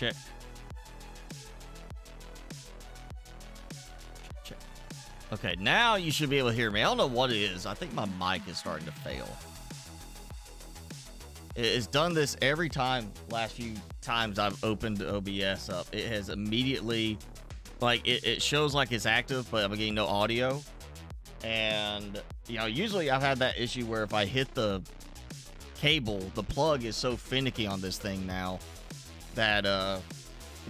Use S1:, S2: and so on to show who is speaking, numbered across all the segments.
S1: check. Check. Okay, now you should be able to hear me. I don't know what it is. I think my mic is starting to fail. It's done this every time. Last few times I've opened OBS up, it has immediately, like, it shows like it's active, but I'm getting no audio. And, you know, usually I've had that issue where if I hit the cable, the plug is so finicky on this thing now that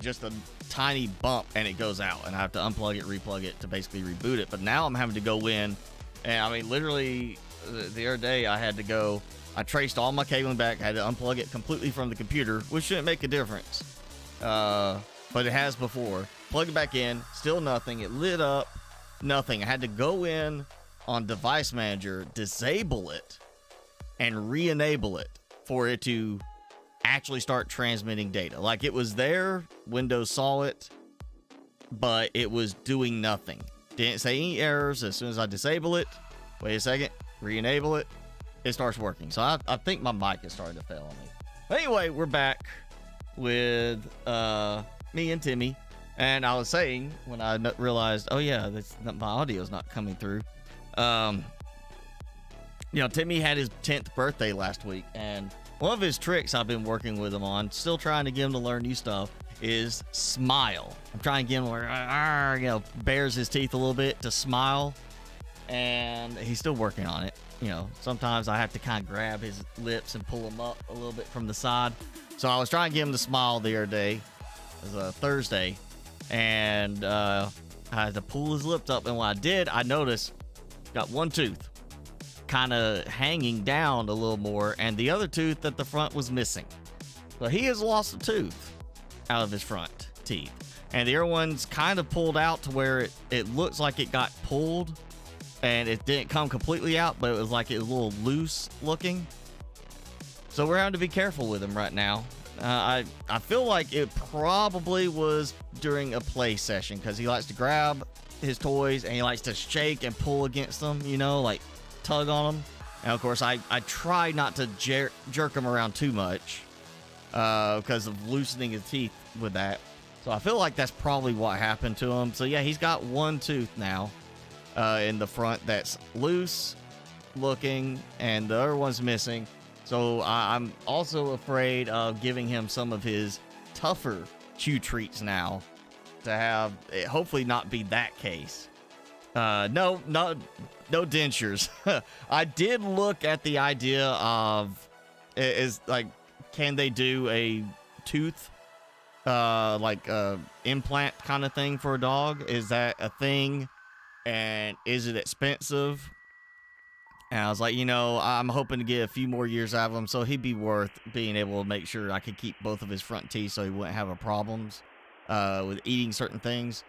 S1: just a tiny bump and it goes out, and I have to unplug it, replug it to basically reboot it. But now I'm having to go in, and I mean, literally the other day I had to go, I traced all my cabling back, I had to unplug it completely from the computer, which shouldn't make a difference, but it has before. Plug it back in, still nothing. It lit up, nothing. I had to go in on Device Manager, disable it, and re-enable it for it to actually start transmitting data. Like, it was there, Windows saw it, but it was doing nothing. Didn't say any errors. As soon as I disable it, wait a second, re-enable it, it starts working. So I think my mic is starting to fail on me. But anyway, we're back with me and Timmy. And I was saying, when I realized, oh yeah, my audio's not coming through. You know, Timmy had his 10th birthday last week, and one of his tricks I've been working with him on, still trying to get him to learn new stuff, is smile. I'm trying to get him where, you know, bares his teeth a little bit to smile, and he's still working on it. You know, sometimes I have to kind of grab his lips and pull them up a little bit from the side. So I was trying to get him to smile the other day. It was a Thursday, and I had to pull his lips up, and when I did, I noticed got one tooth kind of hanging down a little more, and the other tooth at the front was missing. So he has lost a tooth out of his front teeth, and the other one's kind of pulled out to where it looks like it got pulled, and it didn't come completely out, but it was like it was a little loose looking. So we're having to be careful with him right now. I feel like it probably was during a play session, because he likes to grab his toys and he likes to shake and pull against them, you know, like tug on them. And of course I try not to jerk him around too much because of loosening his teeth with that. So I feel like that's probably what happened to him. So yeah, he's got one tooth now in the front that's loose looking, and the other one's missing. So I'm also afraid of giving him some of his tougher chew treats now to have it hopefully not be that case. No dentures. I did look at the idea of is like, can they do a tooth like implant kind of thing for a dog? Is that a thing? And is it expensive? And I was like, you know, I'm hoping to get a few more years out of him, so he'd be worth being able to make sure I could keep both of his front teeth so he wouldn't have problems with eating certain things.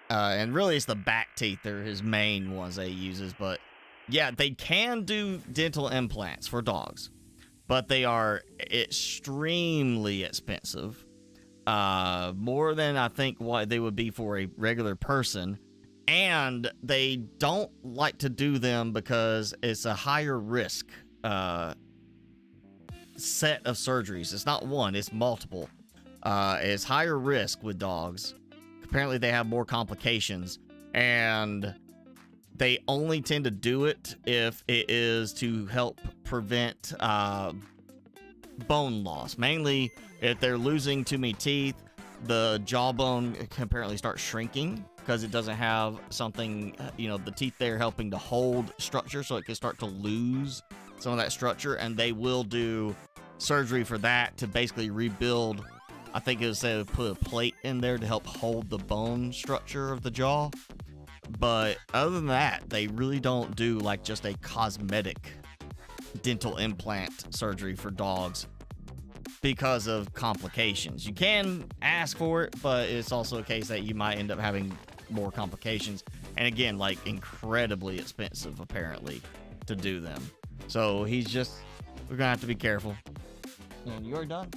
S1: And really, it's the back teeth. They're his main ones that he uses. But yeah, they can do dental implants for dogs, but they are extremely expensive. More than I think what they would be for a regular person. And they don't like to do them because it's a higher risk set of surgeries. It's not one, it's multiple. It's higher risk with dogs. Apparently they have more complications, and they only tend to do it if it is to help prevent bone loss. Mainly if they're losing too many teeth, the jawbone can apparently start shrinking because it doesn't have something, you know, the teeth there helping to hold structure, so it can start to lose some of that structure, and they will do surgery for that to basically rebuild. I think it was said to put a plate in there to help hold the bone structure of the jaw. But other than that, they really don't do like just a cosmetic dental implant surgery for dogs because of complications. You can ask for it, but it's also a case that you might end up having more complications. And again, like incredibly expensive apparently to do them. So we're gonna have to be careful. And you already done?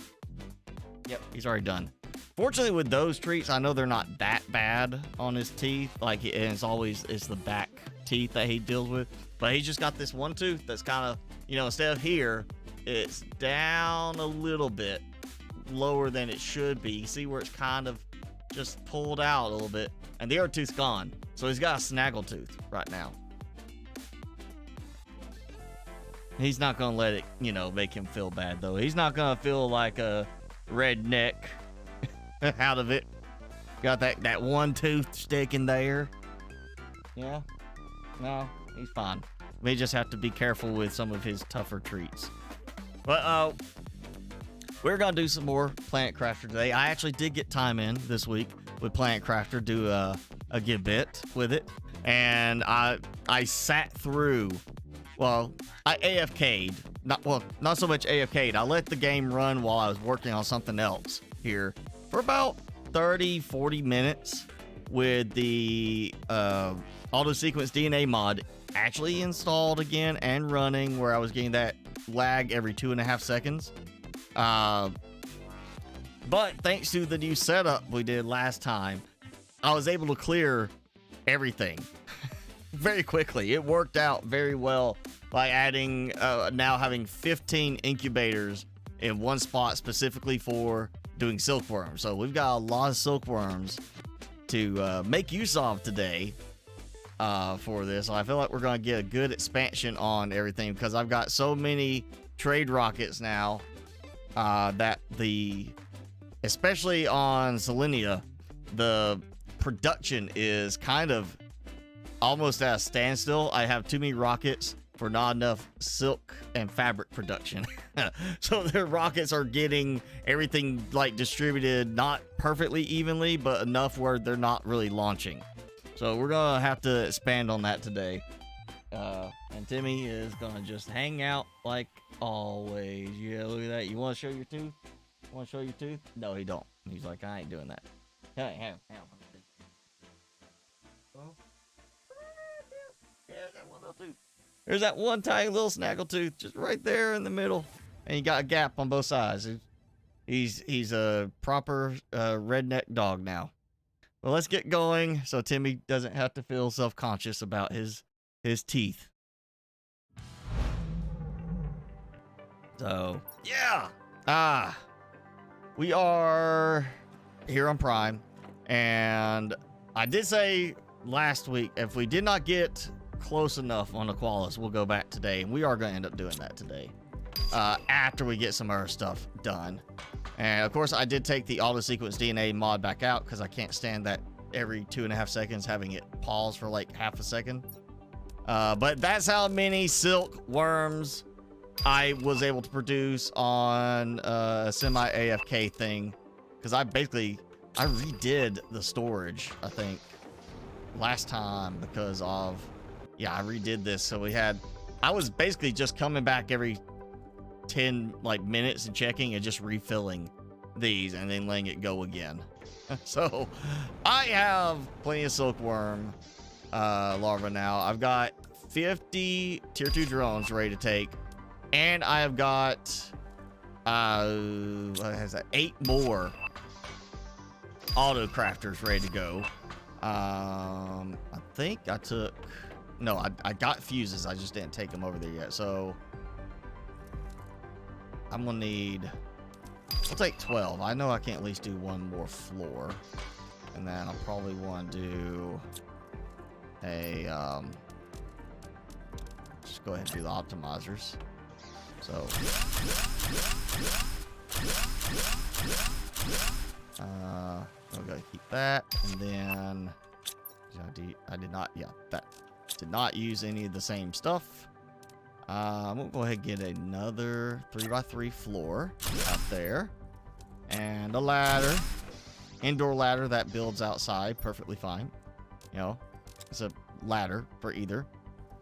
S1: Yep, he's already done. Fortunately, with those treats, I know they're not that bad on his teeth. Like, and it's the back teeth that he deals with. But he just got this one tooth that's kind of, you know, instead of here, it's down a little bit lower than it should be. You see where it's kind of just pulled out a little bit, and the other tooth's gone. So he's got a snaggle tooth right now. He's not gonna let it, you know, make him feel bad though. He's not gonna feel like a redneck out of it. Got that one tooth sticking there. Yeah, no, he's fine. We just have to be careful with some of his tougher treats. But we're gonna do some more Planet Crafter today. I actually did get time in this week with Planet Crafter, do a Github with it, and I sat through. Well, I AFK'd. Not so much AFK'd. I let the game run while I was working on something else here for about 30-40 minutes with the auto sequence DNA mod actually installed again and running, where I was getting that lag every 2.5 seconds. But thanks to the new setup we did last time, I was able to clear everything very quickly. It worked out very well by adding now having 15 incubators in one spot specifically for doing silkworms. So we've got a lot of silkworms to make use of today for this. I feel like we're going to get a good expansion on everything because I've got so many trade rockets now that especially on Selenia, the production is kind of almost at a standstill. I have too many rockets for not enough silk and fabric production. So their rockets are getting everything like distributed, not perfectly evenly, but enough where they're not really launching. So we're gonna have to expand on that today. And Timmy is gonna just hang out like always. Yeah, look at that. You want to show your tooth? Want to show your tooth? No, he don't. He's like, I ain't doing that. Hang on. There's that one tiny little snaggle tooth just right there in the middle, and you got a gap on both sides. He's a proper redneck dog now. Well, let's get going so Timmy doesn't have to feel self-conscious about his teeth. So yeah, we are here on Prime, and I did say last week if we did not get close enough on the Qualis, we'll go back today, and we are going to end up doing that today after we get some other stuff done. And of course I did take the auto sequence DNA mod back out because I can't stand that every 2.5 seconds having it pause for like half a second. But that's how many silkworms I was able to produce on a semi AFK thing, because I redid the storage I think last time because of I redid this. So I was basically just coming back every 10 minutes and checking and just refilling these and then letting it go again. So I have plenty of silkworm larvae now. I've got 50 tier 2 drones ready to take, and I have got what has that, 8 more auto crafters ready to go. I think I took I got fuses, I just didn't take them over there yet. So I'm gonna need, I'll take 12. I know I can at least do one more floor, and then I'll probably want to do a just go ahead and do the optimizers. So we're gonna keep that, and then I did not use any of the same stuff. I'm gonna go ahead and get another 3x3 floor out there, and a ladder, indoor ladder that builds outside perfectly fine. You know, it's a ladder for either.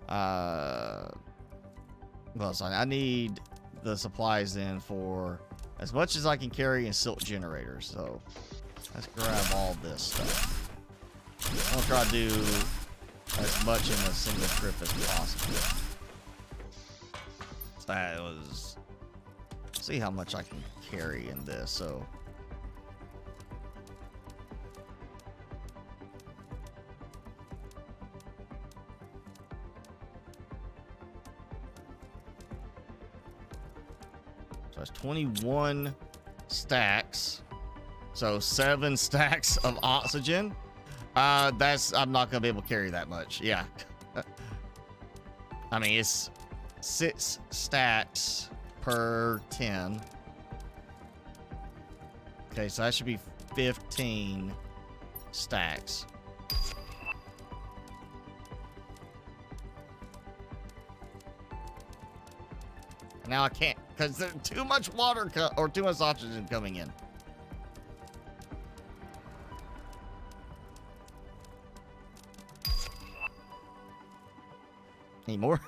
S1: Well, so I need the supplies then for as much as I can carry in silk generators. So let's grab all this stuff. I'm gonna try to do as much in a single trip as possible. That was, see how much I can carry in this. So that's 21 stacks. So 7 stacks of oxygen. I'm not gonna be able to carry that much. Yeah. I mean, it's 6 stacks per 10. Okay, so that should be 15 stacks. Now I can't, because there's too much water or too much oxygen coming in. Any more?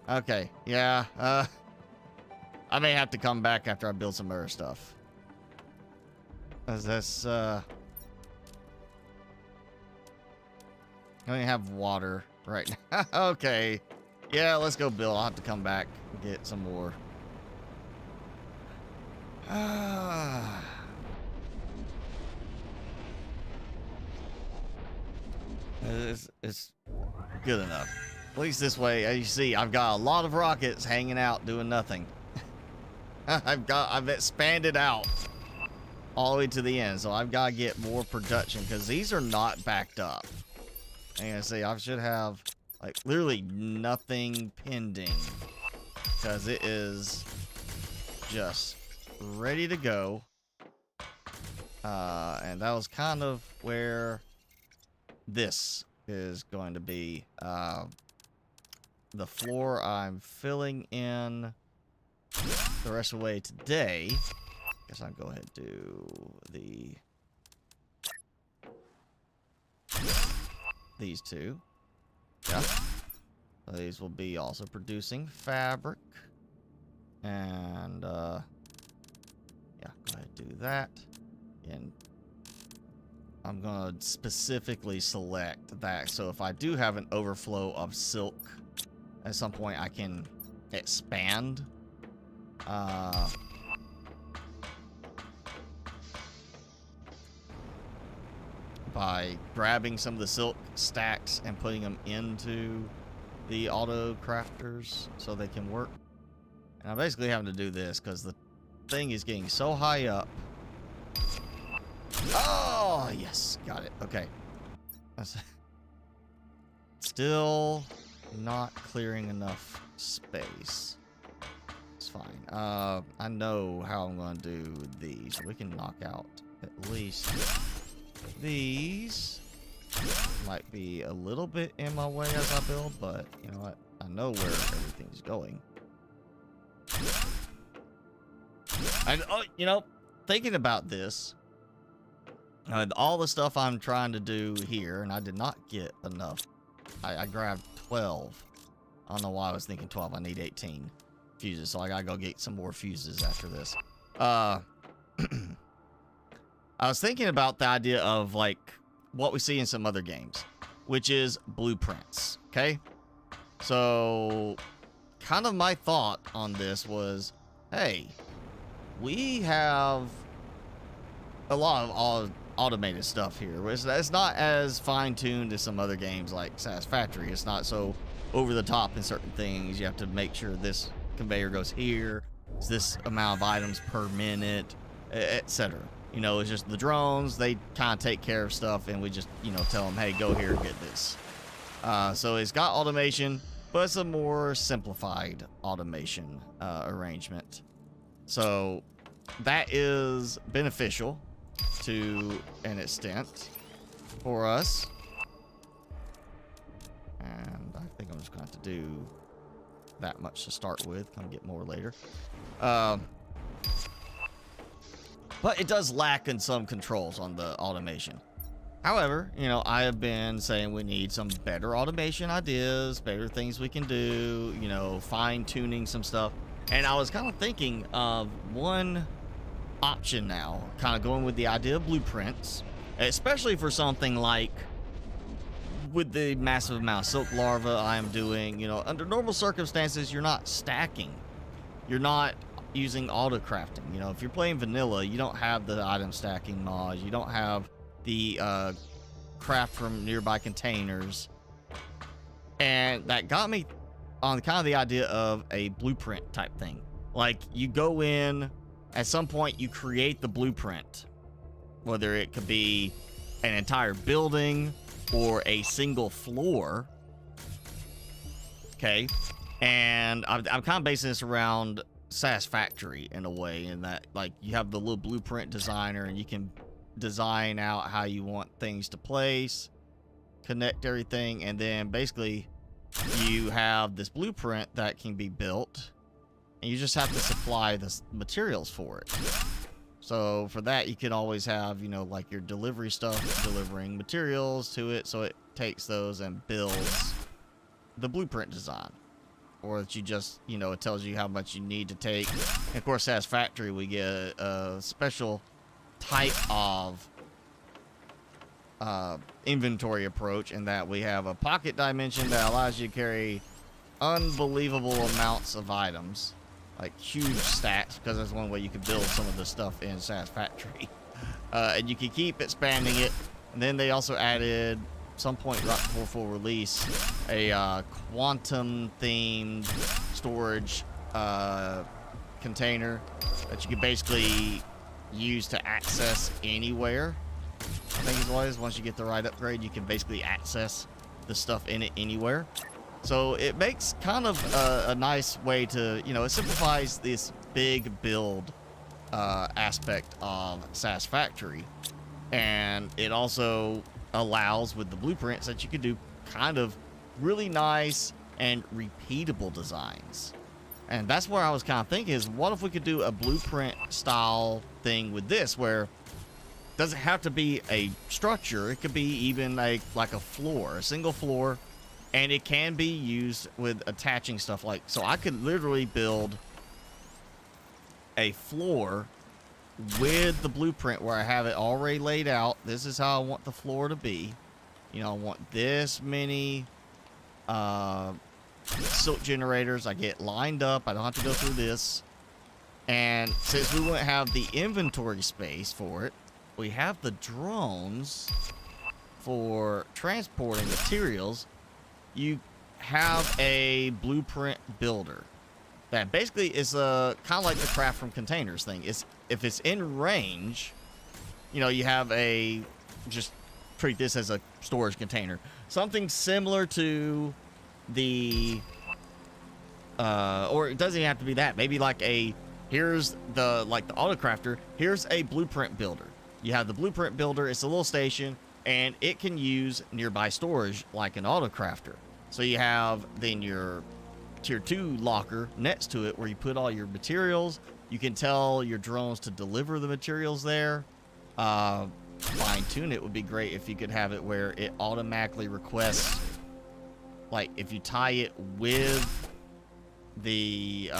S1: Okay, yeah, I may have to come back after I build some other stuff. Cause this, I don't have water right now. Okay, yeah, let's go build. I'll have to come back and get some more. It's good enough. At least this way, as you see, I've got a lot of rockets hanging out doing nothing. I've expanded out all the way to the end, so I've got to get more production because these are not backed up. And I see, I should have like literally nothing pending because it is just ready to go. And that was kind of where this is going to be. The floor I'm filling in the rest of the way today. Guess I'll go ahead and do these two. Yeah. So these will be also producing fabric. And yeah, go ahead and do that. And I'm gonna specifically select that, so if I do have an overflow of silk at some point, I can expand by grabbing some of the silk stacks and putting them into the auto crafters so they can work. And I'm basically having to do this because the thing is getting so high up. Oh, yes. Got it. Okay. Still not clearing enough space. It's fine. I know how I'm going to do these. We can knock out at least these. Might be a little bit in my way as I build, but you know what? I know where everything's going. And, you know, thinking about this, all the stuff I'm trying to do here, and I did not get enough. I grabbed 12. I don't know why I was thinking 12. I need 18 fuses, so I gotta go get some more fuses after this. I was thinking about the idea of, like, what we see in some other games, which is blueprints, okay? So, kind of my thought on this was, hey, we have a lot of automated stuff here. It's not as fine-tuned as some other games like Satisfactory. It's not so over the top in certain things. You have to make sure this conveyor goes here, it's this amount of items per minute, etc. You know, it's just the drones, they kind of take care of stuff, and we just, you know, tell them, hey, go here, get this. So it's got automation, but it's a more simplified automation arrangement. So that is beneficial to an extent for us. And I think I'm just going to have to do that much to start with. Come get more later. But it does lack in some controls on the automation. However, you know, I have been saying we need some better automation ideas, better things we can do, you know, fine-tuning some stuff. And I was kind of thinking of one option now, kind of going with the idea of blueprints, especially for something like with the massive amount of silk larvae I am doing. You know, under normal circumstances, you're not stacking. You're not using auto crafting. You know, if you're playing vanilla, you don't have the item stacking mods. You don't have the craft from nearby containers. And that got me on kind of the idea of a blueprint type thing. Like, you go in, at some point, you create the blueprint, whether it could be an entire building or a single floor. Okay. And I'm kind of basing this around Satisfactory in a way, in that, like, you have the little blueprint designer and you can design out how you want things to place, connect everything, and then basically you have this blueprint that can be built, and you just have to supply the materials for it. So for that, you can always have, you know, like your delivery stuff delivering materials to it, so it takes those and builds the blueprint design. Or that you just, you know, it tells you how much you need to take. And of course, Satisfactory, we get a special type of inventory approach, in that we have a pocket dimension that allows you to carry unbelievable amounts of items, like huge stacks, because that's one way you can build some of the stuff in Satisfactory. And you can keep expanding it. And then they also added, some point right before full release, a quantum themed storage container that you can basically use to access anywhere. I think is what it is. Once you get the right upgrade, you can basically access the stuff in it anywhere. So it makes kind of a nice way to, you know, it simplifies this big build aspect of Satisfactory. And it also allows, with the blueprints, that you could do kind of really nice and repeatable designs. And that's where I was kind of thinking, is what if we could do a blueprint style thing with this, where it doesn't have to be a structure, it could be even like a floor, a single floor, and it can be used with attaching stuff. Like, so I could literally build a floor with the blueprint where I have it already laid out. This is how I want the floor to be. You know, I want this many silk generators. I get lined up. I don't have to go through this. And since we wouldn't have the inventory space for it, we have the drones for transporting materials. You have a blueprint builder that basically is kind of like the craft from containers thing. If it's in range, you know, you have a, just treat this as a storage container. Something similar to the, or it doesn't even have to be that. Maybe like a, here's the, like the autocrafter, here's a blueprint builder. You have the blueprint builder, it's a little station, and it can use nearby storage like an autocrafter. So you have then your tier 2 locker next to it where you put all your materials. You can tell your drones to deliver the materials there. Fine tune it would be great if you could have it where it automatically requests, like if you tie it with the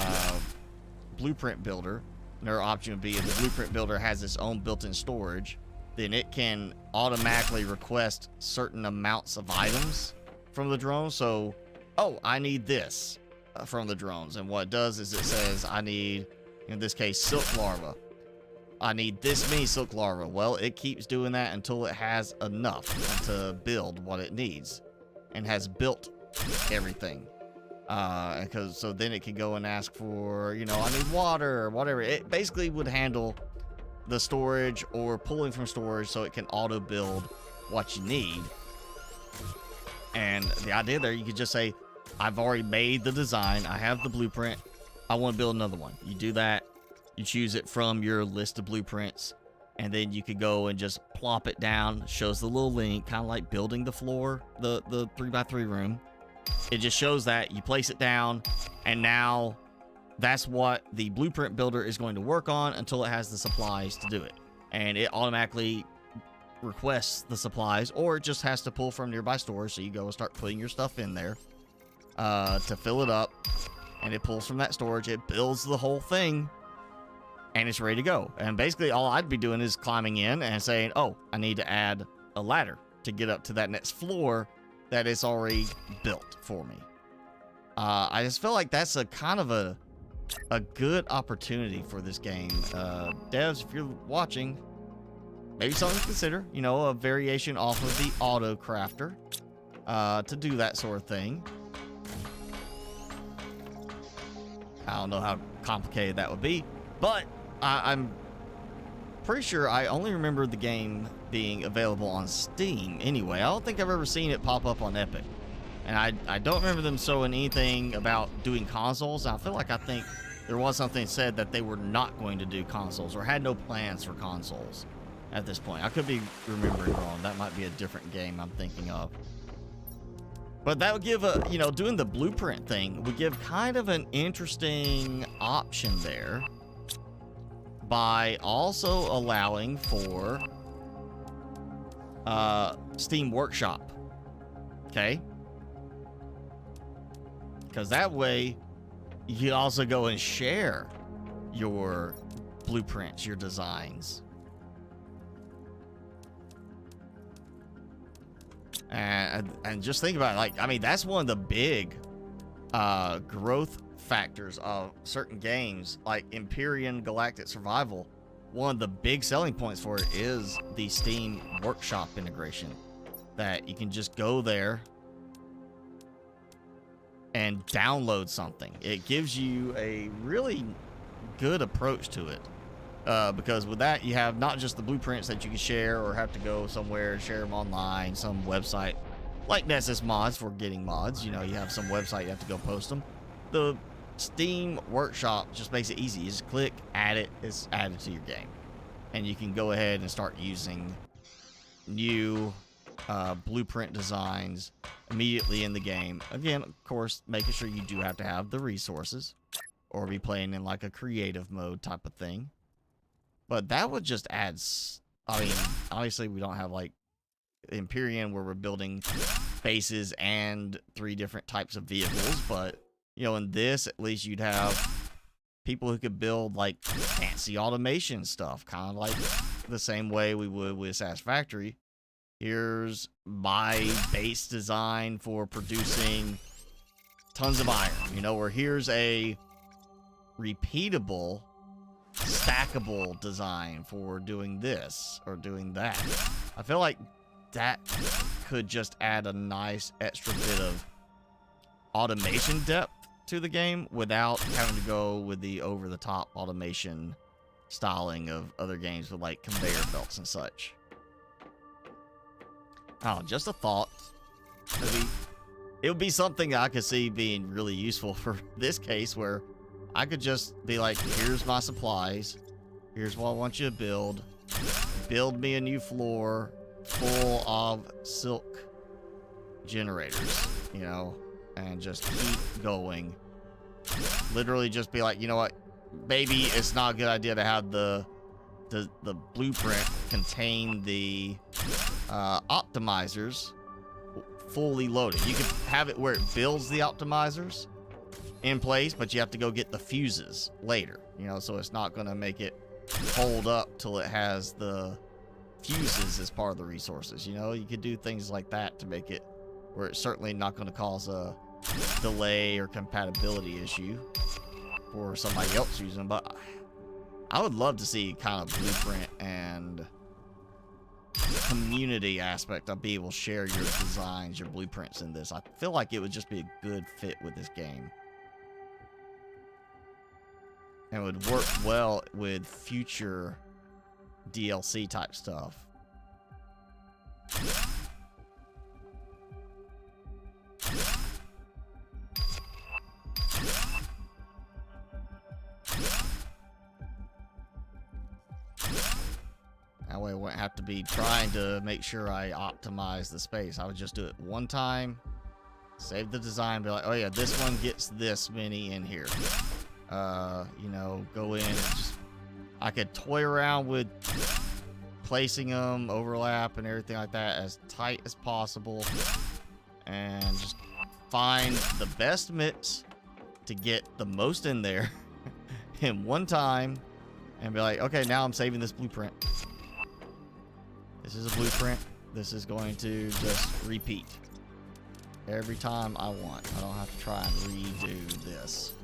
S1: blueprint builder, another option would be if the blueprint builder has its own built-in storage, then it can automatically request certain amounts of items from the drone. So, oh, I need this from the drones. And what it does is it says, I need, in this case, silk larva. I need this many silk larva. Well, it keeps doing that until it has enough to build what it needs and has built everything. So then it can go and ask for, you know, I need water or whatever. It basically would handle the storage or pulling from storage, so it can auto build what you need. And the idea there, you could just say, I've already made the design, I have the blueprint, I want to build another one. You do that, you choose it from your list of blueprints, and then you could go and just plop it down. Shows the little link, kind of like building the floor, the 3x3 room. It just shows that, you place it down, and now that's what the blueprint builder is going to work on until it has the supplies to do it. And it automatically requests the supplies, or it just has to pull from nearby stores. So you go and start putting your stuff in there to fill it up, and it pulls from that storage, it builds the whole thing, and it's ready to go. And basically all I'd be doing is climbing in and saying, oh, I need to add a ladder to get up to that next floor that is already built for me. I just feel like that's a kind of a good opportunity for this game. Devs, if you're watching, maybe something to consider, you know, a variation off of the auto crafter to do that sort of thing. I don't know how complicated that would be, but I'm pretty sure I only remember the game being available on Steam anyway. I don't think I've ever seen it pop up on Epic. And I don't remember them showing anything about doing consoles. I think there was something said that they were not going to do consoles or had no plans for consoles at this point. I could be remembering wrong. That might be a different game I'm thinking of. But that would give a, doing the blueprint thing would give kind of an interesting option there by also allowing for Steam Workshop. Okay? Because that way you can also go and share your blueprints, your designs. And just think about it, like, I mean, that's one of the big growth factors of certain games, like Empyrean Galactic Survival. One of the big selling points for it is the Steam Workshop integration, that you can just go there and download something. It gives you a really good approach to it. Because with that, you have not just the blueprints that you can share or have to go somewhere and share them online, some website like Nessus Mods for getting mods. You have some website you have to go post them. The Steam Workshop just makes it easy. You just click, add it, it's added to your game. And you can go ahead and start using new blueprint designs immediately in the game. Again, of course, making sure you do have to have the resources or be playing in like a creative mode type of thing. But that would just add, I mean, obviously we don't have like Empyrean where we're building bases and 3 different types of vehicles. But, in this, at least you'd have people who could build like fancy automation stuff, kind of like the same way we would with Satisfactory. Here's my base design for producing tons of iron, or here's a repeatable stackable design for doing this or doing that. I feel like that could just add a nice extra bit of automation depth to the game without having to go with the over-the-top automation styling of other games with like conveyor belts and such. Oh, just a thought. It would be something I could see being really useful for this case, where I could just be like, here's my supplies. Here's what I want you to build. Build me a new floor full of silk generators, and just keep going. Literally just be like, you know what? Maybe it's not a good idea to have the blueprint contain the optimizers fully loaded. You can have it where it builds the optimizers in place, but you have to go get the fuses later, so it's not going to make it hold up till it has the fuses as part of the resources. You could do things like that to make it where it's certainly not going to cause a delay or compatibility issue for somebody else using. But I would love to see kind of blueprint and community aspect of being able to share your designs, your blueprints in this. I feel like it would just be a good fit with this game. And would work well with future DLC type stuff. That way I wouldn't have to be trying to make sure I optimize the space. I would just do it one time, save the design, be like, oh yeah, this one gets this many in here. Go in and just, I could toy around with placing them, overlap and everything like that as tight as possible, and just find the best mix to get the most in there in one time, and be like, okay, now I'm saving this blueprint. This is a blueprint. This is going to just repeat every time I want. I don't have to try and redo this.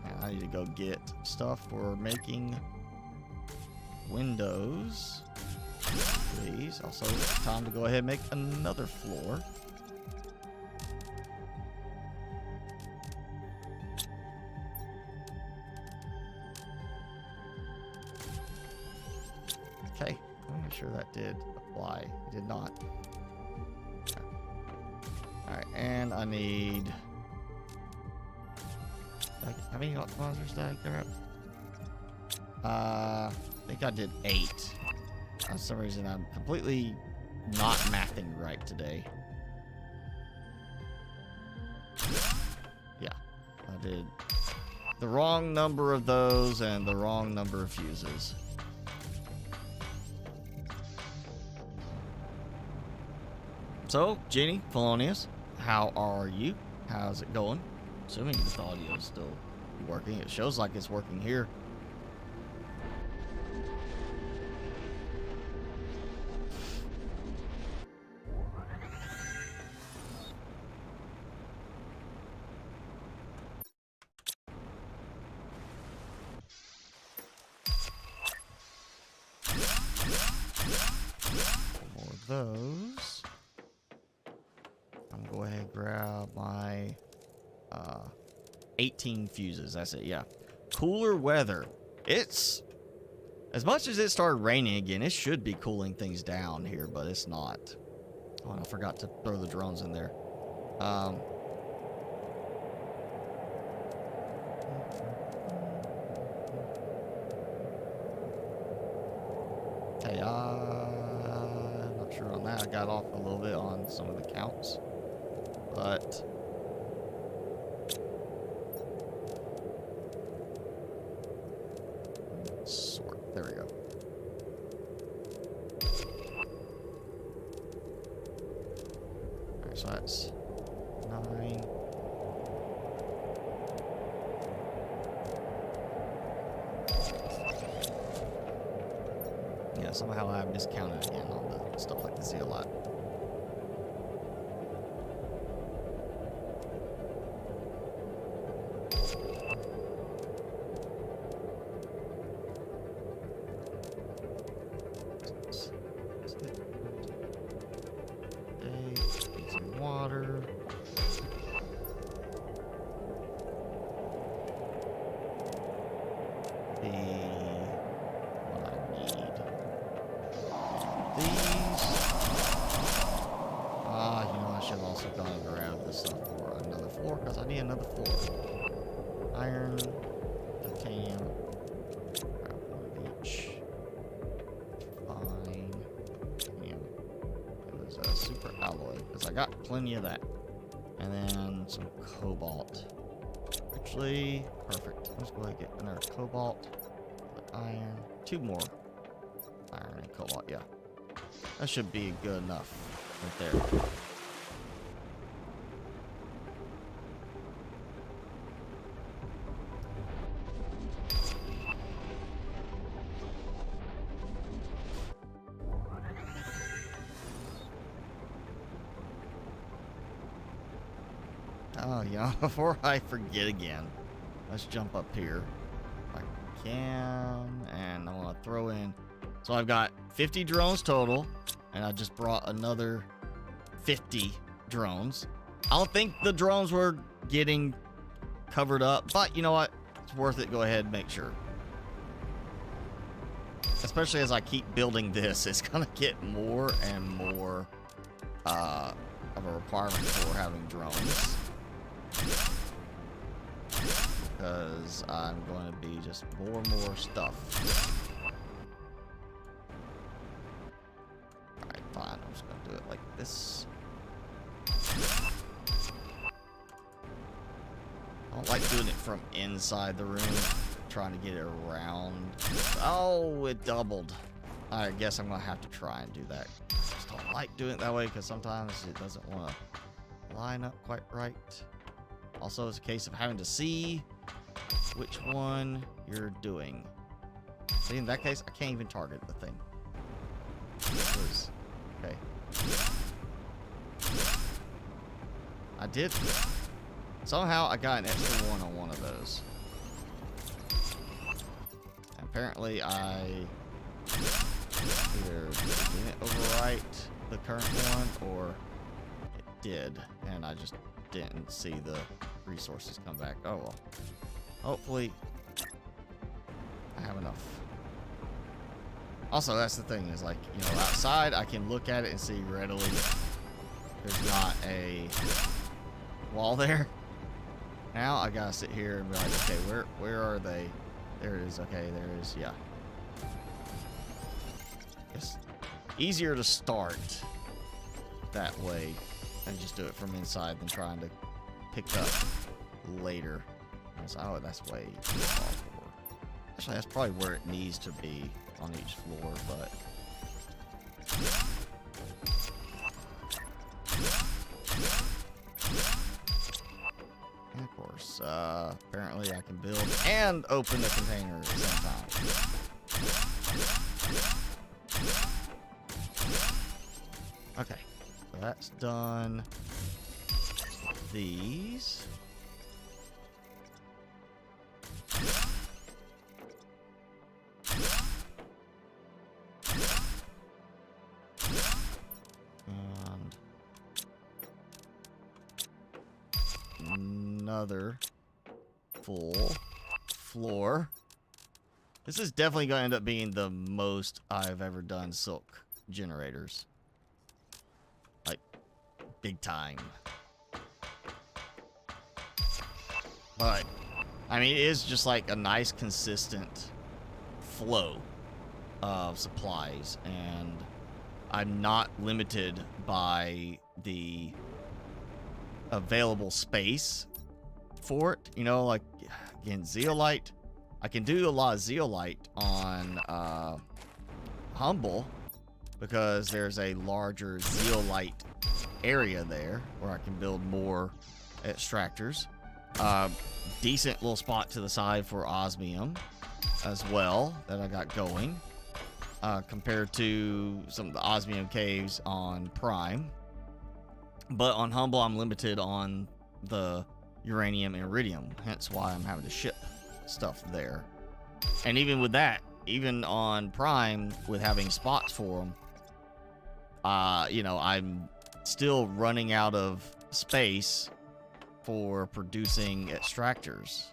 S1: And I need to go get stuff for making windows, please. Also, it's time to go ahead and make another floor. Okay, I'm sure that did apply. It did not. Okay. Alright, and I need... How many optimizers did I grab? I think I did 8. For some reason, I'm completely not mathing right today. Yeah, I did the wrong number of those and the wrong number of fuses. So, Jeannie, Felonius, how are you? How's it going? Assuming the audio is still working. It shows like it's working here. More of those. I'm gonna go ahead and grab my 18 fuses. That's it. Yeah. Cooler weather. It's as much as it started raining again, it should be cooling things down here, but it's not. Oh, and I forgot to throw the drones in there. Okay, I'm not sure on that. I got off a little bit on some of the counts, but sort. There we go. Alright, so that's 9. Yeah, somehow I miscounted again on the stuff like the zeolite. Water. What I need. These. You know, I should have also gone and grabbed this stuff for another floor, because I need another floor. Iron, titanium, grab one of each. Fine. Titanium. It was a super alloy, because I got plenty of that. And then some cobalt. Actually, perfect. Let's go ahead and get another cobalt. Iron. 2 more. Iron and cobalt, yeah. That should be good enough right there. Oh, yeah, before I forget again, let's jump up here if I can, and I want to throw in. So I've got 50 drones total, and I just brought another 50 drones. I don't think the drones were getting covered up, but you know what? It's worth it. Go ahead and make sure. Especially as I keep building this, it's going to get more and more of a requirement for having drones. Because I'm going to be just more and more stuff. Alright, fine. I'm just going to do it like this. I don't like doing it from inside the room. Trying to get it around. Oh, it doubled. I guess I'm going to have to try and do that. I just don't like doing it that way because sometimes it doesn't want to line up quite right. Also, it's a case of having to see which one you're doing. See, in that case, I can't even target the thing. Okay. I did. Somehow, I got an extra one on one of those. And apparently, I either didn't overwrite the current one, or it did, and I just didn't see the resources come back. Oh well. Hopefully I have enough. Also, that's the thing is like, you know, outside I can look at it and see readily there's not a wall there. Now I gotta sit here and be like, okay, where are they? There it is. Okay, there it is. Yeah. It's easier to start that way and just do it from inside than trying to pick up later. Oh, that's way too far for. Actually, that's probably where it needs to be on each floor, but. And of course, apparently I can build and open the container at the same time. Okay, so that's done. These. And another full floor. This is definitely going to end up being the most I've ever done silk generators. Like, big time. But, I mean, it is just like a nice, consistent flow of supplies. And I'm not limited by the available space for it. You know, like, again, zeolite. I can do a lot of zeolite on Humble because there's a larger zeolite area there where I can build more extractors. Decent little spot to the side for osmium as well that I got going compared to some of the osmium caves on Prime. But on Humble, I'm limited on the uranium and iridium, hence why I'm having to ship stuff there. And even with that, even on Prime, with having spots for them, you know, I'm still running out of space for producing extractors.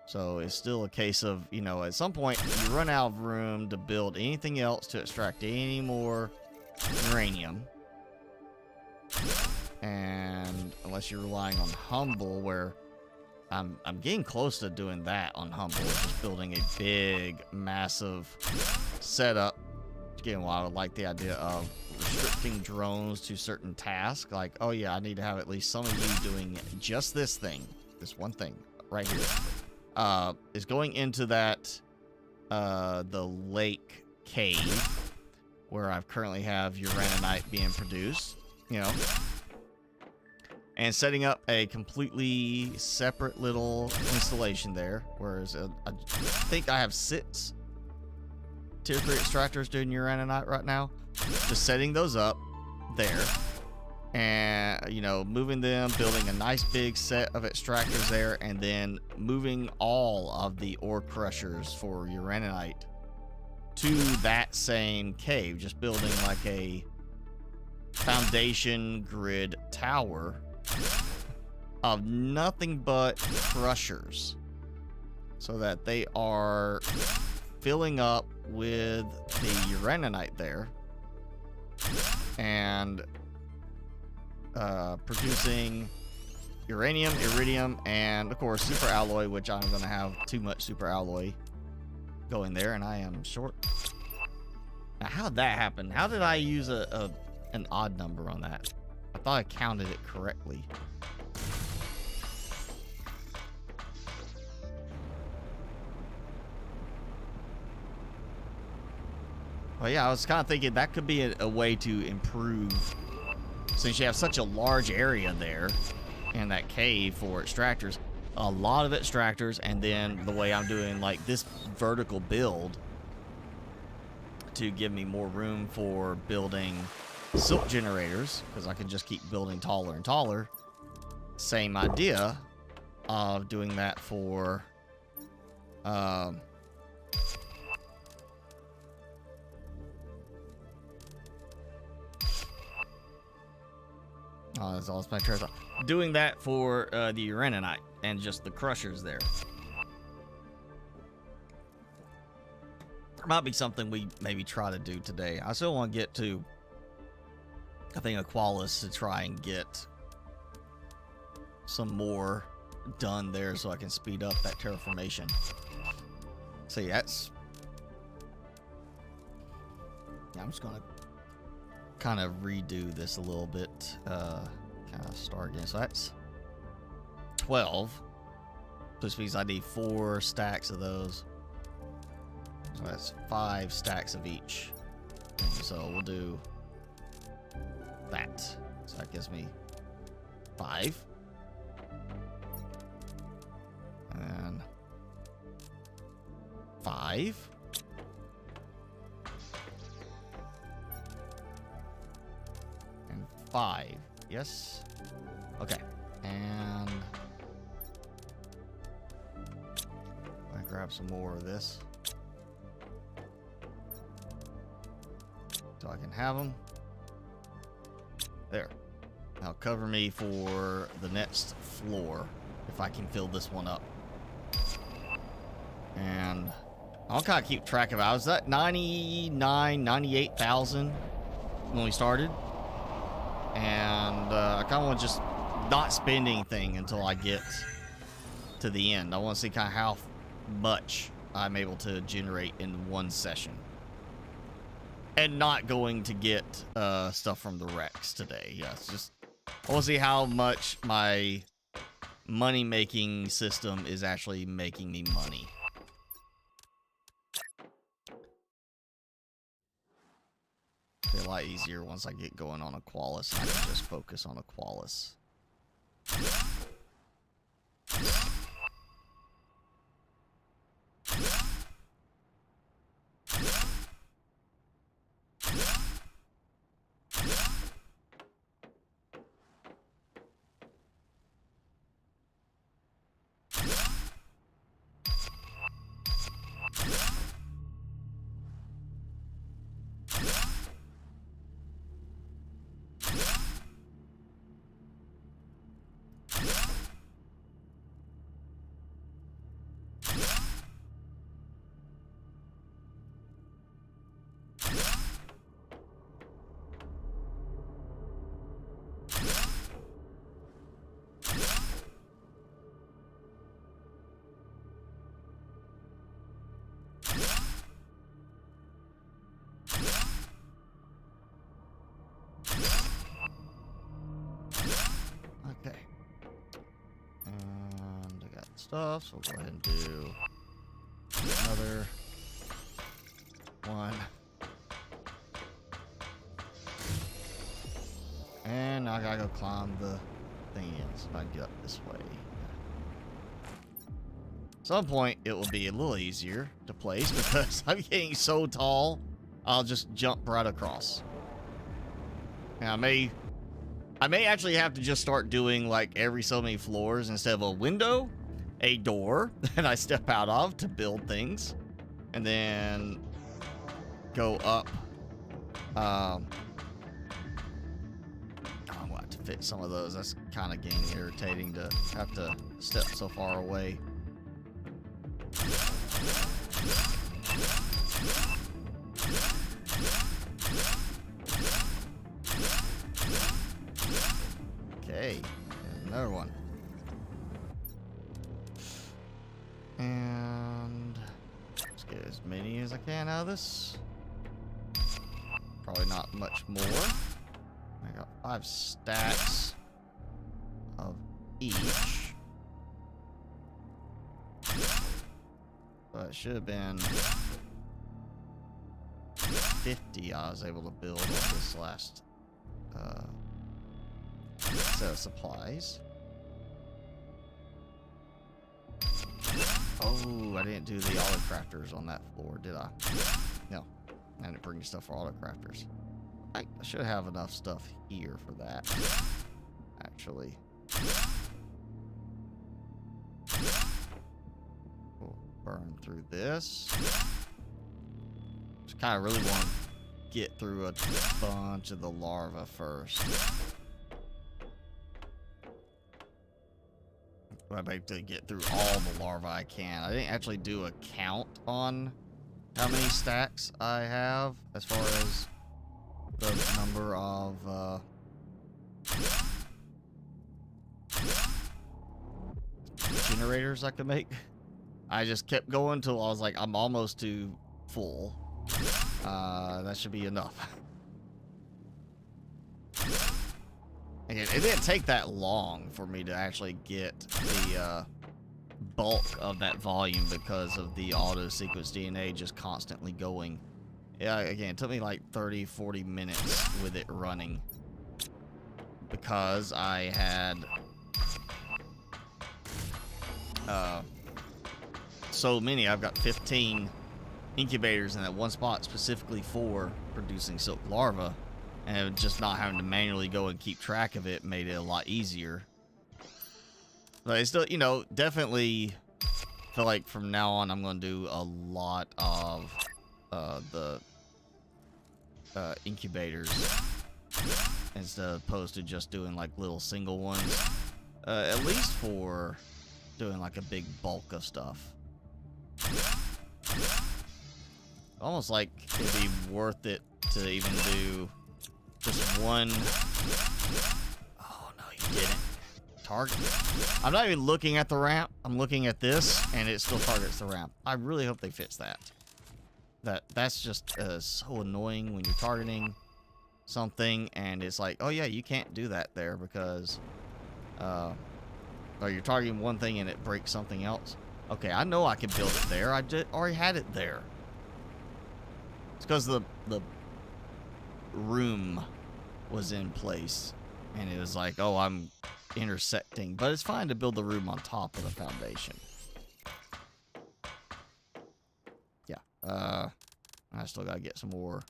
S1: So it's still a case of, you know, at some point you run out of room to build anything else to extract any more uranium. And unless you're relying on Humble, where I'm getting close to doing that on Humble, just building a big, massive setup. Again, while I would like the idea of restricting drones to certain tasks, like, oh yeah, I need to have at least some of you doing just this thing, this one thing right here, is going into that the lake cave where I've currently have uraninite being produced, you know, and setting up a completely separate little installation there, whereas I think I have 6 tier 3 extractors doing uraninite right now. Just setting those up there and, you know, moving them, building a nice big set of extractors there, and then moving all of the ore crushers for uraninite to that same cave, just building like a foundation grid tower of nothing but crushers so that they are filling up with the uraninite there and producing uranium, iridium, and of course super alloy, which I'm going to have too much super alloy going there, and I am short. Now, how did that happen? How did I use an odd number on that? I thought I counted it correctly. Well, yeah, I was kind of thinking that could be a way to improve, since you have such a large area there in that cave for extractors, a lot of extractors, and then the way I'm doing like this vertical build to give me more room for building silk generators, because I can just keep building taller and taller. Same idea of doing that for oh, that's all my trash. Doing that for the uraninite and just the crushers there. There might be something we maybe try to do today. I still want to get to, I think, Aqualis to try and get some more done there so I can speed up that terraformation. See, that's... Yeah, I'm just going to kind of redo this a little bit. Kind of start again. So that's 12. Which means I need 4 stacks of those. So that's 5 stacks of each. So we'll do that. So that gives me 5. And 5. And 5. Yes. Okay. And I grab some more of this so I can have them. There. Now cover me for the next floor if I can fill this one up. And I'll kind of keep track of it. I was at 98,000 when we started. And I kind of want to just not spend anything until I get to the end. I want to see kind of how much I'm able to generate in one session. And not going to get stuff from the Rex today. Yeah, it's just... I want to see how much my money-making system is actually making me money. It'll be a lot easier once I get going on Aqualis. I can just focus on Aqualis. Okay. And I got stuff, so we'll go ahead and do another one. And now I gotta go climb the thing in, so I can get up this way. At some point, it will be a little easier to place because I'm getting so tall, I'll just jump right across. Now, I may actually have to just start doing like every so many floors instead of a window, a door that I step out of to build things, and then go up. I'm gonna have to fit some of those. That's kind of getting irritating to have to step so far away. Okay, another one. And let's get as many as I can out of this. Probably not much more. I got 5 stacks of each. But it should have been 50 I was able to build on this last set of supplies. Oh, I didn't do the auto crafters on that floor, did I? No, I didn't bring stuff for auto crafters. I should have enough stuff here for that, actually. We'll burn through this. Just kind of really want to get through a bunch of the larvae first. I have to get through all the larvae I can. I didn't actually do a count on how many stacks I have as far as the number of generators I could make. I just kept going till I was like, I'm almost to full. That should be enough. Again, it didn't take that long for me to actually get the bulk of that volume because of the auto sequence DNA just constantly going. Yeah, again, it took me like 30-40 minutes with it running because I had so many. I've got 15 incubators in that one spot specifically for producing silk larvae, and just not having to manually go and keep track of it made it a lot easier. But it's still, you know, definitely feel like from now on I'm going to do a lot of the incubators instead opposed to just doing like little single ones, at least for doing like a big bulk of stuff. Almost like it'd be worth it to even do just one. Oh no, you didn't. Target. I'm not even looking at the ramp. I'm looking at this, and it still targets the ramp. I really hope they fix that. That's just so annoying when you're targeting something, and it's like, oh yeah, you can't do that there because, or you're targeting one thing and it breaks something else. Okay, I know I can build it there. I already had it there. It's because the room was in place, and it was like, oh, I'm intersecting, but it's fine to build the room on top of the foundation. Yeah, I still gotta get some more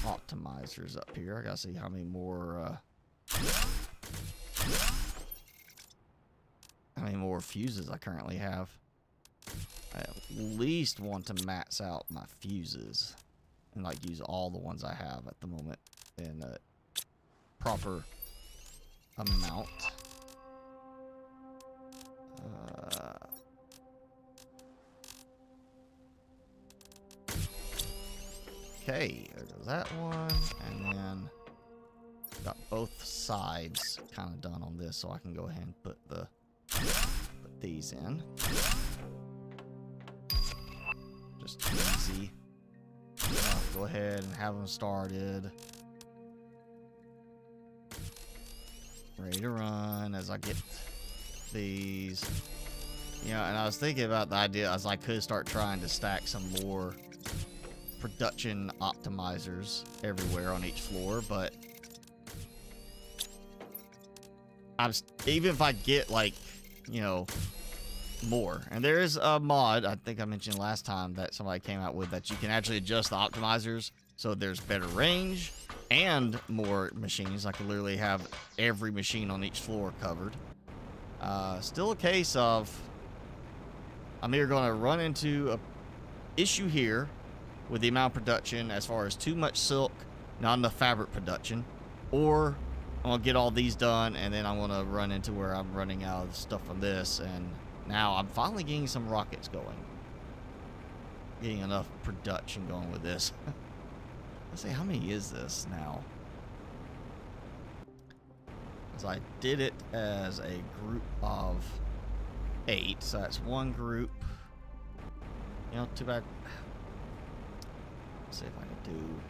S1: optimizers up here. I gotta see how many more fuses I currently have. I at least want to max out my fuses and like use all the ones I have at the moment in a proper amount. Okay, there's that one, and then got both sides kind of done on this, so I can go ahead and put these in. Just easy. I'll go ahead and have them started, ready to run as I get these. You know, and I was thinking about the idea as I could start trying to stack some more production optimizers everywhere on each floor, but even if I get like, you know, more, and there is a mod I think I mentioned last time that somebody came out with that you can actually adjust the optimizers so there's better range and more machines. I could literally have every machine on each floor covered. Still a case of I'm either going to run into a issue here with the amount of production as far as too much silk, not enough fabric production, or I'm going to get all these done and then I'm going to run into where I'm running out of stuff from this, and now I'm finally getting some rockets going. Getting enough production going with this. Let's see, how many is this now? Because I did it as a group of 8, so that's one group. You know, too bad. Let's see if I can do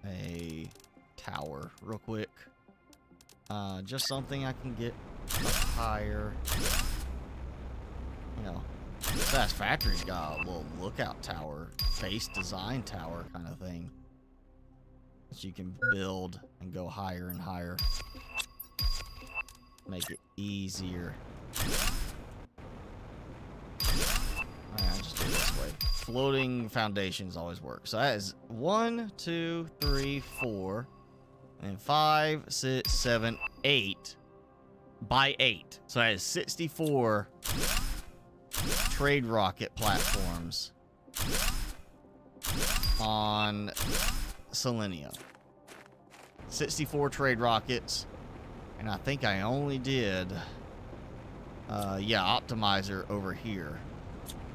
S1: a tower real quick. Just something I can get up higher. You know, Fast Factory's got a little lookout tower, base design tower kind of thing that you can build and go higher and higher. Make it easier. Alright, I'll just do it this way. Floating foundations always work. So that is 1, 2, 3, 4, and 5, 6, 7, 8 by 8. So that is 64 trade rocket platforms on Selenium. 64 trade rockets, and I think I only did Yeah, optimizer over here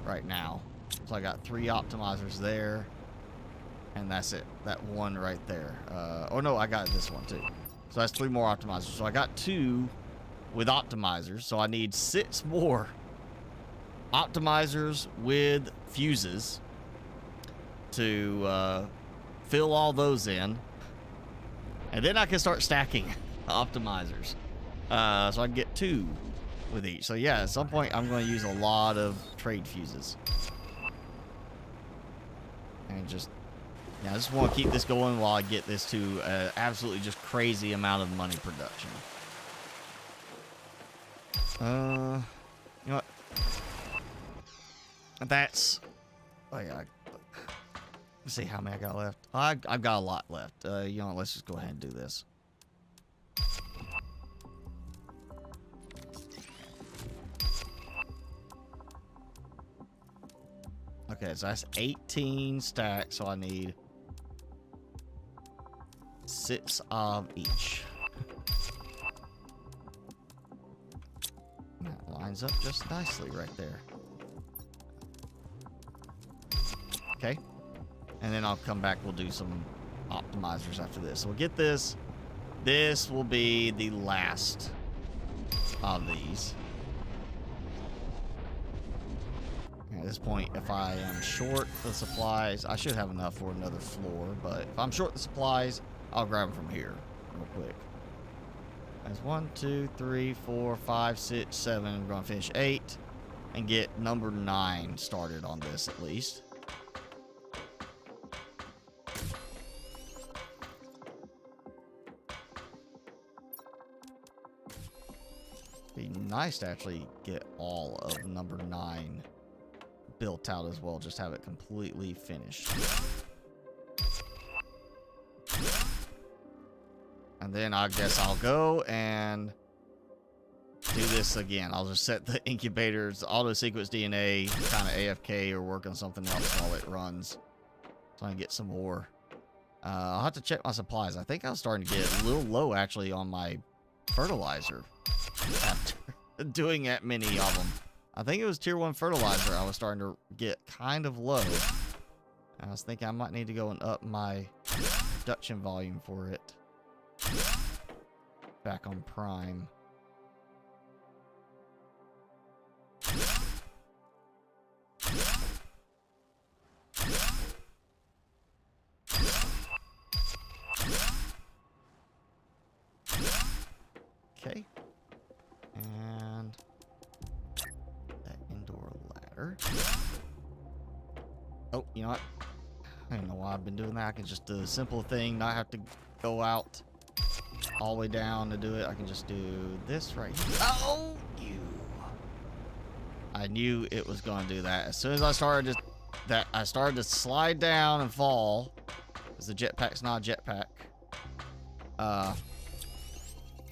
S1: right now. So I got 3 optimizers there, and that's it. That one right there. Oh no, I got this one too. So that's 3 more optimizers. So I got 2 with optimizers. So I need 6 more optimizers with fuses to fill all those in, and then I can start stacking optimizers. So I can get 2 with each. So yeah, at some point I'm going to use a lot of trade fuses, and just yeah, I just want to keep this going while I get this to an absolutely just crazy amount of money production. You know what? That's oh yeah. Let's see how many I got left. I've got a lot left. You know, let's just go ahead and do this. Okay, so that's 18 stacks, so I need 6 of each. That lines up just nicely right there. Okay. And then I'll come back, we'll do some optimizers after this. So we'll get this. This will be the last of these. At this point, if I am short the supplies, I should have enough for another floor, but if I'm short the supplies, I'll grab them from here real quick. That's 1, 2, 3, 4, 5, 6, 7. We're going to finish 8 and get number 9 started on this at least. Be nice to actually get all of number 9 built out as well, just have it completely finished. And then I guess I'll go and do this again. I'll just set the incubators, auto sequence DNA, kind of AFK or work on something else while it runs, so I can get some more. I'll have to check my supplies. I think I was starting to get a little low actually on my fertilizer after doing that many of them. I think it was tier 1 fertilizer I was starting to get kind of low. I was thinking I might need to go and up my production volume for it. Back on prime. Okay. And that indoor ladder. Oh, you know what? I don't know why I've been doing that. I can just do a simple thing, not have to go out all the way down to do it. I can just do this right here. Oh, you. I knew it was going to do that. As soon as I started to slide down and fall, because the jetpack's not a jetpack.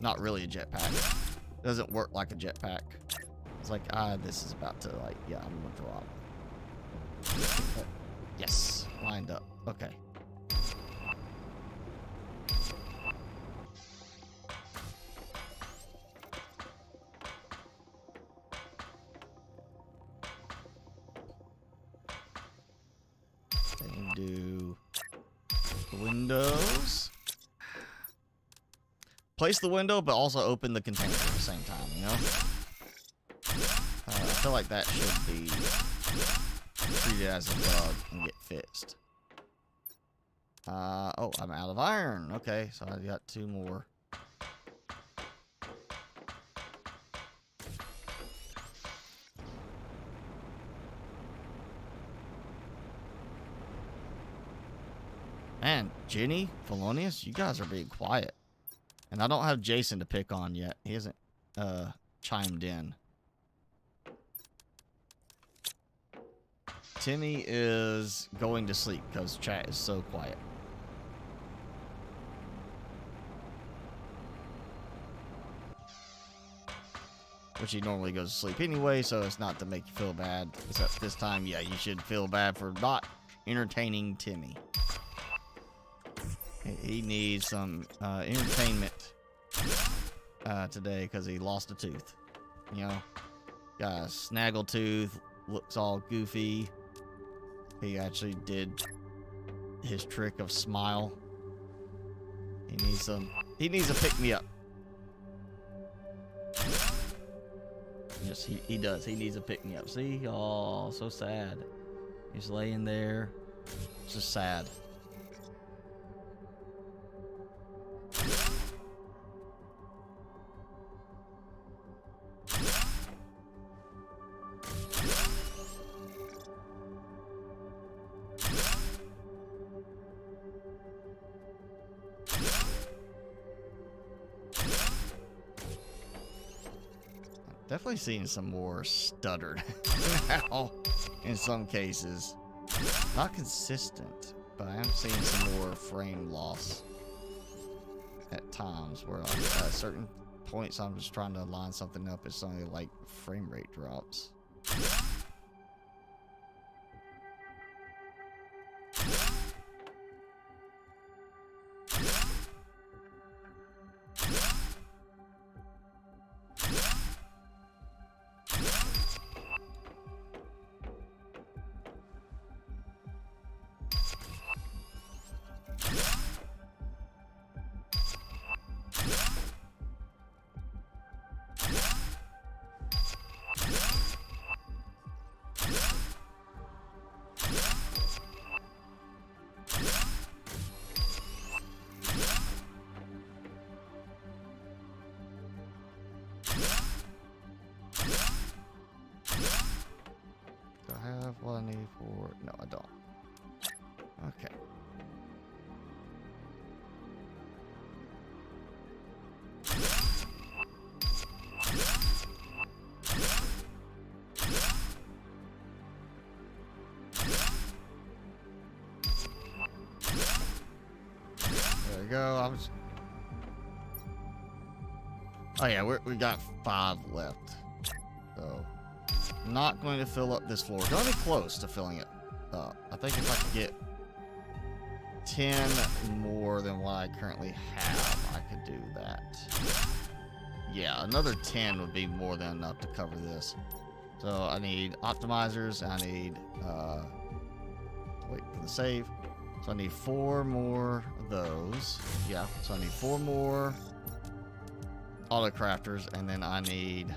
S1: Not really a jetpack. It doesn't work like a jetpack. It's like, this is about to, like, yeah, I'm gonna drop. Yes, lined up. Okay. And do the windows. Place the window, but also open the container at the same time, you know? I feel like that should be treated as a bug and get fixed. Oh, I'm out of iron. Okay, so I got 2 more. Man, Jenny, Felonious, you guys are being quiet. And I don't have Jason to pick on yet. He hasn't chimed in. Timmy is going to sleep because chat is so quiet. Which he normally goes to sleep anyway, so it's not to make you feel bad. Except this time, yeah, you should feel bad for not entertaining Timmy. He needs some entertainment today because he lost a tooth. You know, Got a snaggletooth, looks all goofy. He actually did his trick of smile. He needs a pick-me-up. Yes, he does. He needs a pick-me-up. See? Oh, so sad. He's laying there. It's just sad. Definitely seeing some more stuttered now in some cases. Not consistent, but I am seeing some more frame loss at times where like, at certain points I'm just trying to line something up. It's only like frame rate drops. Do I have what I need for? No, I don't. Okay. There we go. Oh yeah, we got 5 left. So, not going to fill up this floor. Gonna be close to filling it up. I think if I could get 10 more than what I currently have, I could do that. Yeah, another 10 would be more than enough to cover this. So I need optimizers. I need wait for the save. So I need 4 more of those. Yeah, so I need 4 more auto crafters, and then I need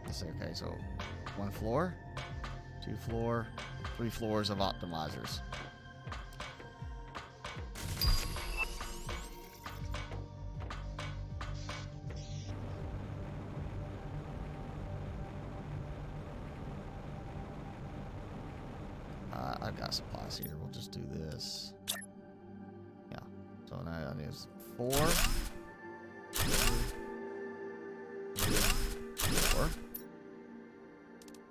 S1: let's see, okay, so 1 floor, 2 floor, 3 floors of optimizers. I've got supplies here. We'll just do this. Yeah. So now I need 4. 4.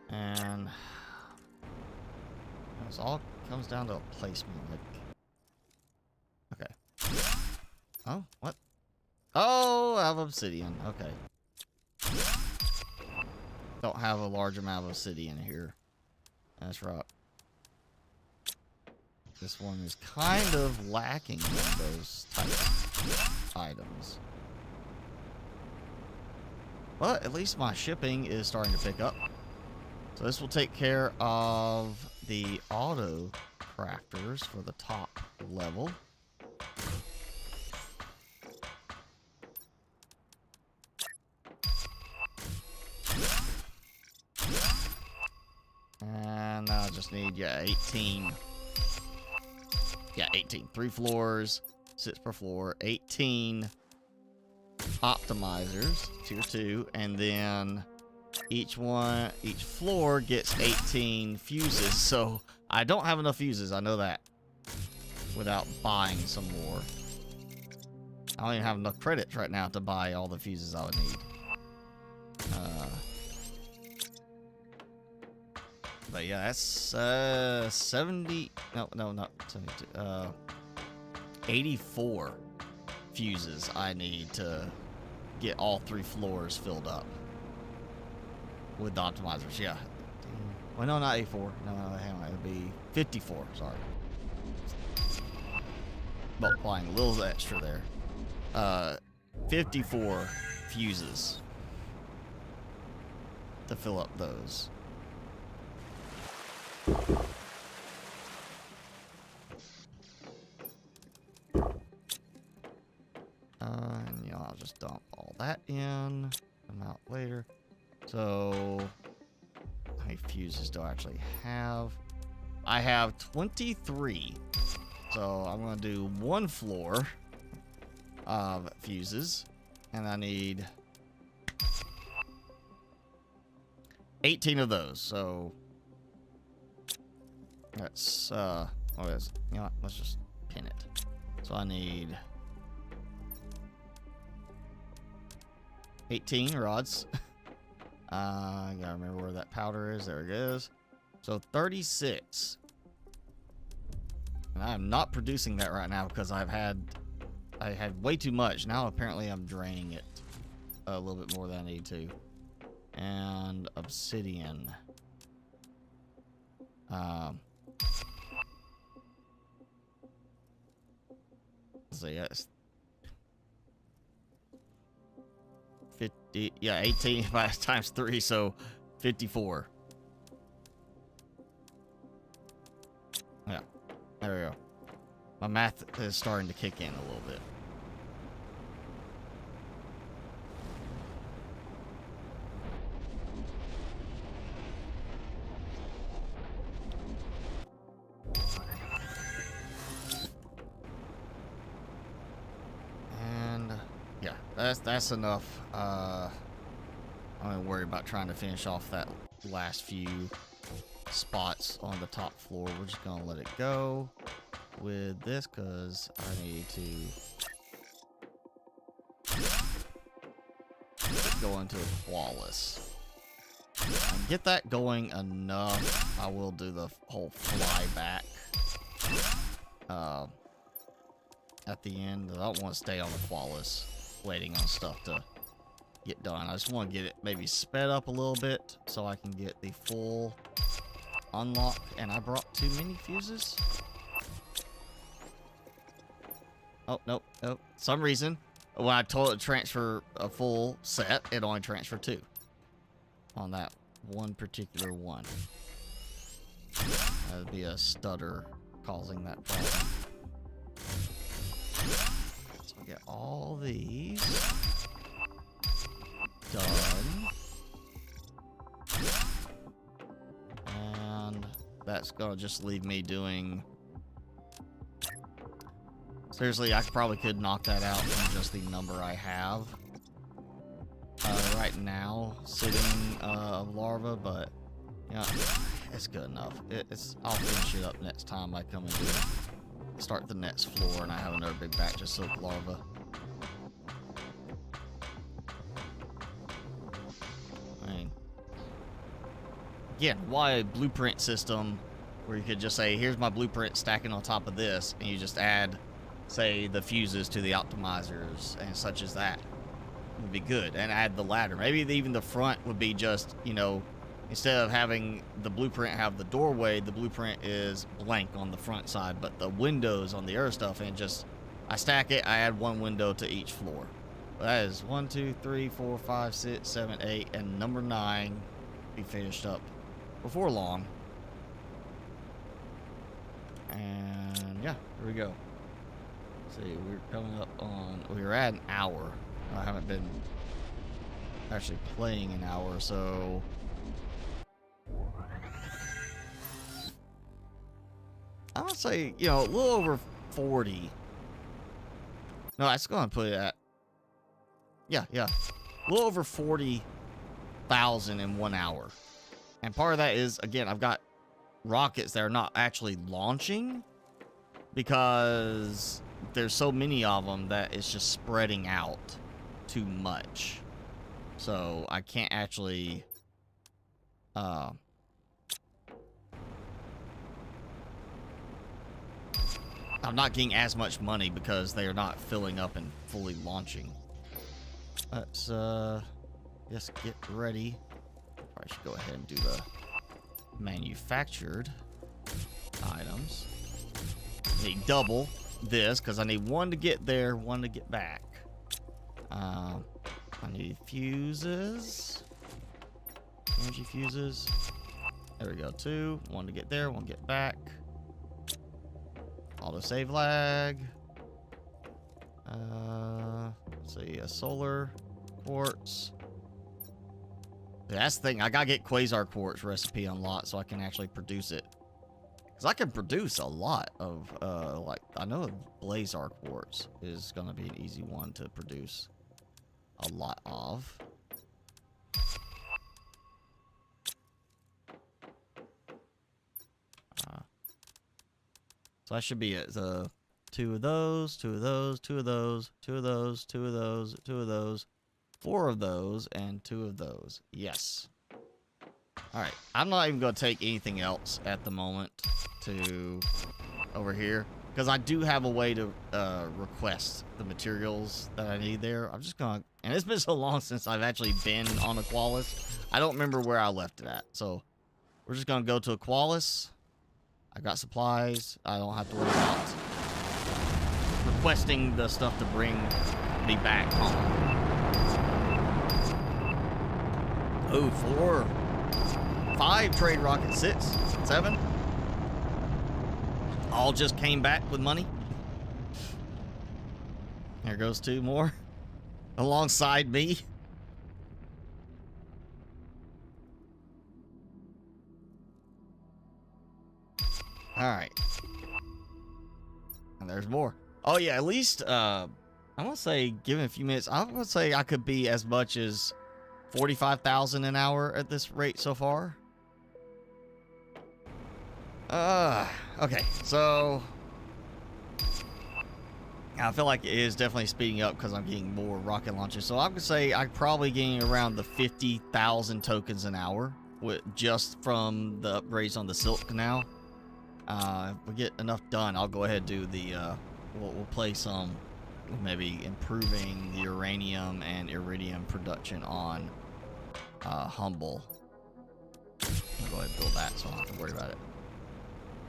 S1: And it all comes down to a placement. Like, okay. Oh, what? Oh, I have obsidian. Okay. Don't have a large amount of obsidian here. That's right. This one is kind of lacking one of those types of items. But at least my shipping is starting to pick up. So this will take care of the auto crafters for the top level. And now I just need, yeah, 18. Yeah, 18. 3 floors, 6 per floor, 18 optimizers, tier 2, and then each floor gets 18 fuses. So I don't have enough fuses, I know that, without buying some more. I don't even have enough credits right now to buy all the fuses I would need. But yeah, that's 70, no, not 72, 84 fuses I need to get all 3 floors filled up with the optimizers. Yeah. Well, no, not 84. No, hang on. It'd be 54. Sorry. Multiplying a little extra there. 54 fuses to fill up those. And you know, I'll just dump all that in. Come out later. So, how many fuses do I actually have? I have 23. So I'm gonna do 1 floor of fuses, and I need 18 of those. So that's what is it? You know what? Let's just pin it. So I need 18 rods. I gotta remember where that powder is. There it is. So 36. And I'm not producing that right now because I had way too much. Now apparently I'm draining it a little bit more than I need to. And obsidian. So yes. 50, yeah, 18 times 3, so 54. Yeah, there we go. My math is starting to kick in a little bit. And yeah, that's enough. I'm gonna worry about trying to finish off that last few spots on the top floor. We're just gonna let it go with this because I need to go into flawless and get that going enough. I will do the whole fly back at the end. I don't want to stay on the flawless waiting on stuff to get done. I just want to get it maybe sped up a little bit so I can get the full unlock. And I brought too many fuses. Oh, nope, nope. Some reason when I told it to transfer a full set, it only transferred 2 on that one particular one. That'd be a stutter causing that problem. So we get all these done. And that's gonna just leave me doing... Seriously, I probably could knock that out from just the number I have right now sitting of larva, but yeah, it's good enough. I'll finish it up next time I come and start the next floor and I have another big batch of silk larva. I mean, again, why a blueprint system where you could just say, here's my blueprint stacking on top of this, and you just add, say, the fuses to the optimizers and such as that would be good, and add the ladder. Maybe even the front would be just, you know, instead of having the blueprint have the doorway, the blueprint is blank on the front side, but the windows on the other stuff, and just I stack it, I add 1 window to each floor. That is 1, 2, 3, 4, 5, 6, 7, 8, and number 9 be finished up before long. And yeah, here we go. See, we're coming up on, we're at an hour. I haven't been actually playing an hour, so I would say, you know, a little over 40. No, I was going to put it at, yeah, a little over 40,000 in 1 hour. And part of that is, again, I've got rockets that are not actually launching because there's so many of them that it's just spreading out too much. So I can't actually I'm not getting as much money because they are not filling up and fully launching. Let's just get ready. Probably should go ahead and do the manufactured items. Need double this because I need 1 to get there, 1 to get back. I need fuses. Energy fuses. There we go. 2. 1 to get there, 1 to get back. Auto save lag. Let's see, a solar quartz. That's the thing. I gotta get quasar quartz recipe unlocked so I can actually produce it. Because I can produce a lot of, like, I know blazar quartz is gonna be an easy one to produce a lot of. So that should be it. The 2 of those, 2 of those, 2 of those, 2 of those, 2 of those, 2 of those, 4 of those, and 2 of those. Yes. Alright. I'm not even going to take anything else at the moment to over here. Because I do have a way to request the materials that I need there. I'm just going to... And it's been so long since I've actually been on Aqualis. I don't remember where I left it at. So we're just going to go to Aqualis. I got supplies. I don't have to worry about requesting the stuff to bring me back home. Oh, 4, 5 trade rockets, 6, 7. All just came back with money. There goes 2 more alongside me. All right. And there's more. Oh, yeah, at least, I want to say, given a few minutes, I would say I could be as much as 45,000 an hour at this rate so far. Okay, so I feel like it is definitely speeding up because I'm getting more rocket launches. So I'm going to say I'm probably getting around the 50,000 tokens an hour with just from the upgrades on the Silk now. If we get enough done, I'll go ahead and do the, we'll play some, maybe improving the uranium and iridium production on Humble. I'll go ahead and build that so I don't have to worry about it.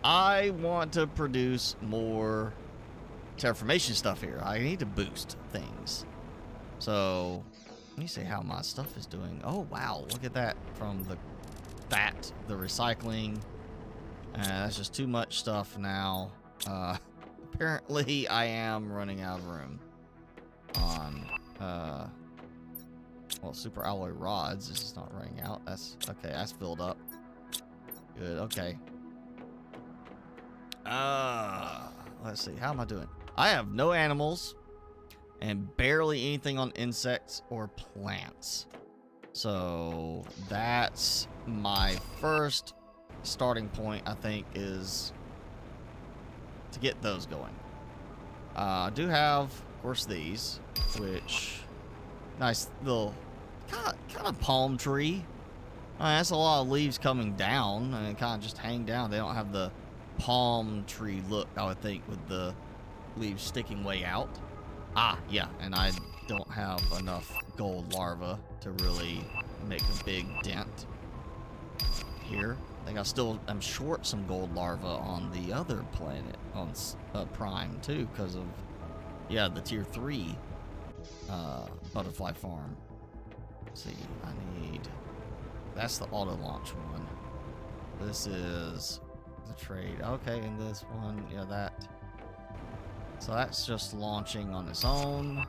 S1: I want to produce more terraformation stuff here. I need to boost things. So, let me see how my stuff is doing. Oh, wow. Look at that from the recycling. That's just too much stuff now. Apparently, I am running out of room on, well, super alloy rods. This is not running out. That's, okay, that's filled up. Good, okay. Let's see, how am I doing? I have no animals and barely anything on insects or plants. So, that's my first starting point, I think, is to get those going. I do have, of course, these, which nice little kind of palm tree. That's a lot of leaves coming down and kind of just hang down. They don't have the palm tree look, I would think, with the leaves sticking way out. Ah, yeah, and I don't have enough gold larvae to really make a big dent here. I think I'm short some gold larvae on the other planet, on Prime, too, because of, yeah, the tier 3 butterfly farm. Let's see, I need, that's the auto launch one. This is the trade. Okay, and this one, yeah, that. So that's just launching on its own.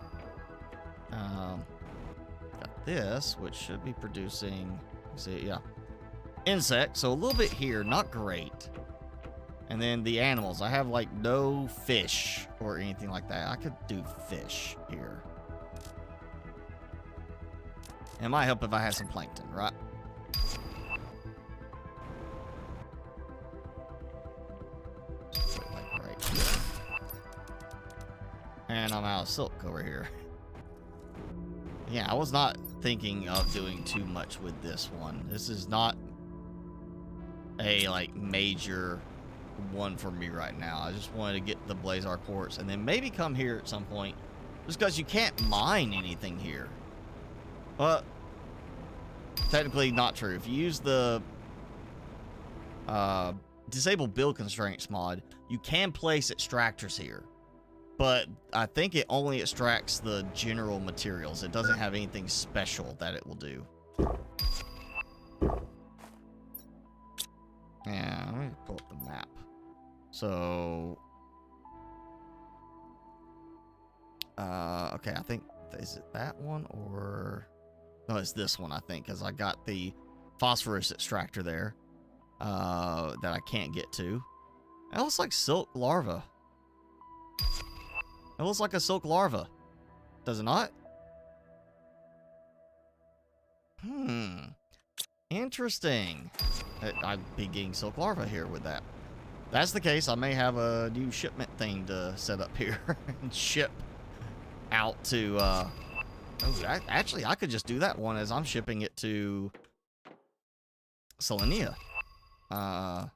S1: Got this, which should be producing, see, yeah, insects. So a little bit here, not great. And then the animals, I have like no fish or anything like that. I could do fish here. It might help if I had some plankton, right? Like right here. And I'm out of silk over here. Yeah, I was not thinking of doing too much with this one. This is not a like major one for me right now. I just wanted to get the blazar quartz and then maybe come here at some point, just because you can't mine anything here. But technically not true. If you use the disable build constraints mod, you can place extractors here. but I think it only extracts the general materials. It doesn't have anything special that it will do. Yeah, let me pull up the map. So, okay, I think, is it that one or, no, it's this one, I think, because I got the phosphorus extractor there, that I can't get to. It looks like silk larva. It looks like a silk larva. Does it not? Interesting. I'd be getting silk larva here with that. If that's the case, I may have a new shipment thing to set up here and ship out to, actually, I could just do that one as I'm shipping it to Selenia. I'll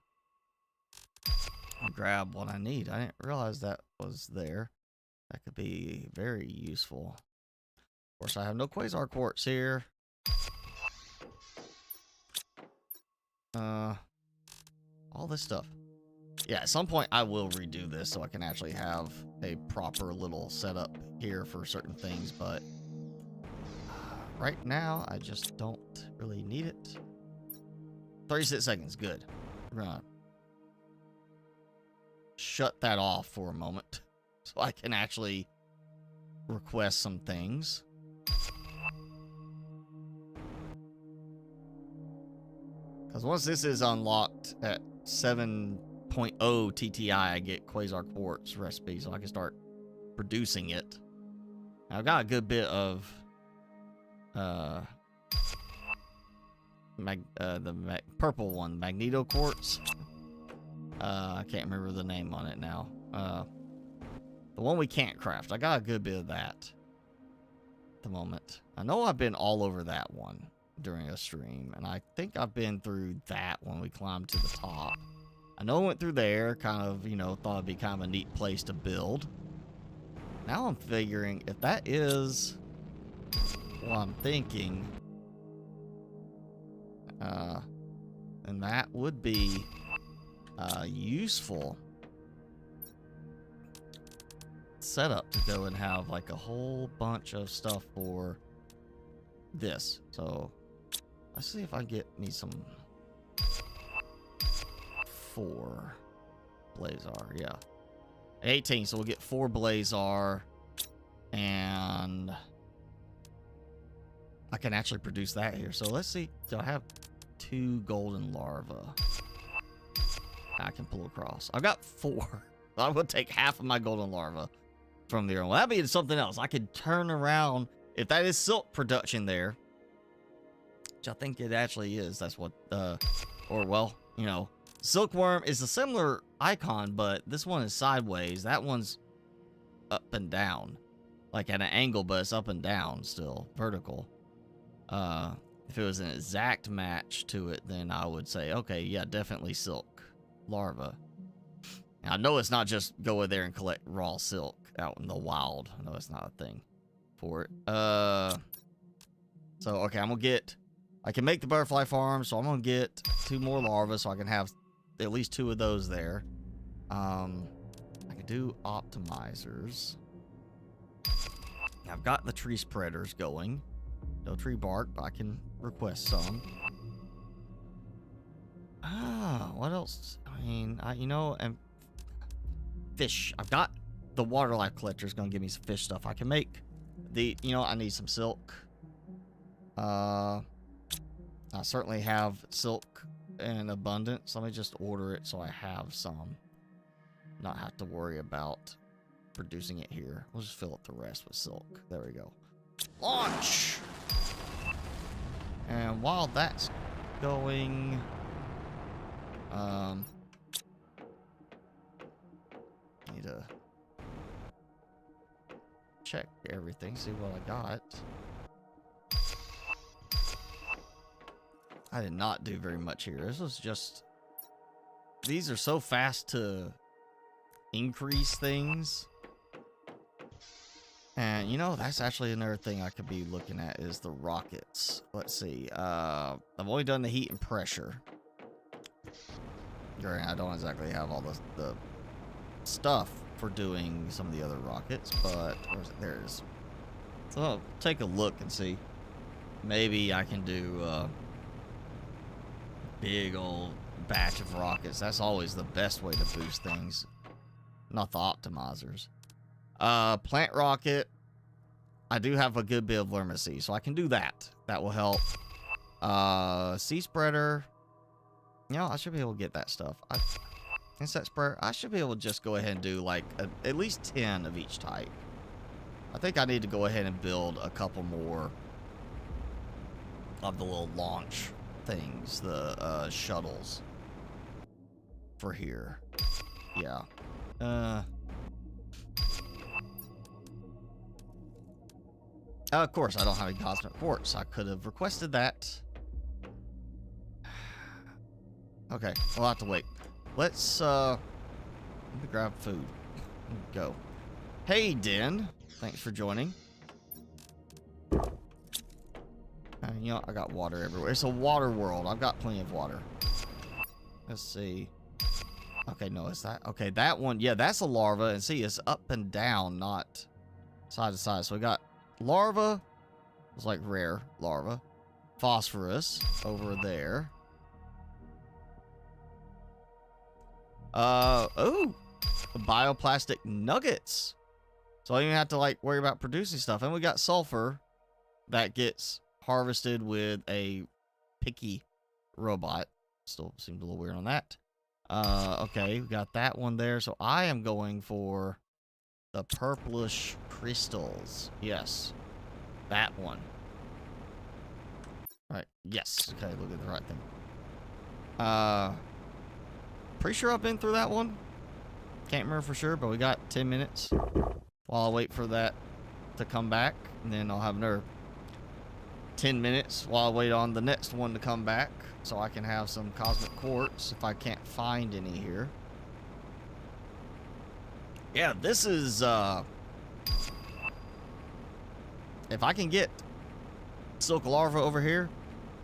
S1: grab what I need. I didn't realize that was there. That could be very useful. Of course, I have no quasar quartz here. All this stuff. Yeah, at some point I will redo this so I can actually have a proper little setup here for certain things, but right now I just don't really need it. 36 seconds, good. We're gonna shut that off for a moment so I can actually request some things. Because once this is unlocked at 7.0 TTI, I get quasar quartz recipe, so I can start producing it. Now, I've got a good bit of purple one, magneto quartz. I can't remember the name on it now. The one we can't craft. I got a good bit of that at the moment. I know I've been all over that one during a stream, and I think I've been through that when we climbed to the top. I know I went through there, kind of, you know, thought it'd be kind of a neat place to build. Now I'm figuring if that is what I'm thinking, then that would be useful setup to go and have like a whole bunch of stuff for this. So let's see if I get me some 4 blazar. Yeah, 18, so we'll get 4 blazar, and I can actually produce that here. So let's see, do I have 2 golden larvae I can pull across? I've got 4. I would take half of my golden larva from there. Well, that'd be something else. I could turn around, if that is silk production there, which I think it actually is. That's what, or well, you know, silkworm is a similar icon, but this one is sideways. That one's up and down, like at an angle, but it's up and down still, vertical. If it was an exact match to it, then I would say, okay, yeah, definitely silk larva. Now, I know it's not just go in there and collect raw silk out in the wild. I know it's not a thing for it. So, okay, I'm gonna get, I can make the butterfly farm, so I'm gonna get 2 more larvae so I can have at least 2 of those there. I can do optimizers. I've got the tree spreaders going. No tree bark, but I can request some. What else? I mean, you know, and fish. I've got the water life collector is going to give me some fish stuff. I can make the, you know, I need some silk. I certainly have silk in abundance. Let me just order it so I have some. Not have to worry about producing it here. We'll just fill up the rest with silk. There we go. Launch! And while that's going, need to check everything, see what I got. I did not do very much here. This was just, these are so fast to increase things. And, you know, that's actually another thing I could be looking at is the rockets. Let's see. I've only done the heat and pressure. I don't exactly have all the stuff for doing some of the other rockets, but where is it? There it is. So I'll take a look and see. Maybe I can do a big old batch of rockets. That's always the best way to boost things, not the optimizers. Plant rocket. I do have a good bit of Lermacy, so I can do that. That will help. Sea spreader. You know, I should be able to get that stuff. Insect spreader. I should be able to just go ahead and do like at least 10 of each type. I think I need to go ahead and build a couple more of the little launch things, the shuttles for here. Yeah. Of course, I don't have any cosmic quartz. I could have requested that. Okay, we'll have to wait. Let's, let me grab food. Go. Hey, Den. Thanks for joining. You know, I got water everywhere. It's a water world. I've got plenty of water. Let's see. Okay, no, it's that. Okay, that one. Yeah, that's a larva. And see, it's up and down, not side to side. So we got larva. It's like rare larva. Phosphorus over there. Oh, bioplastic nuggets. So I don't even have to like worry about producing stuff. And we got sulfur that gets harvested with a picky robot. Still seems a little weird on that. Okay, we got that one there. So I am going for the purplish crystals. Yes, that one. All right. Yes. Okay, look at the right thing. Pretty sure I've been through that one. Can't remember for sure, but we got 10 minutes while I wait for that to come back, and then I'll have another 10 minutes while I wait on the next one to come back, so I can have some cosmic quartz if I can't find any here. Yeah, this is, if I can get silk larva over here,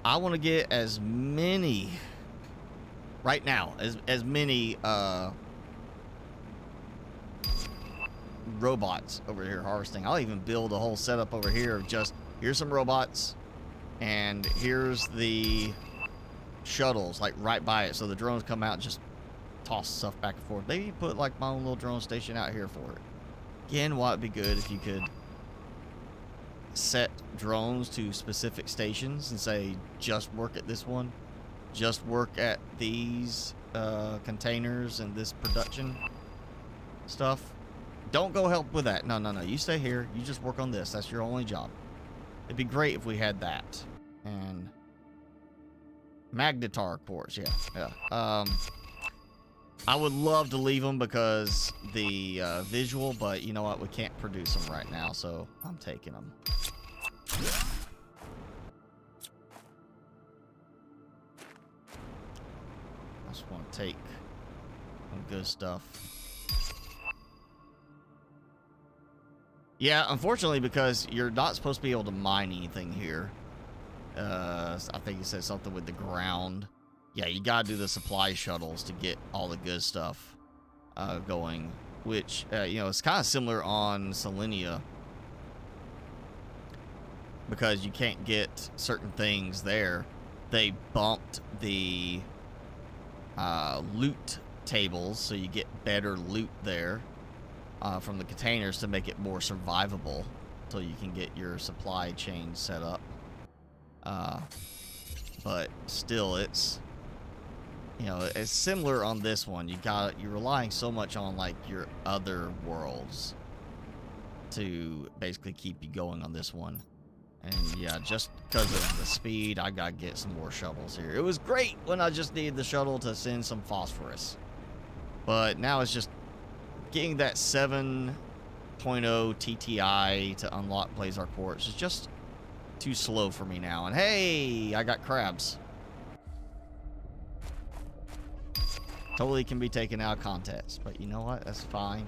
S1: I want to get as many, right now, as many, robots over here harvesting. I'll even build a whole setup over here of just, here's some robots, and here's the shuttles, like right by it, so the drones come out and just toss stuff back and forth. Maybe put like my own little drone station out here for it. Again, why it'd be good if you could set drones to specific stations and say, just work at this one, just work at these containers and this production stuff. Don't go help with that. No, no, no. You stay here. You just work on this. That's your only job. It'd be great if we had that. And magnetar quartz. Yeah, yeah. I would love to leave them because the visual, but you know what? We can't produce them right now, so I'm taking them. I just want to take some good stuff. Yeah, unfortunately, because you're not supposed to be able to mine anything here. I think you said something with the ground. Yeah, you gotta do the supply shuttles to get all the good stuff going, which, you know, it's kind of similar on Selenia, because you can't get certain things there. They bumped the loot tables, so you get better loot there from the containers to make it more survivable, so you can get your supply chain set up. But still, it's, you know, it's similar on this one. You're relying so much on like your other worlds to basically keep you going on this one. And yeah, just because of the speed, I gotta get some more shovels here. It was great when I just needed the shuttle to send some phosphorus, but now it's just getting that 7.0 TTI to unlock Blazar Quartz is just too slow for me now. And hey, I got crabs. Totally can be taken out of context, but you know what? That's fine.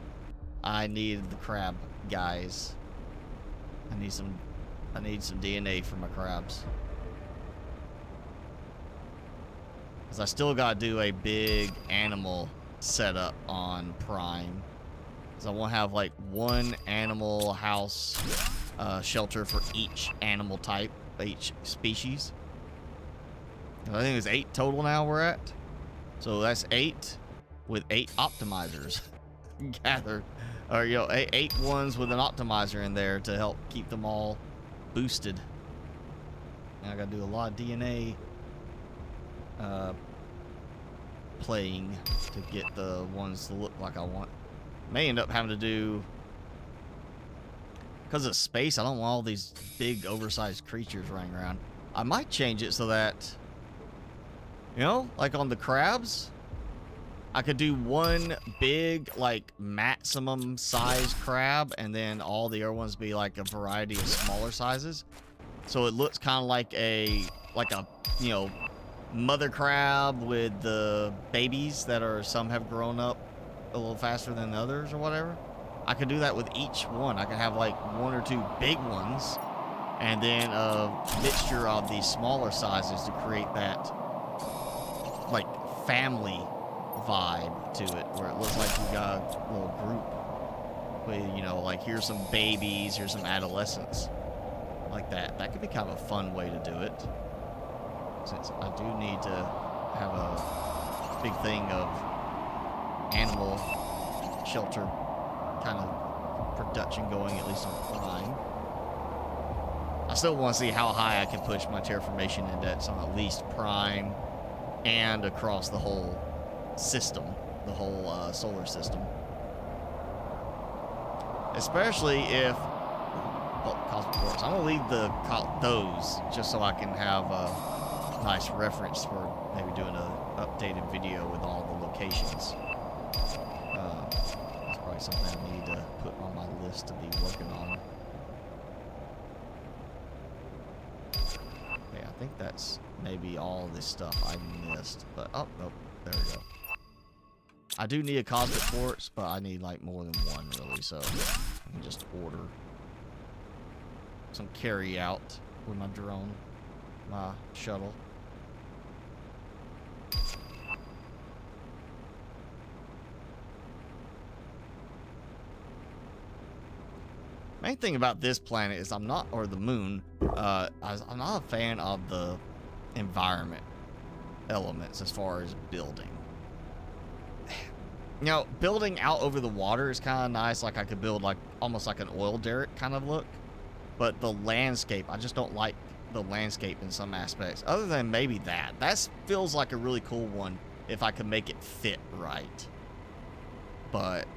S1: I needed the crab guys. I need some DNA for my crabs. Because I still got to do a big animal setup on Prime. So I want to have like one animal house shelter for each animal type, each species. I think it's 8 total now we're at. So that's 8 with 8 optimizers gathered. Or, you know, 8 ones with an optimizer in there to help keep them all boosted. Now I gotta do a lot of DNA playing to get the ones to look like I want. May end up having to do, because of space, I don't want all these big oversized creatures running around. I might change it so that, you know, like on the crabs, I could do one big, like, maximum size crab, and then all the other ones be like a variety of smaller sizes. So it looks kind of like a, you know, mother crab with the babies that are, some have grown up a little faster than others or whatever. I could do that with each one. I could have like 1 or 2 big ones, and then a mixture of these smaller sizes to create that, like, family vibe to it, where it looks like we got a little group with, you know, like, here's some babies, here's some adolescents, like that. That could be kind of a fun way to do it, since I do need to have a big thing of animal shelter kind of production going, at least on Prime. I still want to see how high I can push my terraformation index on at least Prime and across the whole system, the whole solar system. Especially if, well, Cosmic Quartz. I'm gonna leave those just so I can have a nice reference for maybe doing an updated video with all the locations. That's probably something I need to put on my list to be working on. Yeah, I think that's maybe all this stuff I missed. But, oh, nope, there we go. I do need a Cosmic Quartz, but I need like more than one really, so I can just order some carry out with my drone, my shuttle. Main thing about this planet is I'm not, or the moon, I'm not a fan of the environment elements as far as building. You know, building out over the water is kind of nice. Like I could build like almost like an oil derrick kind of look. But the landscape, I just don't like the landscape in some aspects. Other than maybe that. That feels like a really cool one if I could make it fit right. But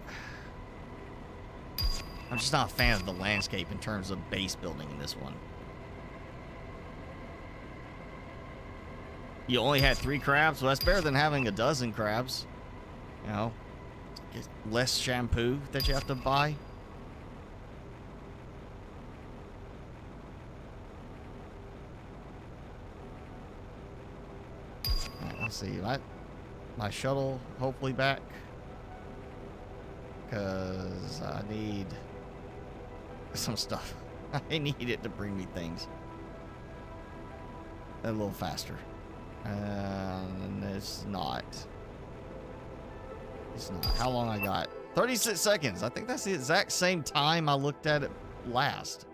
S1: I'm just not a fan of the landscape in terms of base building in this one. You only had 3 crabs? Well, that's better than having a dozen crabs. You know, get less shampoo that you have to buy. Alright, let's see. My shuttle hopefully back. Because I need some stuff. I need it to bring me things a little faster. And it's not. It's not. How long I got? 36 seconds. I think that's the exact same time I looked at it last.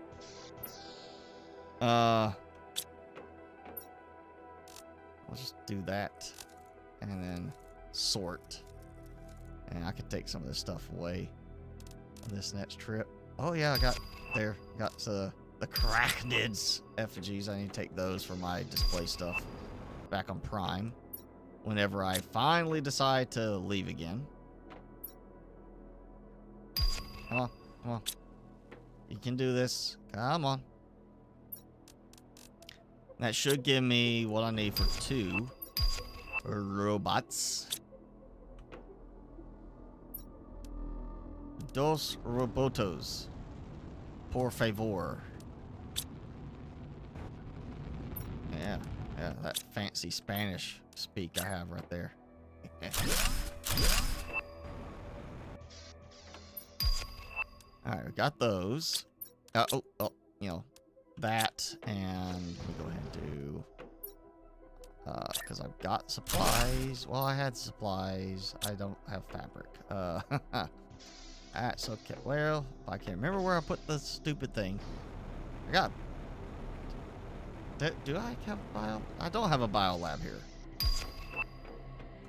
S1: I'll just do that. And then sort. And I could take some of this stuff away on this next trip. Oh yeah, I got the Arachnids effigies. I need to take those for my display stuff back on Prime whenever I finally decide to leave again. Come on, come on. You can do this. Come on. That should give me what I need for 2 robots. Dos robotos. Por favor. Yeah, that fancy Spanish speak I have right there. Alright, we got those. Oh, you know, that, and let me go ahead and do, because I've got supplies. Well, I had supplies. I don't have fabric. That's okay. Well, I can't remember where I put the stupid thing. I got... Do I have a bio? I don't have a bio lab here.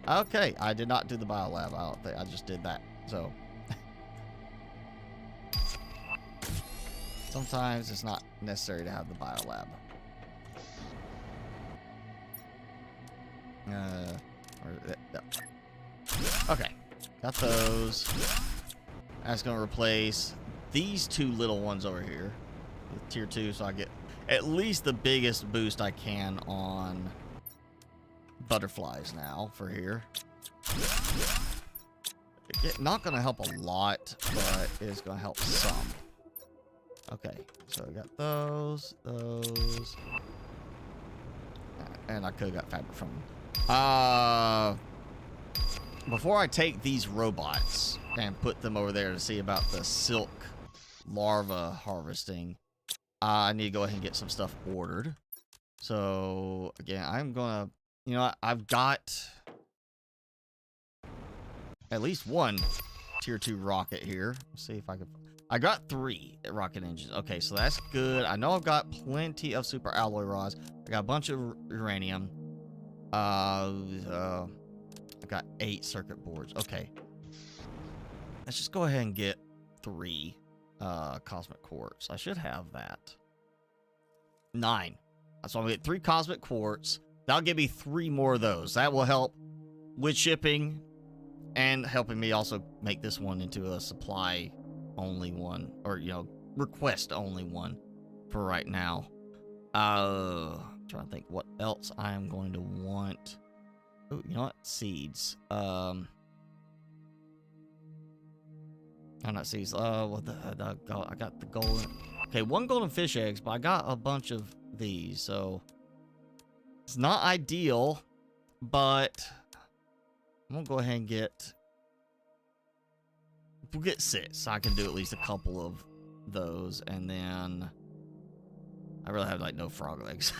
S1: Okay, I did not do the bio lab. I don't think I just did that. So sometimes it's not necessary to have the bio lab. Okay, got those. That's gonna replace these two little ones over here with tier 2, so I get at least the biggest boost I can on butterflies now for here. Not gonna help a lot, but it's gonna help some. Okay, so I got those, and I could have got fabric from them. Before I take these robots and put them over there to see about the silk larva harvesting, I need to go ahead and get some stuff ordered. So again, I'm gonna, you know, I've got at least one tier 2 rocket here. Let's see if I can. I got 3 rocket engines. Okay, so that's good. I know I've got plenty of super alloy rods. I got a bunch of uranium. I got 8 circuit boards. Okay, let's just go ahead and get 3 cosmic quartz. I should have that. 9. So I'm gonna get 3 cosmic quartz. That'll give me 3 more of those. That will help with shipping and helping me also make this one into a supply only one, or, you know, request only one for right now. I'm trying to think what else I am going to want. Oh, you know what? Seeds. I'm not seeds. What the I got the golden. Okay, 1 golden fish eggs, but I got a bunch of these, so it's not ideal, but I'm gonna go ahead and get. We'll get 6. So I can do at least a couple of those, and then I really have like no frog legs.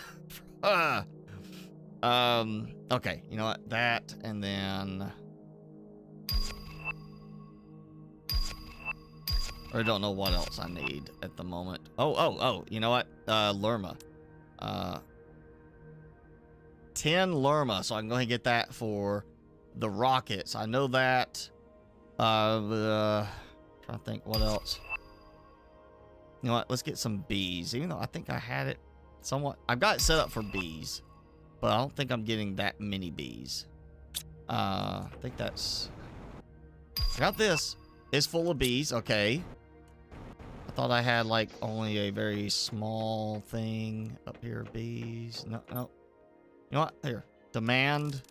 S1: Okay, you know what? That, and then I don't know what else I need at the moment. Oh, you know what? Lerma. 10 Lerma, so I can go ahead and get that for the rockets. I know that. Trying to think what else. You know what? Let's get some bees. Even though I think I had it somewhat. I've got it set up for bees, but I don't think I'm getting that many bees. I think that's. I got this. It's full of bees. Okay. I thought I had like only a very small thing up here. Bees. No. You know what? Here. Demand.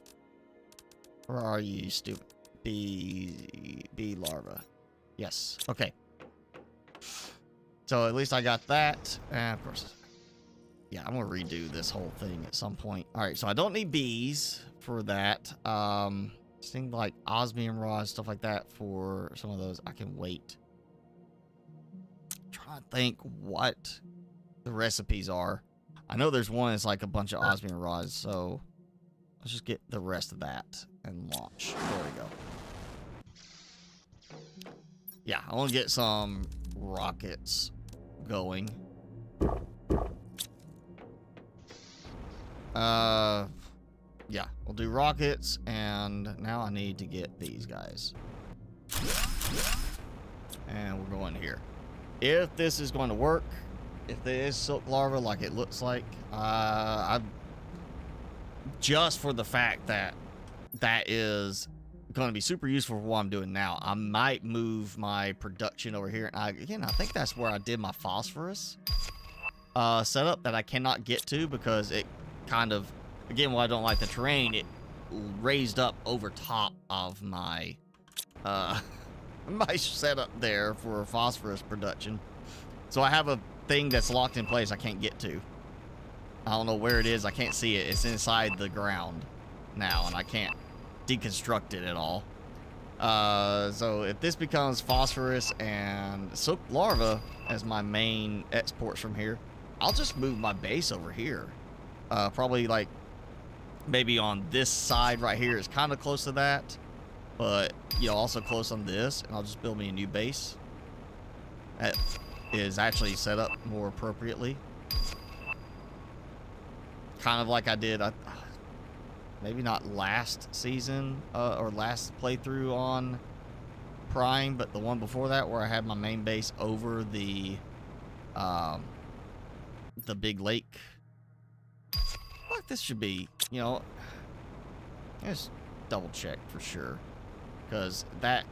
S1: Where are you, stupid? Bee larva. Yes. Okay. So at least I got that. And of course, yeah, I'm gonna redo this whole thing at some point. All right, so I don't need bees for that. Things like osmium rods, stuff like that for some of those. I can wait. I'm trying to think what the recipes are. I know there's one that's like a bunch of osmium rods, so let's just get the rest of that and launch. There we go. Yeah, I want to get some rockets going. Yeah, we'll do rockets, and now I need to get these guys. And we're going here. If this is going to work, if there is silk larva like it looks like, just for the fact that that is going to be super useful for what I'm doing now, I might move my production over here. Again, I think that's where I did my phosphorus setup that I cannot get to because it kind of, again, while I don't like the terrain, it raised up over top of my my setup there for phosphorus production. So I have a thing that's locked in place I can't get to. I don't know where it is. I can't see it. It's inside the ground now, and I can't deconstruct it at all. So if this becomes phosphorus and silk larva as my main exports from here, I'll just move my base over here. Probably like maybe on this side right here is kind of close to that, but also close on this, and I'll just build me a new base that is actually set up more appropriately. Kind of like I did, maybe not last season or last playthrough on Prime, but the one before that where I had my main base over the big lake. Like this should be, just double check for sure, because that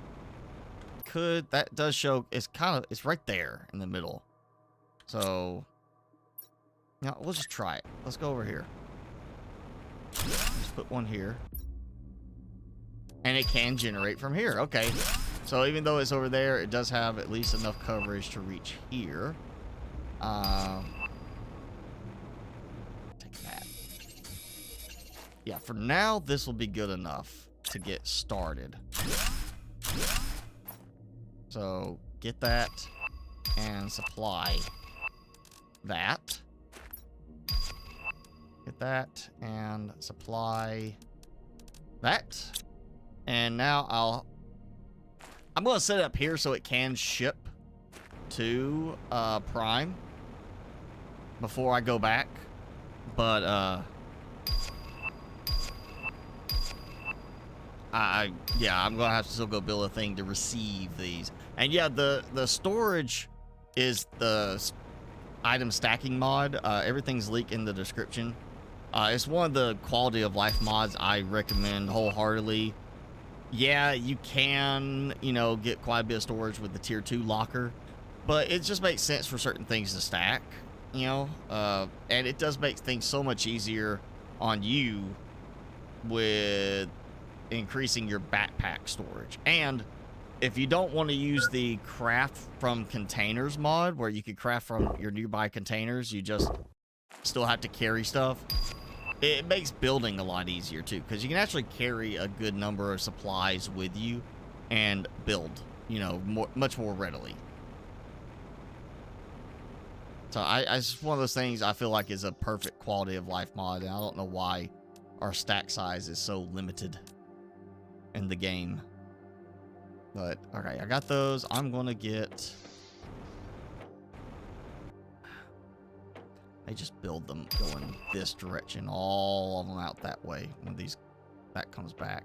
S1: does show it's right there in the middle. So we'll just try it. Let's go over here. Just put one here, and it can generate from here. Okay, so even though it's over there, it does have at least enough coverage to reach here. Take that. Yeah, for now, this will be good enough to get started. So get that and supply that. Get that and supply that. And now I'm going to set it up here so it can ship to Prime before I go back. But yeah, I'm gonna have to still go build a thing to receive these. And yeah, the storage is the item stacking mod. Everything's linked in the description. It's one of the quality of life mods I recommend wholeheartedly. Yeah, you can, get quite a bit of storage with the tier 2 locker, but it just makes sense for certain things to stack, and it does make things so much easier on you with increasing your backpack storage. And if you don't want to use the craft from containers mod, where you can craft from your nearby containers, you just still have to carry stuff, it makes building a lot easier too, because you can actually carry a good number of supplies with you and build, much more readily. So it's one of those things I feel like is a perfect quality of life mod, and I don't know why our stack size is so limited in the game. But okay, I got those. I'm gonna get, I just build them going this direction, all of them out that way when that comes back.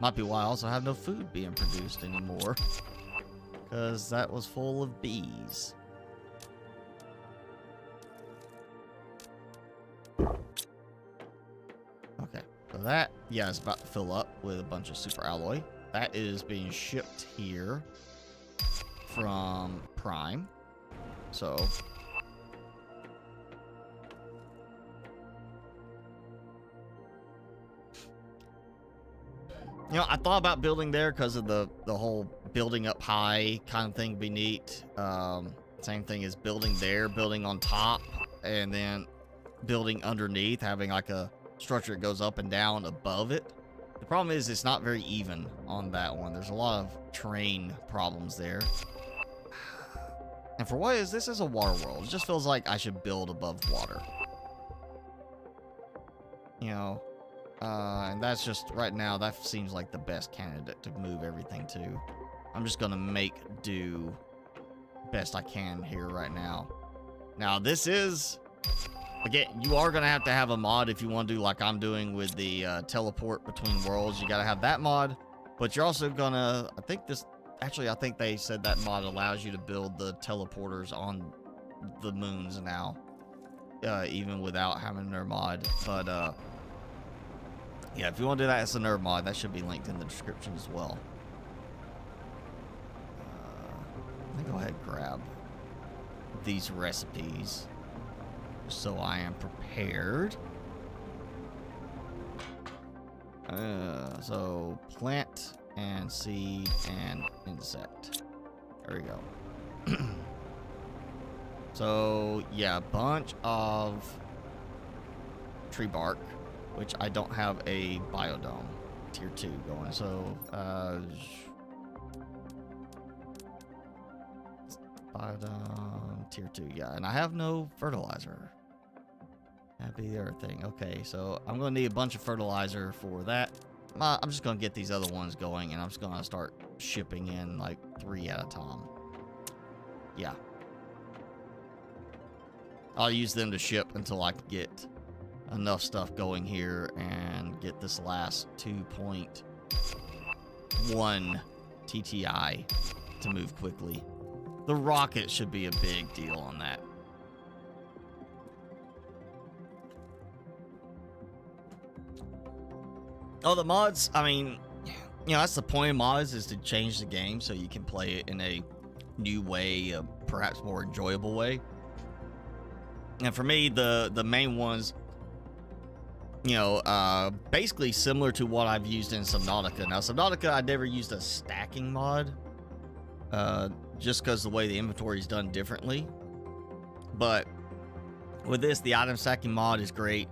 S1: Might be why I also have no food being produced anymore, because that was full of bees. Okay, so that, yeah, is about to fill up with a bunch of super alloy. That is being shipped here from Prime. So I thought about building there because of the whole building up high kind of thing would be neat. Same thing as building there, building on top, and then building underneath, having like a structure that goes up and down above it. The problem is it's not very even on that one. There's a lot of terrain problems there. And for what is this is a water world. It just feels like I should build above water. And that's just, right now, that seems like the best candidate to move everything to. I'm just gonna make do best I can here right now. Now, this is, again, you are gonna have to have a mod if you want to do like I'm doing with the teleport between worlds. You gotta have that mod, but you're also gonna, I think they said that mod allows you to build the teleporters on the moons now, even without having their mod. But yeah, if you want to do that, it's a nerd mod. That should be linked in the description as well. Let me go ahead and grab these recipes so I am prepared. So plant and seed and insect. There we go. So yeah, a bunch of tree bark, which I don't have a biodome tier 2 going. So biodome tier 2, yeah, and I have no fertilizer. Happy the Earth thing. Okay, so I'm going to need a bunch of fertilizer for that. I'm just going to get these other ones going, and I'm just going to start shipping in like 3 at a time. Yeah. I'll use them to ship until I can get enough stuff going here and get this last 2.1 TTI to move quickly. The rocket should be a big deal on that. Oh, the mods, I mean, you know, that's the point of mods, is to change the game so you can play it in a new way, a perhaps more enjoyable way. And for me, the main ones, you know, basically similar to what I've used in Subnautica. Now, Subnautica, I never used a stacking mod, just because the way the inventory is done differently. But with this, the item stacking mod is great.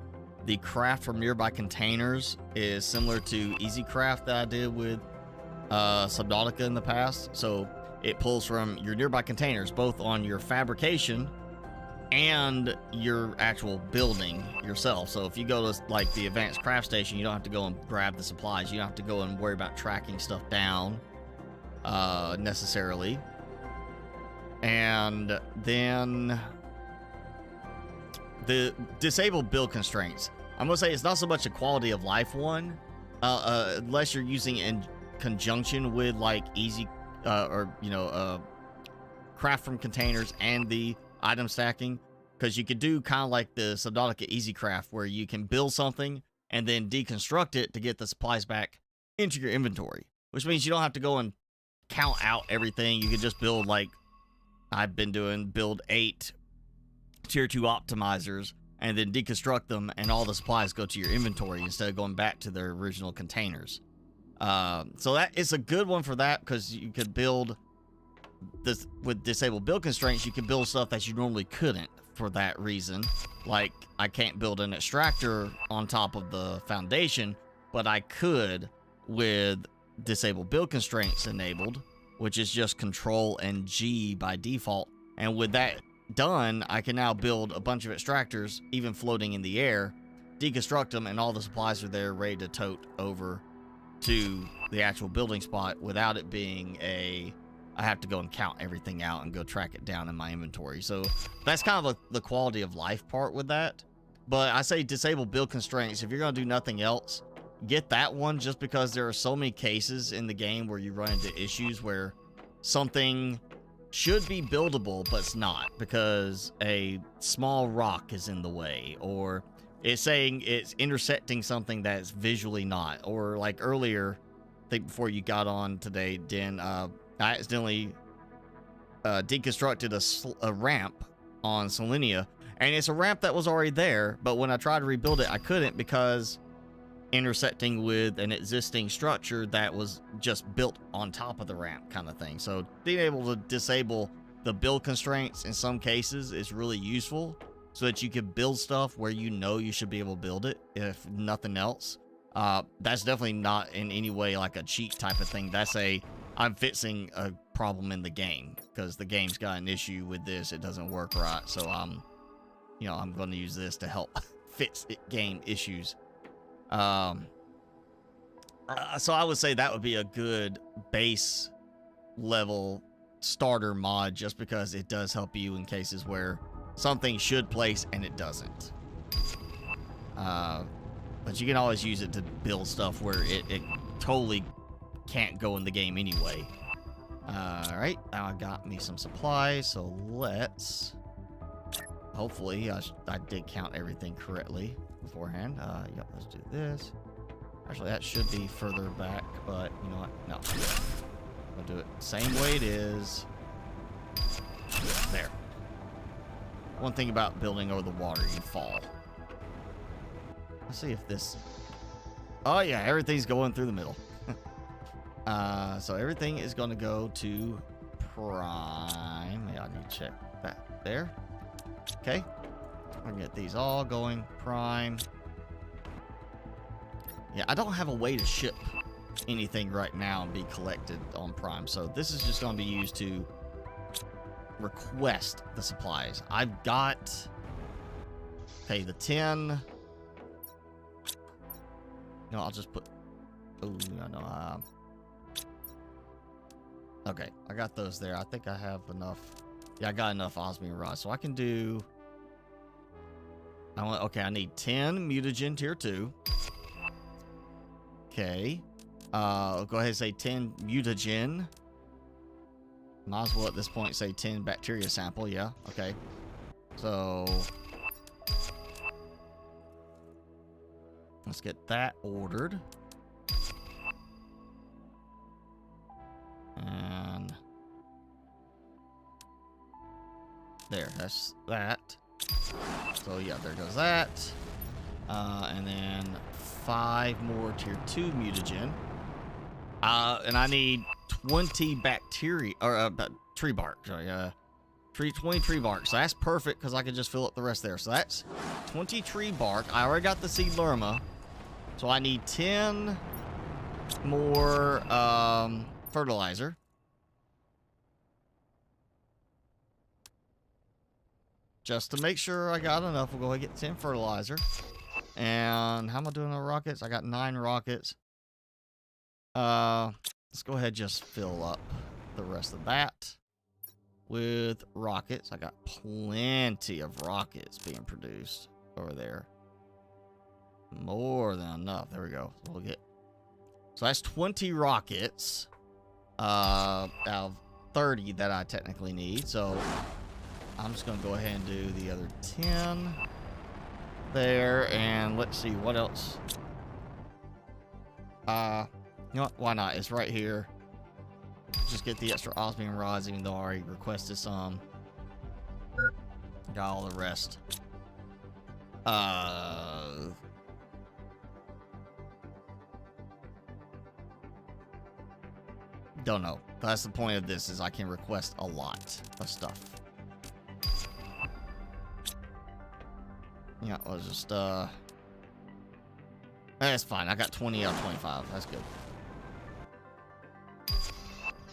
S1: The craft from nearby containers is similar to Easy Craft that I did with Subnautica in the past. So it pulls from your nearby containers, both on your fabrication and your actual building yourself. So if you go to like the advanced craft station, you don't have to go and grab the supplies. You don't have to go and worry about tracking stuff down necessarily. And then the disabled build constraints. I'm gonna say it's not so much a quality of life one, unless you're using in conjunction with like easy or you know craft from containers and the item stacking, because you could do kind of like the Subnautica Easy Craft, where you can build something and then deconstruct it to get the supplies back into your inventory, which means you don't have to go and count out everything. You can just build, like I've been doing, build 8 tier 2 optimizers and then deconstruct them, and all the supplies go to your inventory instead of going back to their original containers. So that is a good one for that, because you could build this with disabled build constraints. You can build stuff that you normally couldn't for that reason. Like, I can't build an extractor on top of the foundation, but I could with disabled build constraints enabled, which is just Control and G by default. And with that done, I can now build a bunch of extractors, even floating in the air, deconstruct them, and all the supplies are there ready to tote over to the actual building spot without it being I have to go and count everything out and go track it down in my inventory. So that's kind of the quality of life part with that. But I say disable build constraints. If you're going to do nothing else, get that one, just because there are so many cases in the game where you run into issues where something should be buildable, but it's not, because a small rock is in the way, or it's saying it's intersecting something that's visually not. Or like earlier, I think before you got on today, Den, I accidentally deconstructed a ramp on Selenia, and it's a ramp that was already there, but when I tried to rebuild it, I couldn't, because intersecting with an existing structure that was just built on top of the ramp, kind of thing. So being able to disable the build constraints in some cases is really useful, so that you can build stuff where you know you should be able to build it, if nothing else. That's definitely not in any way like a cheat type of thing. That's I'm fixing a problem in the game, because the game's got an issue with this. It doesn't work right. So I'm going to use this to help fix game issues. So I would say that would be a good base level starter mod, just because it does help you in cases where something should place and it doesn't. But you can always use it to build stuff where it totally can't go in the game anyway. Alright, now I got me some supplies, so let's... Hopefully, I did count everything correctly beforehand. Yep, let's do this. Actually, that should be further back, but you know what? No. I'll do it the same way it is. There. One thing about building over the water, you fall. Let's see if this... Oh yeah, everything's going through the middle. So everything is going to go to Prime. Yeah, I need to check that there. Okay. I'm going to get these all going Prime. Yeah, I don't have a way to ship anything right now and be collected on Prime. So this is just going to be used to request the supplies. I've got Okay, the 10. No, I'll just put. Oh, no. Okay, I got those there. I think I have enough. Yeah, I got enough osmium rods, so I can do. Okay, I need 10 mutagen tier 2. Okay. Go ahead and say 10 mutagen. Might as well at this point say 10 bacteria sample. Yeah. Okay. So let's get that ordered. And there, that's that. So yeah, there goes that. And then 5 more tier 2 mutagen. And I need 20 bacteria, or tree bark, sorry, 20 tree bark. So that's perfect because I can just fill up the rest there. So that's 20 tree bark. I already got the seed lerma. So I need 10 more fertilizer. Just to make sure I got enough, we'll go ahead and get 10 fertilizer. And how am I doing on rockets? I got 9 rockets. Let's go ahead and just fill up the rest of that with rockets. I got plenty of rockets being produced over there. More than enough. There we go. We'll get. So that's 20 rockets out of 30 that I technically need. So I'm just going to go ahead and do the other 10 there. And let's see what else. You know what? Why not? It's right here. Just get the extra osmium rods, even though I already requested some. Got all the rest. Don't know. That's the point of this, is I can request a lot of stuff. Yeah, let's just, that's fine. I got 20 out of 25. That's good.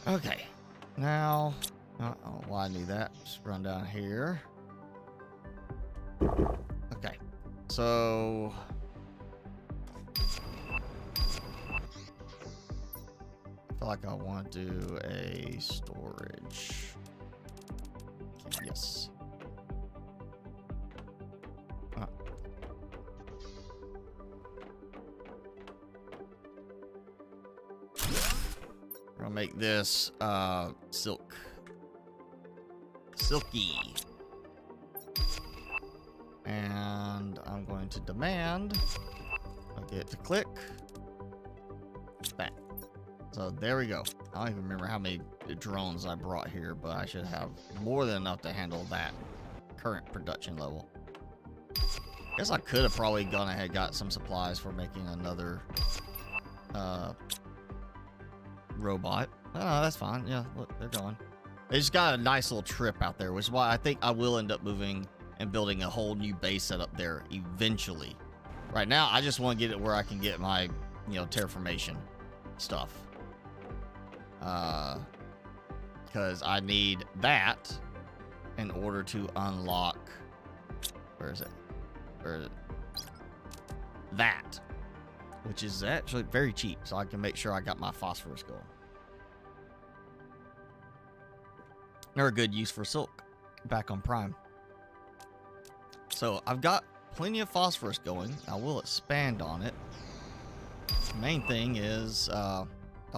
S1: Okay. Now, I don't know why I need that. Just run down here. Okay. So I feel like I want to do a storage. Okay, yes. We're gonna make this silky. And I'm going to demand I get it to click. Back. So there we go. I don't even remember how many drones I brought here, but I should have more than enough to handle that current production level. Guess I could have probably gone ahead and got some supplies for making another robot. Oh, that's fine. Yeah, look, they're going. They just got a nice little trip out there, which is why I think I will end up moving and building a whole new base setup there eventually. Right now, I just want to get it where I can get my, terraformation stuff. Because I need that in order to unlock. Where is it? Where is it? That. Which is actually very cheap, so I can make sure I got my phosphorus going. They're a good use for silk back on Prime. So I've got plenty of phosphorus going. I will expand on it. The main thing is I'll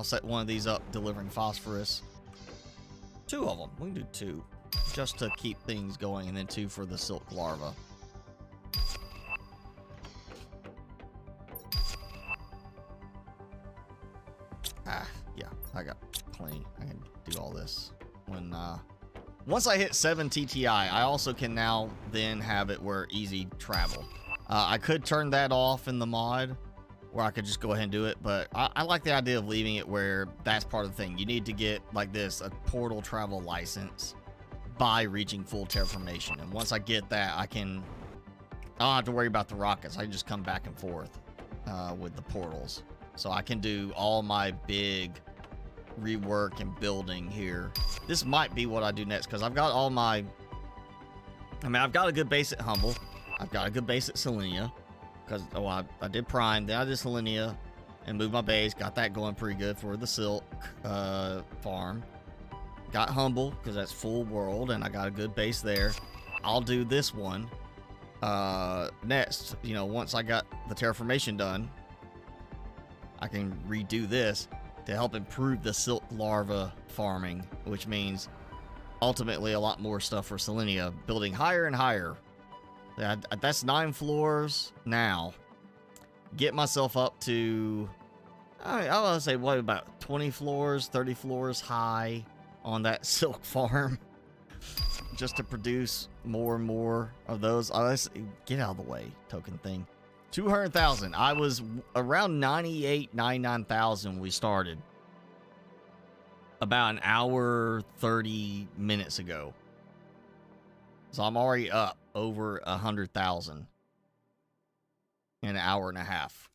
S1: set one of these up delivering phosphorus. 2 of them. We can do 2 just to keep things going, and then 2 for the silk larva. Yeah, I got plenty. I can do all this. When once I hit 7 TTI, I also can now then have it where easy travel. I could turn that off in the mod, where I could just go ahead and do it, but I like the idea of leaving it where that's part of the thing. You need to get, like this, a portal travel license by reaching full terraformation. And once I get that, I don't have to worry about the rockets. I can just come back and forth with the portals. So I can do all my big rework and building here. This might be what I do next, because I've got all my... I've got a good base at Humble. I've got a good base at Selenia. Because, I did Prime, then I did Selenia, and moved my base. Got that going pretty good for the Silk farm. Got Humble, because that's full world, and I got a good base there. I'll do this one next. You know, once I got the terraformation done, I can redo this to help improve the Silk larva farming, which means ultimately a lot more stuff for Selenia, building higher and higher. Yeah, that's 9 floors now. Get myself up to, I want to say, what, about 20 floors, 30 floors high on that Silk farm. Just to produce more and more of those. Let's get out of the way, token thing. 200,000. I was around 98, 99,000 when we started. About an hour, 30 minutes ago. So I'm already up over 100,000 in an hour and a half.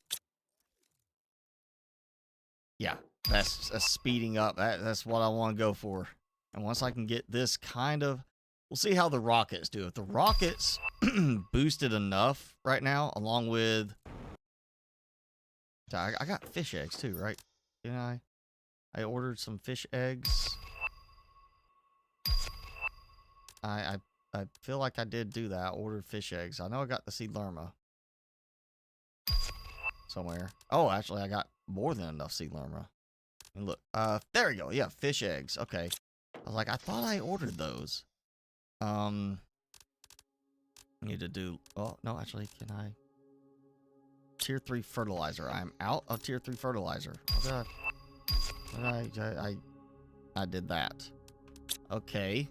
S1: Yeah, that's speeding up. That's what I want to go for. And once I can get this kind of, we'll see how the rockets do. If the rockets boosted enough right now, along with, I got fish eggs too, right? Didn't I? I ordered some fish eggs. I feel like I did do that. I ordered fish eggs. I know I got the seed lerma somewhere. Oh, actually, I got more than enough seed lerma. And look, there we go. Yeah, fish eggs. Okay. I was like, I thought I ordered those. Need to do. Oh no, actually, can I? Tier 3 fertilizer. I'm out of tier 3 fertilizer. I did that. Okay.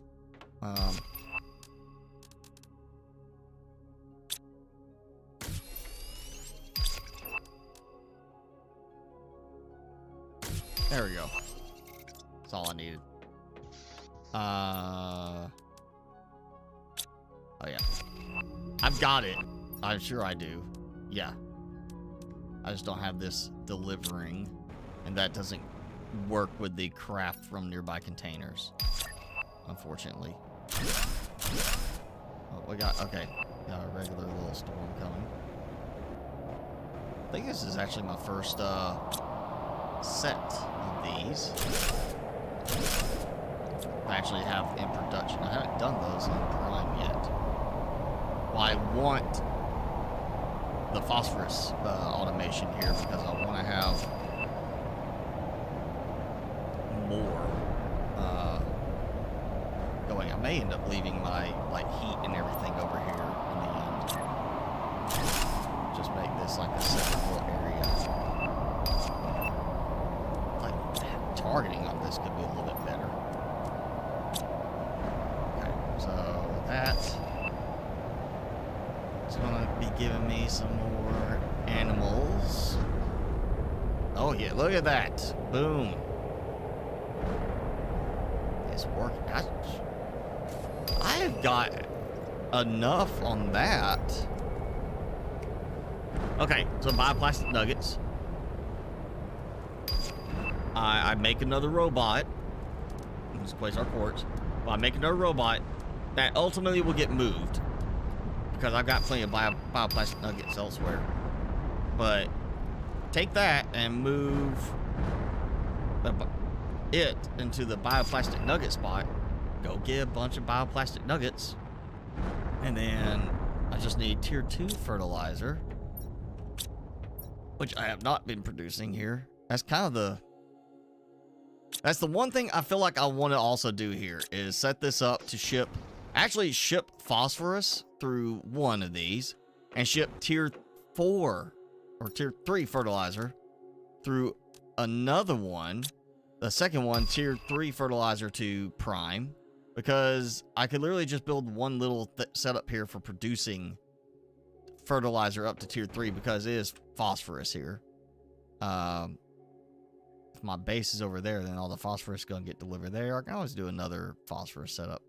S1: There we go. That's all I needed. Oh yeah. I've got it. I'm sure I do. Yeah. I just don't have this delivering. And that doesn't work with the craft from nearby containers. Unfortunately. Oh, we got, okay. Got a regular little storm coming. I think this is actually my first set of these. I actually have in production. I haven't done those in Prime yet. Well, I want the phosphorus automation here because I want to have more going. I may end up leaving my heat and everything over here in the end. Just make this like a separate little area. Like targeting on this could be a little bit better. Okay, so that's gonna be giving me some more animals. Oh yeah, look at that. Boom. It's working. I have got enough on that. Okay, so bioplastic nuggets. I make another robot. Let's place our quartz. Well, I make another robot that ultimately will get moved because I've got plenty of bioplastic nuggets elsewhere. But take that and move it into the bioplastic nugget spot. Go get a bunch of bioplastic nuggets. And then I just need tier 2 fertilizer, which I have not been producing here. That's kind of that's the one thing I feel like I want to also do here is set this up to ship phosphorus through one of these and ship tier 4 or tier 3 fertilizer through another one. The second one, tier 3 fertilizer to Prime, because I could literally just build one little setup here for producing fertilizer up to tier 3 because it is phosphorus here. If my base is over there, then all the phosphorus is going to get delivered there. I can always do another phosphorus setup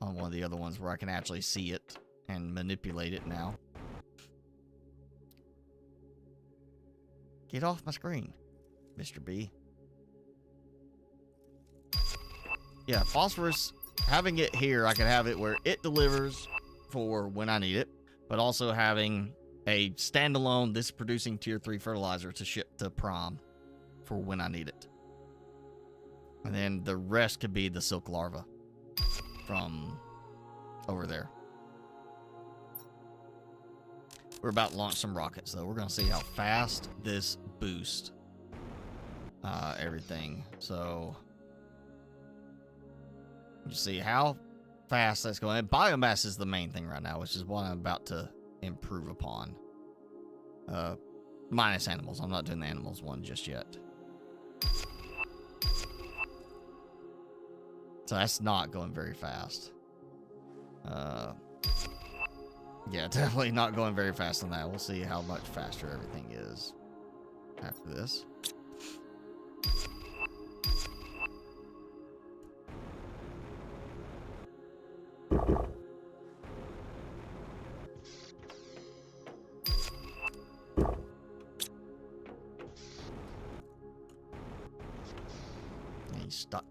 S1: on one of the other ones where I can actually see it and manipulate it now. Get off my screen, Mr. B. Yeah, phosphorus, having it here, I can have it where it delivers for when I need it. but also having a standalone, this producing tier 3 fertilizer to ship to Prom for when I need it. And then the rest could be the silk larva from over there. We're about to launch some rockets, though. We're going to see how fast this boosts everything. So, you see how fast that's going. And biomass is the main thing right now, which is what I'm about to improve upon. Minus animals. I'm not doing the animals one just yet. So that's not going very fast. Yeah, definitely not going very fast on that. We'll see how much faster everything is after this. He's stuck.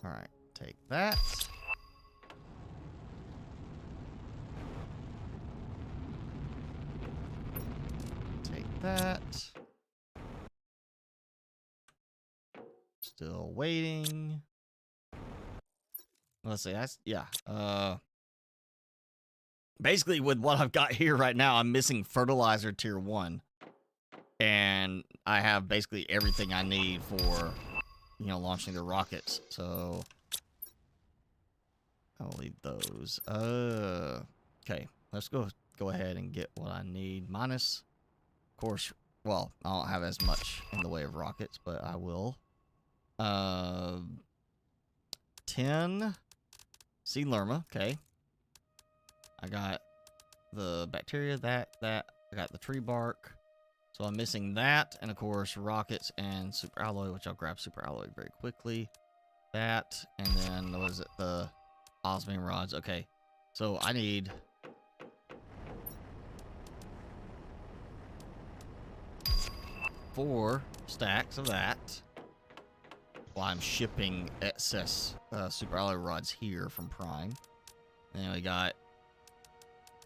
S1: All right, take that. Take that. Still waiting. Let's see. Basically, with what I've got here right now, I'm missing fertilizer tier 1. And I have basically everything I need for, you know, launching the rockets. So I'll leave those. Okay, let's go ahead and get what I need. Minus, of course, well, I don't have as much in the way of rockets, but I will. 10 sea lerma. Okay. I got the bacteria, that. I got the tree bark. So I'm missing that, and of course, rockets and super alloy, which I'll grab super alloy very quickly. That, and then, what is it, the osmium rods. Okay, so I need 4 stacks of that while I'm shipping excess super alloy rods here from Prime. And then we got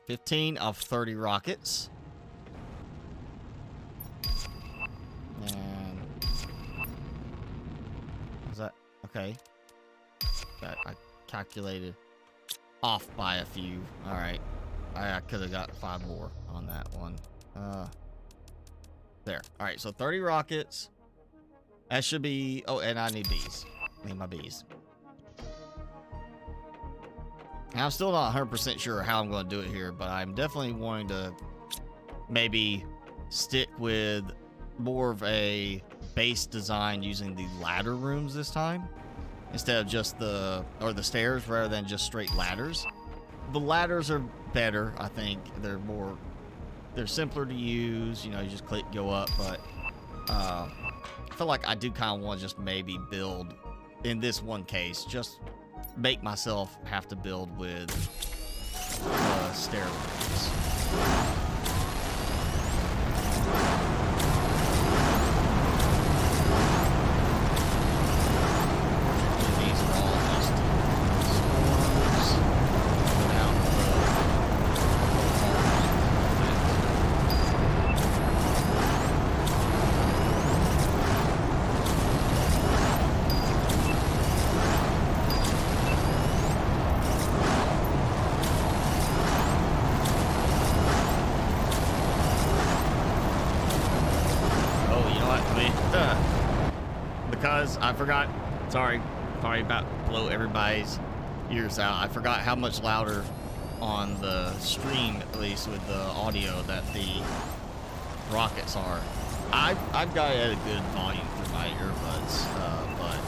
S1: 15 of 30 rockets. And is that okay? That I calculated off by a few. All right, I could have got 5 more on that one. There. All right, so 30 rockets. That should be. Oh, and I need bees. I need my bees. And I'm still not 100% sure how I'm going to do it here, but I'm definitely wanting to maybe stick with more of a base design using the ladder rooms this time instead of just the stairs rather than just straight ladders. The ladders are better, I think. They're simpler to use, you know, you just click, go up, but I feel like I do kind of want to just maybe build in this one case, just make myself have to build with stair rooms. I forgot, sorry about to blow everybody's ears out. I forgot how much louder on the stream, at least with the audio, that the rockets are. I've got it at a good volume through my earbuds, but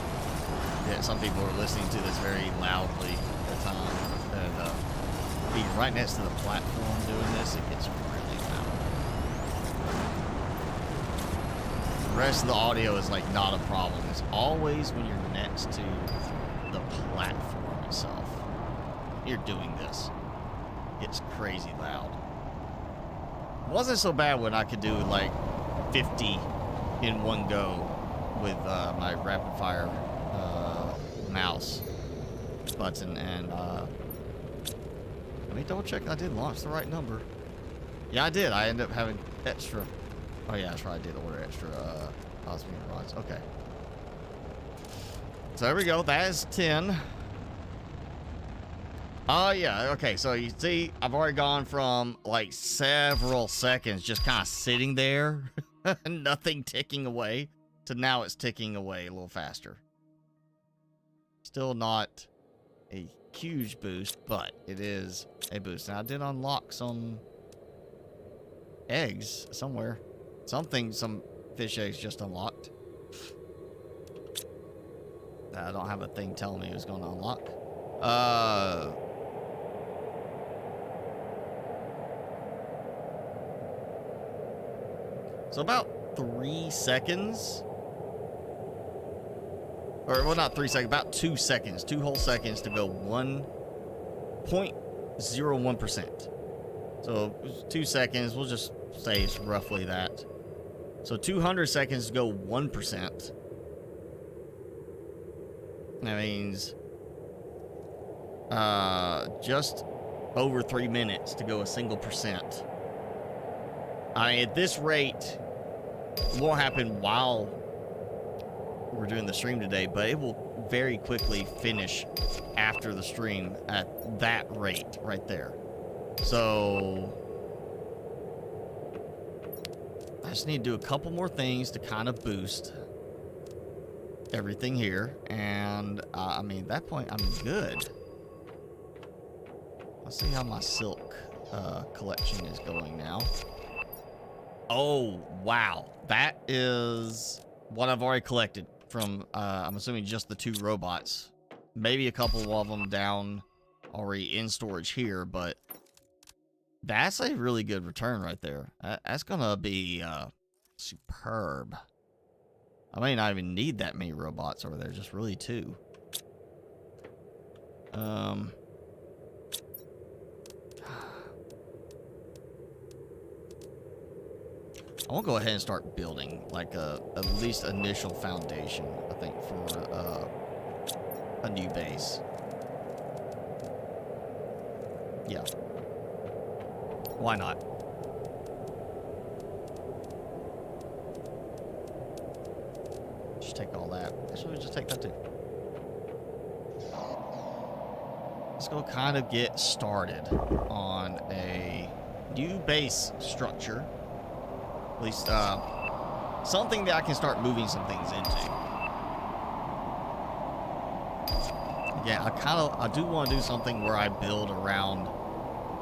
S1: yeah, some people are listening to this very loudly at the time. And being right next to the platform doing this, it gets really loud. The rest of the audio is like not a problem. It's always when you're next to the platform itself. You're doing this. It's crazy loud. It wasn't so bad when I could do like 50 in one go with my rapid fire mouse button and Let me double check I did launch the right number. Yeah, I did. I ended up having extra. Oh yeah, that's right. I did order extra osmium rods. Okay. So there we go. That is 10. Oh yeah. Okay. So you see, I've already gone from like several seconds just kind of sitting there, nothing ticking away, to now it's ticking away a little faster. Still not a huge boost, but it is a boost. Now I did unlock some eggs somewhere. Some fish eggs just unlocked. I don't have a thing telling me it was going to unlock. So about 3 seconds. Or, well, not 3 seconds, about 2 seconds. 2 whole seconds to go 1.01%. So 2 seconds, we'll just say it's roughly that. So 200 seconds to go 1%. That means just over 3 minutes to go a single percent. I mean, at this rate, it won't happen while we're doing the stream today, but it will very quickly finish after the stream at that rate right there. So I just need to do a couple more things to kind of boost everything here, and I mean, at that point I'm good. Let's see how my silk collection is going now. Oh wow, that is what I've already collected from I'm assuming just the 2 robots, maybe a couple of them down already in storage here, but that's a really good return right there. That's gonna be superb. I may not even need that many robots over there, just really 2. I won't go ahead and start building like at least initial foundation, I think, for a new base. Yeah. Why not? Just take all that. Actually, just take that too. Let's go kind of get started on a new base structure. At least something that I can start moving some things into. Yeah, I do want to do something where I build around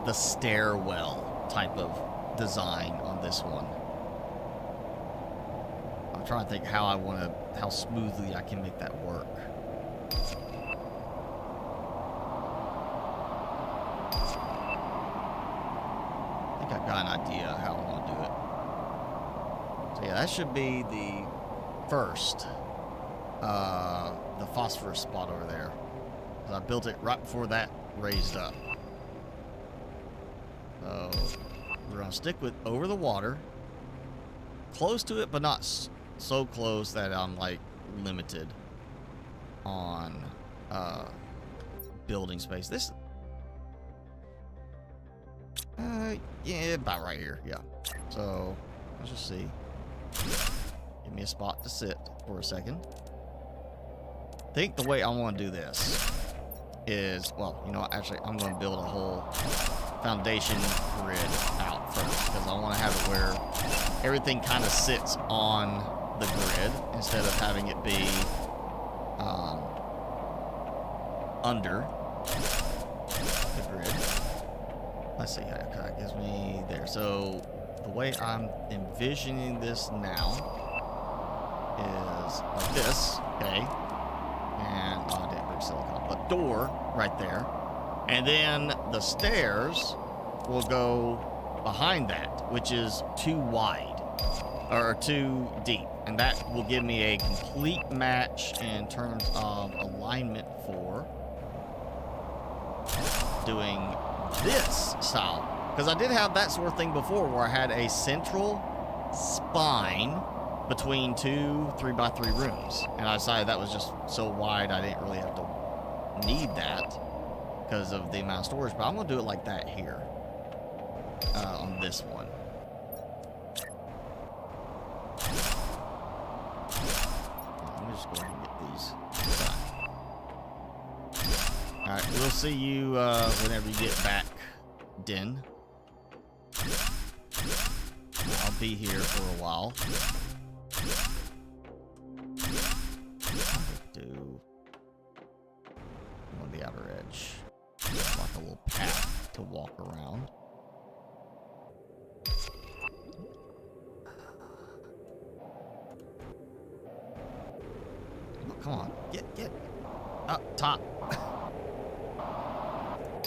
S1: the stairwell type of design on this one. I'm trying to think how smoothly I can make that work. I think I've got an idea how I want to do it. So yeah, that should be the first, the phosphorus spot over there. 'Cause I built it right before that raised up. So we're gonna stick with over the water, close to it, but not so close that I'm like limited on building space. This, yeah, about right here. Yeah. So let's just see. Give me a spot to sit for a second. I think the way I want to do this is, well, you know what, actually, I'm going to build a whole foundation grid out first, because I want to have it where everything kind of sits on the grid instead of having it be under the grid. Let's see, that gives me there. So the way I'm envisioning this now is like this, okay? And I didn't bring silicone, but door right there. And then the stairs will go behind that, which is too wide or too deep. And that will give me a complete match in terms of alignment for doing this style. Because I did have that sort of thing before where I had a central spine between 2 3x3 rooms. And I decided that was just so wide I didn't really have to need that. because of the amount of storage, but I'm gonna do it like that here on this one. Let me just go ahead and get these done. All right, we'll see you whenever you get back, Den. I'll be here for a while. Do on the outer edge, like a little path to walk around. Oh, come on, get up top.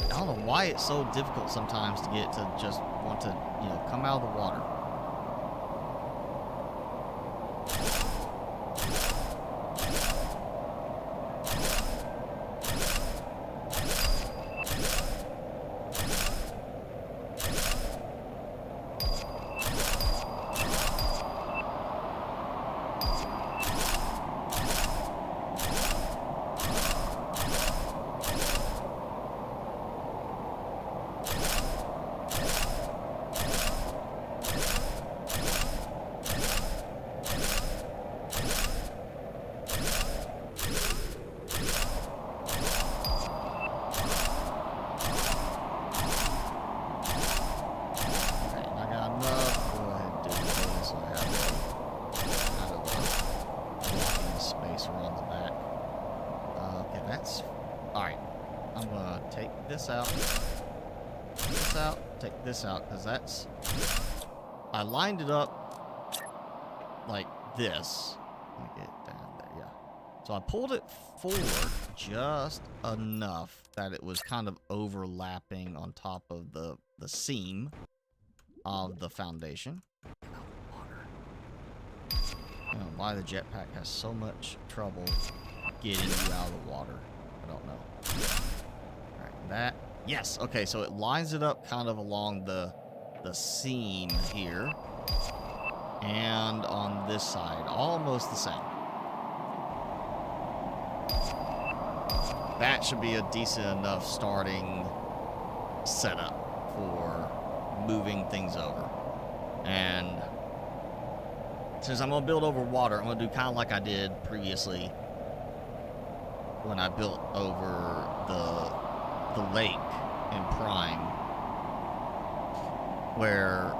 S1: I don't know why it's so difficult sometimes to get to just want to, you know, come out of the water. This out, because that's, I lined it up like this. Let me get down there, yeah. So I pulled it forward just enough that it was kind of overlapping on top of the seam of the foundation. I don't know why the jetpack has so much trouble getting you out of the water. I don't know. All right, that. Yes, okay, so it lines it up kind of along the seam here. And on this side, almost the same. That should be a decent enough starting setup for moving things over. And since I'm going to build over water, I'm going to do kind of like I did previously when I built over the lake in Prime, where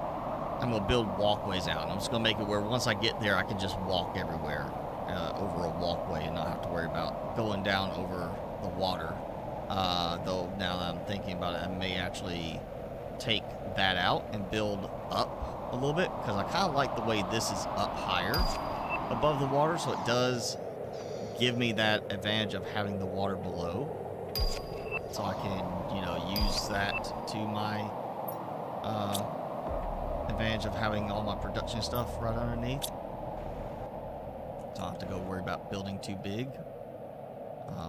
S1: I'm going to build walkways out. And I'm just going to make it where once I get there, I can just walk everywhere over a walkway and not have to worry about going down over the water. Though now that I'm thinking about it, I may actually take that out and build up a little bit, because I kind of like the way this is up higher above the water, so it does give me that advantage of having the water below. So I can, you know, use that to my advantage of having all my production stuff right underneath. So I don't have to go worry about building too big.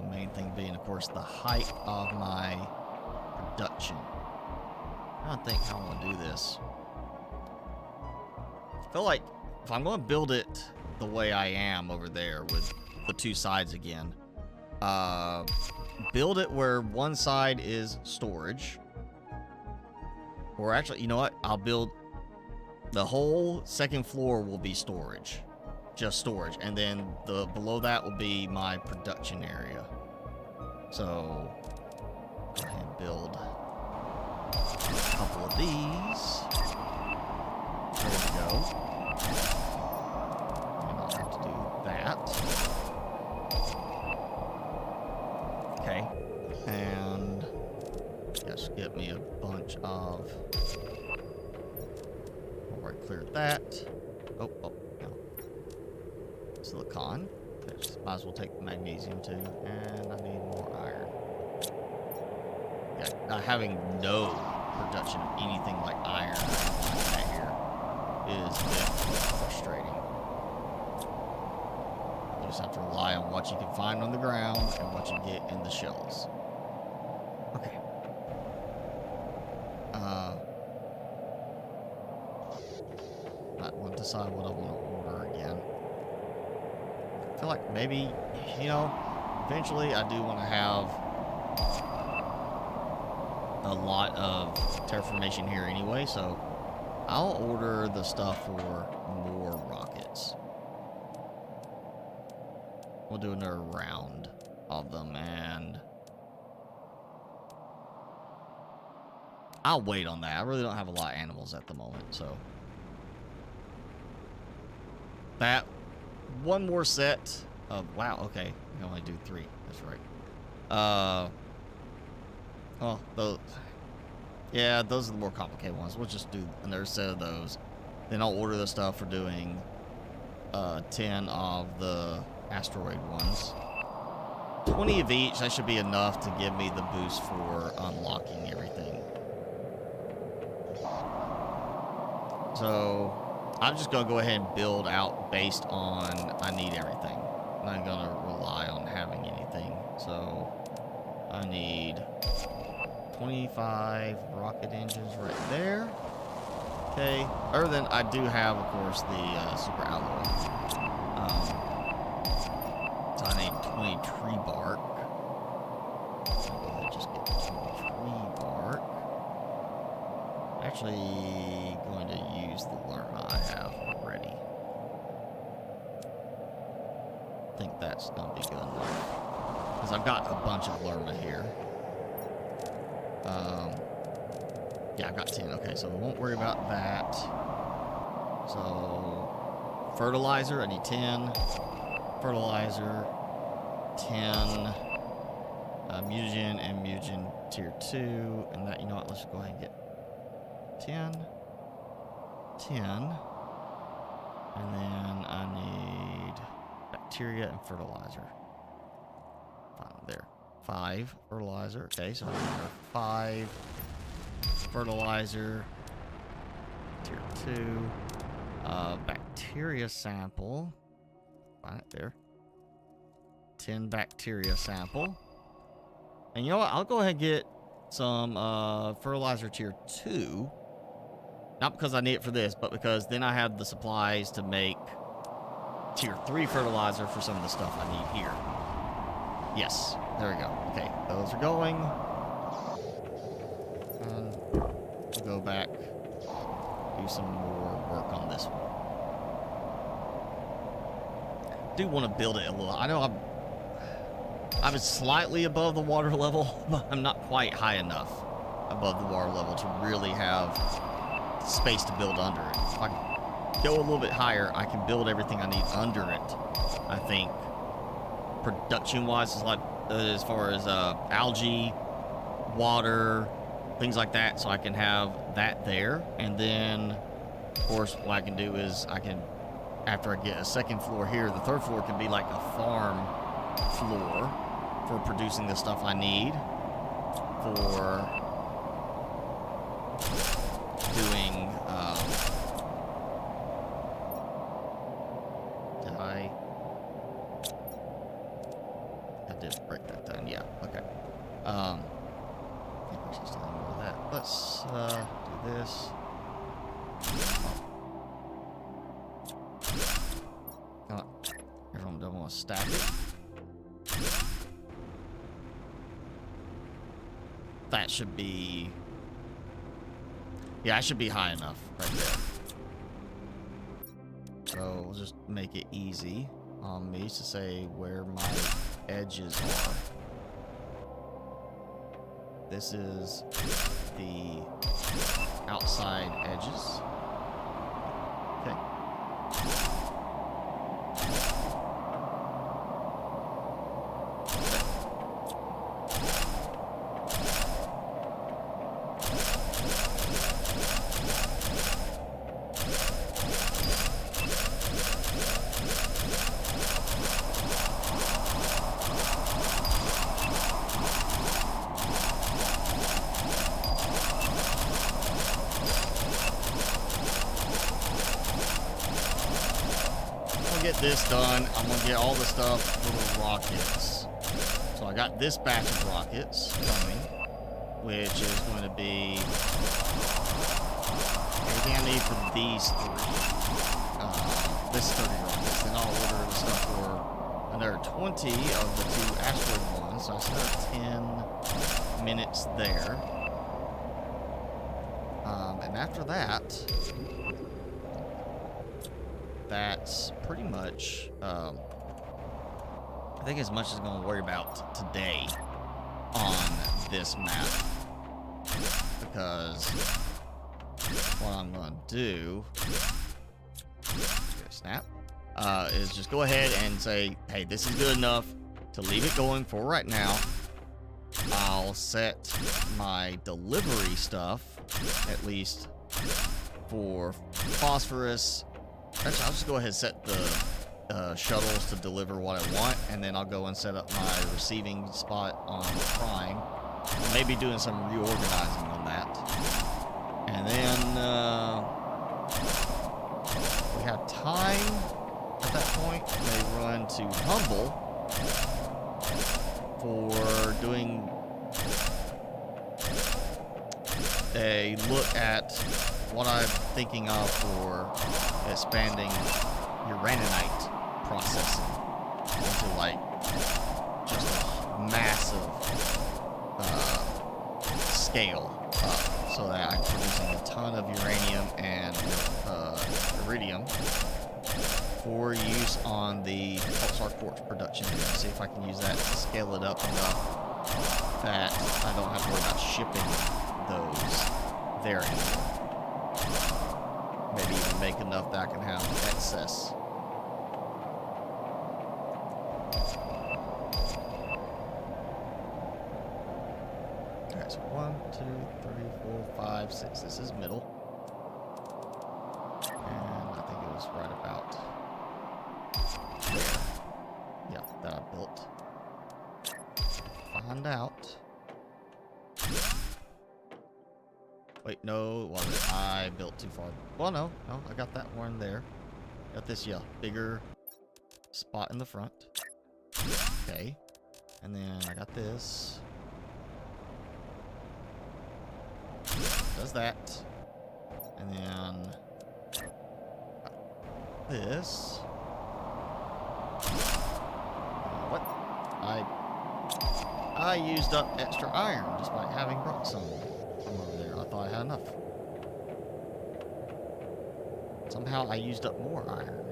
S1: Main thing being, of course, the height of my production. I don't think how I'm going to do this. I feel like if I'm going to build it the way I am over there with the two sides again, build it where one side is storage. Or actually, you know what? I'll build the whole second floor will be storage. Just storage. And then the below that will be my production area. So go ahead and build a couple of these. There we go. And I'll have to do that. Okay, and just get me a bunch of. Alright, cleared that. Oh, no. Silicon. Might as well take the magnesium too, and I need more iron. Yeah, not having no production of anything like iron right here is a bit frustrating. You just have to rely on what you can find on the ground and what you get in the shells. Okay. Might want to decide what I want to order again. I feel like maybe, you know, eventually I do want to have a lot of terraformation here anyway, so I'll order the stuff for more rockets. We'll do another round of them, and I'll wait on that. I really don't have a lot of animals at the moment, so that one more set of, wow, okay, we can only do 3. That's right. Well, those, yeah, those are the more complicated ones. We'll just do another set of those. Then I'll order the stuff for doing 10 of the asteroid ones. 20 of each, that should be enough to give me the boost for unlocking everything. So I'm just gonna go ahead and build out based on I need everything. I'm not gonna rely on having anything. So I need 25 rocket engines right there. Okay. Other than I do have, of course, the super alloy. So I need 20 tree bark. I'll go ahead and just get 20 tree bark. Actually, going to use the lerma I have already. I think that's gonna be good enough. Because I've got a bunch of lerma here. Yeah, I've got 10. Okay, so we won't worry about that. So, fertilizer, I need 10. Fertilizer, 10. Mutagen and mutagen tier 2. And that, you know what, let's go ahead and get 10. 10. And then I need bacteria and fertilizer. There. 5 fertilizer. Okay, so I need 5 fertilizer. Tier 2. Bacteria sample. Find it there. 10 bacteria sample. And you know what? I'll go ahead and get some fertilizer tier 2. Not because I need it for this, but because then I have the supplies to make tier 3 fertilizer for some of the stuff I need here. Yes, there we go. Okay, those are going. And we'll go back, do some more work on this one. Do want to build it a little. I know I'm slightly above the water level, but I'm not quite high enough above the water level to really have space to build under it. If I go a little bit higher, I can build everything I need under it, I think. Production-wise, is like as far as algae, water, things like that, so I can have that there. And then, of course, what I can do is I can, after I get a second floor here, the third floor can be like a farm floor for producing the stuff I need for doing. I did break that down. Yeah. Okay. I think we're just telling more of that. Let's do this. Everyone don't want to stack it. That should be. Yeah, I should be high enough right there. So we'll just make it easy on me to say where my edges are. This is the outside edges. Okay. Get this done. I'm gonna get all the stuff for the rockets. So I got this batch of rockets coming, which is going to be everything I need for these 3. This 30 rockets. Then I'll order the stuff for another 20 of the 2 asteroid ones. So I still have 10 minutes there. And after that, that's pretty much, I think as much as I'm going to worry about today on this map. Because what I'm going to do, snap, is just go ahead and say, hey, this is good enough to leave it going for right now. I'll set my delivery stuff, at least for phosphorus. Actually, I'll just go ahead and set the shuttles to deliver what I want, and then I'll go and set up my receiving spot on Prime. Maybe doing some reorganizing on that. And then we have time at that point. May run to Humble for doing a look at what I'm thinking of for expanding uraninite processing into like just a massive scale up, so that I'm producing a ton of uranium and iridium for use on the pulsar quartz production. See if I can use that to scale it up enough that I don't have to worry about shipping those there anymore. Maybe even make enough that I can have excess. Alright, so 1, 2, 3, 4, 5, 6. This is middle. And I think it was right about there. Yeah, that I built. Find out. Wait, no, well, I built too far. Well, no, I got that one there. Got this, yeah, bigger spot in the front. Okay. And then I got this. Does that. And then this. What? I used up extra iron just by having brought some from over there. I thought I had enough. Somehow I used up more iron.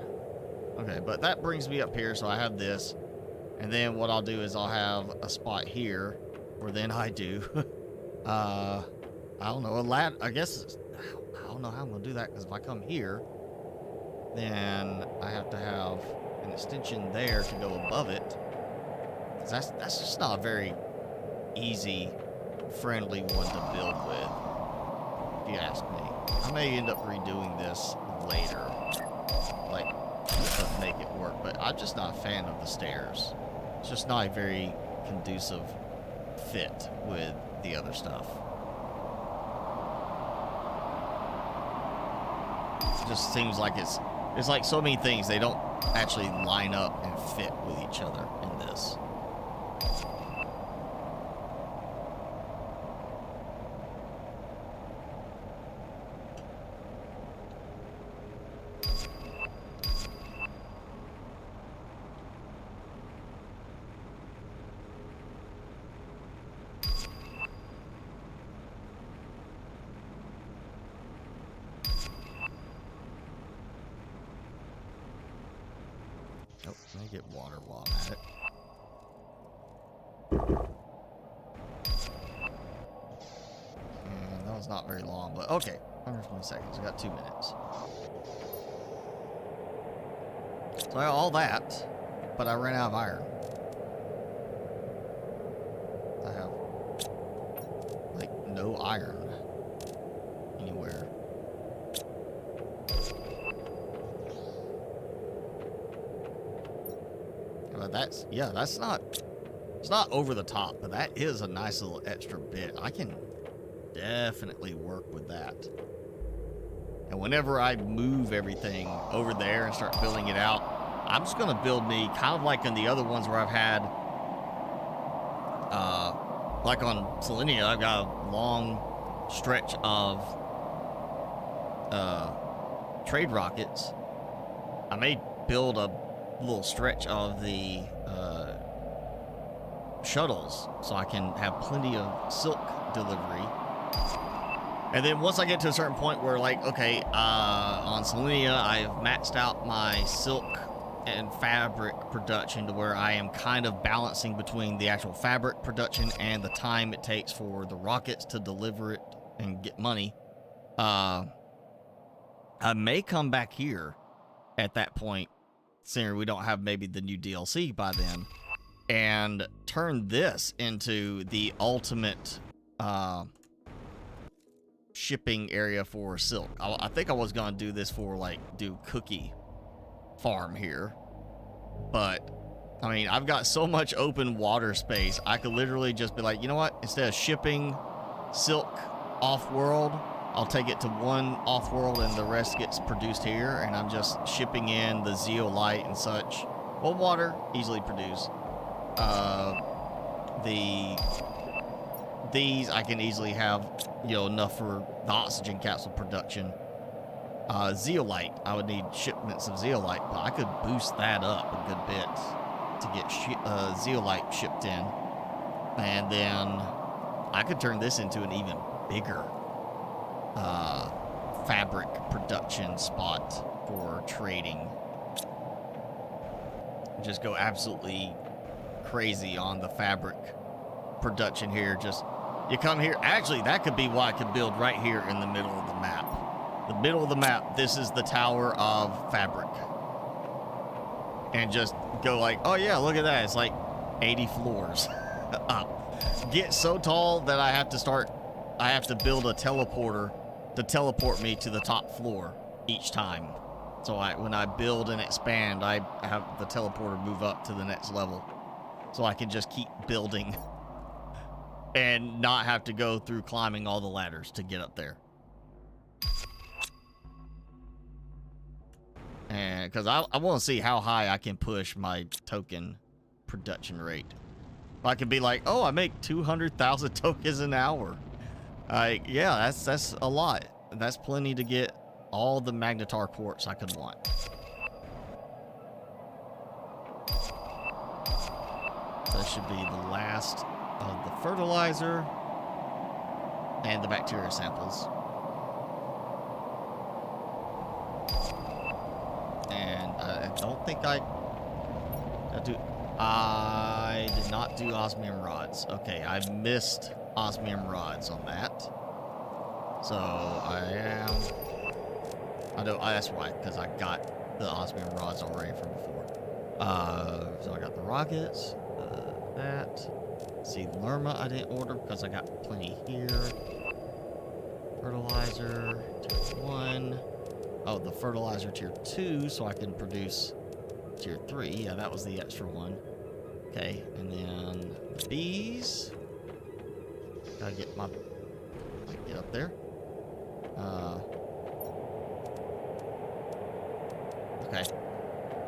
S1: Okay, but that brings me up here, so I have this. And then what I'll do is I'll have a spot here where then I do, I don't know, a ladder. I guess, I don't know how I'm going to do that, because if I come here, then I have to have an extension there to go above it. That's just not a very easy, friendly one to build with, if you ask me. I may end up redoing this later, like, to make it work, but I'm just not a fan of the stairs. It's just not a very conducive fit with the other stuff. It just seems like it's like so many things, they don't actually line up and fit with each other in this. Oh, let me get water while I'm at it. And that was not very long, but okay. 120 seconds. I got 2 minutes. So I got all that, but I ran out of iron. I have, like, no iron anywhere. But that's, yeah, that's not, it's not over the top, but that is a nice little extra bit. I can definitely work with that. And whenever I move everything over there and start building it out, I'm just going to build me kind of like in the other ones where I've had, like on Selenia, I've got a long stretch of trade rockets. I may build a little stretch of the shuttles so I can have plenty of silk delivery And then once I get to a certain point where, like, okay, on Selenia, I've maxed out my silk and fabric production to where I am kind of balancing between the actual fabric production and the time it takes for the rockets to deliver it and get money. I may come back here at that point, seeing we don't have maybe the new DLC by then, and turn this into the ultimate shipping area for silk. I think I was gonna do this for, like, do cookie farm here, but I mean, I've got so much open water space, I could literally just be like, you know what, instead of shipping silk off-world, I'll take it to one off-world and the rest gets produced here, and I'm just shipping in the zeolite and such. Well, water, easily produced. These I can easily have, you know, enough for the oxygen capsule production. Zeolite, I would need shipments of zeolite, but I could boost that up a good bit to get zeolite shipped in. And then I could turn this into an even bigger fabric production spot for trading. Just go absolutely crazy on the fabric production here. Just, you come here. Actually, that could be what I could build right here in the middle of the map. The middle of the map, this is the Tower of Fabric. And just go like, oh yeah, look at that. It's like 80 floors up. Get so tall that I have to build a teleporter to teleport me to the top floor each time. So when I build and expand, I have the teleporter move up to the next level. So I can just keep building and not have to go through climbing all the ladders to get up there. And because I want to see how high I can push my token production rate. I could be like, oh, I make 200,000 tokens an hour. Yeah, that's a lot. That's plenty to get all the magnetar quartz I could want. That should be the last of the fertilizer and the bacteria samples. And I don't think I did not do osmium rods. Okay, I missed osmium rods on that. So that's why, because I got the osmium rods already from before. So I got the rockets, that. See, Lerma I didn't order because I got plenty here. Fertilizer, tier 1. Oh, the fertilizer tier 2, so I can produce tier 3. Yeah, that was the extra one. Okay, and then the bees. Gotta get up there. Okay.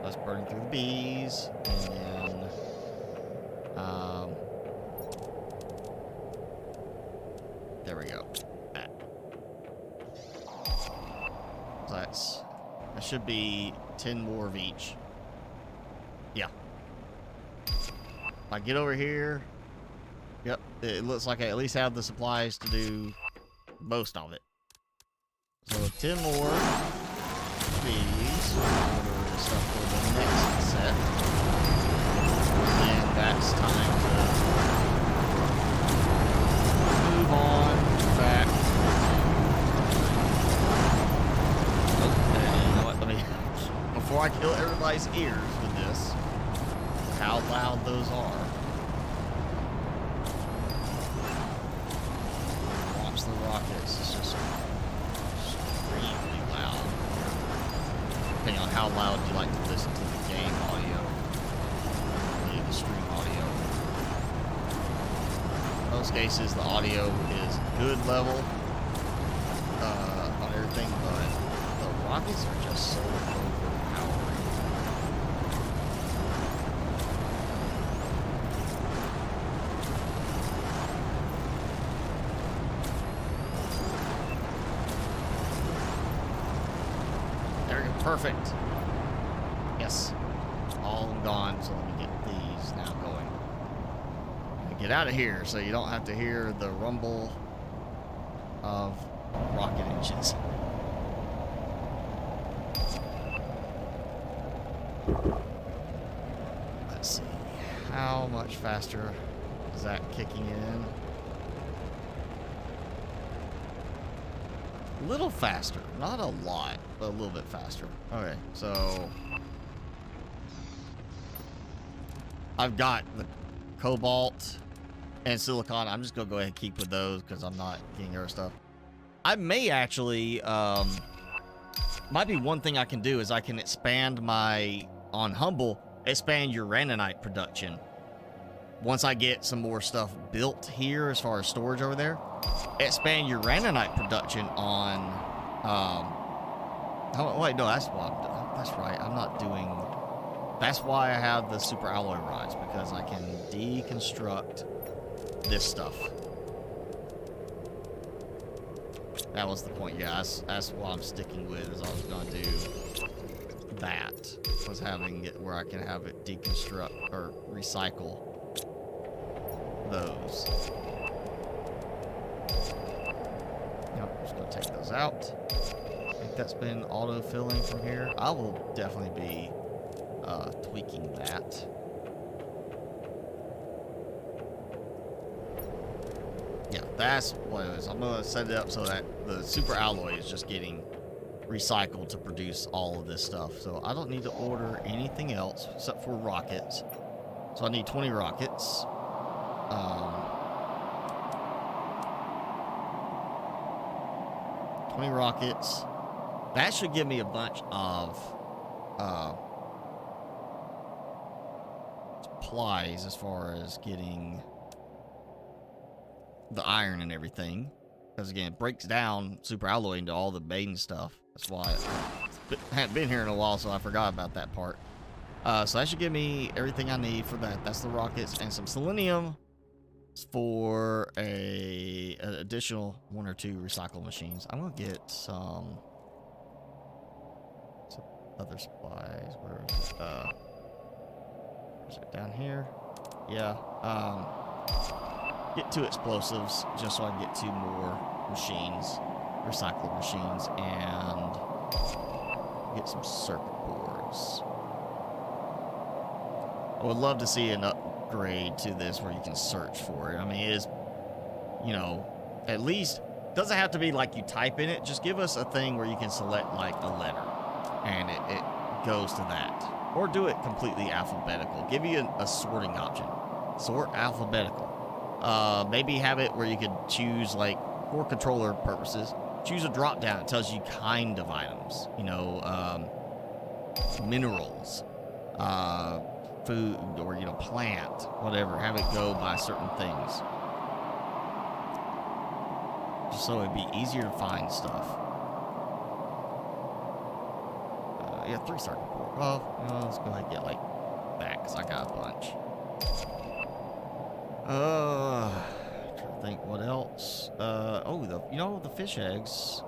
S1: Let's burn through the bees, and then there we go. So that should be 10 more of each. Yeah. If I get over here, yep, it looks like I at least have the supplies to do most of it. So 10 more of these. Order stuff for the next set. And that's time to move on back. Okay, you know what? Let me, before I kill everybody's ears with this, how loud those are. Watch the rockets. It's just extremely loud. Depending on how loud you like to listen to the game audio, the stream audio. In most cases, the audio is good level on everything, but the rockets are just so overpowering. There we go. Perfect. Yes. All gone, so let me get these now going. Get out of here so you don't have to hear the rumble of rocket engines. Let's see. How much faster is that kicking in? A little faster. Not a lot, but a little bit faster. Okay, so I've got the cobalt and silicon. I'm just gonna go ahead and keep with those because I'm not getting other stuff. I may actually, might be one thing I can do is I can expand my, on Humble, expand uraninite production. Once I get some more stuff built here as far as storage over there, expand uraninite production on, oh, wait, no, that's what I'm doing. That's right, I'm not doing, that's why I have the super alloy rods, because I can deconstruct this stuff. That was the point, yeah, that's what I'm sticking with, is I was gonna do that, was having it where I can have it deconstruct, or recycle those. Yep, I'm just gonna take those out. I think that's been auto-filling from here. I will definitely be tweaking that. Yeah, that's what it is. I'm gonna set it up so that the super alloy is just getting recycled to produce all of this stuff. So I don't need to order anything else except for rockets. So I need 20 rockets. 20 rockets. That should give me a bunch of supplies as far as getting the iron and everything. Because again, it breaks down super alloy into all the main stuff. That's why I haven't been here in a while, so I forgot about that part. So that should give me everything I need for that. That's the rockets and some selenium for an additional 1 or 2 recycle machines. I'm gonna get some other supplies. Where is it? Is it down here? Yeah. Get 2 explosives just so I can get 2 more machines, recyclable machines, and get some circuit boards. I would love to see an upgrade to this where you can search for it. I mean, it is, you know, at least, doesn't have to be like you type in it. Just give us a thing where you can select like a letter and it goes to that. Or do it completely alphabetical. Give you a sorting option. Sort alphabetical. Maybe have it where you could choose, like, for controller purposes, choose a drop down. It tells you kind of items, you know, minerals, food, or, you know, plant, whatever. Have it go by certain things. Just so it'd be easier to find stuff. Yeah, 3 circuit board. Well, you know, let's go ahead and get, like, that, because I got a bunch. Trying to think what else. Oh, you know, the fish eggs.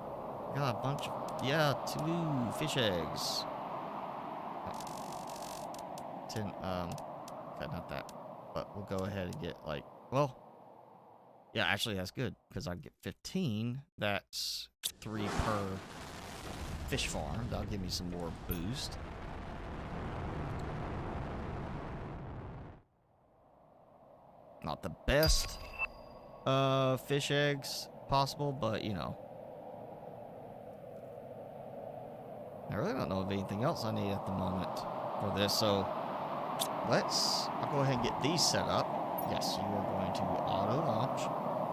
S1: Got a bunch of, yeah, 2 fish eggs. 10, okay, not that. But we'll go ahead and get, like, well, yeah, actually, that's good, because I get 15. That's 3 per fish farm. That'll give me some more boost. Not the best fish eggs possible, but you know. I really don't know of anything else I need at the moment for this, so I'll go ahead and get these set up. Yes, you are going to auto launch.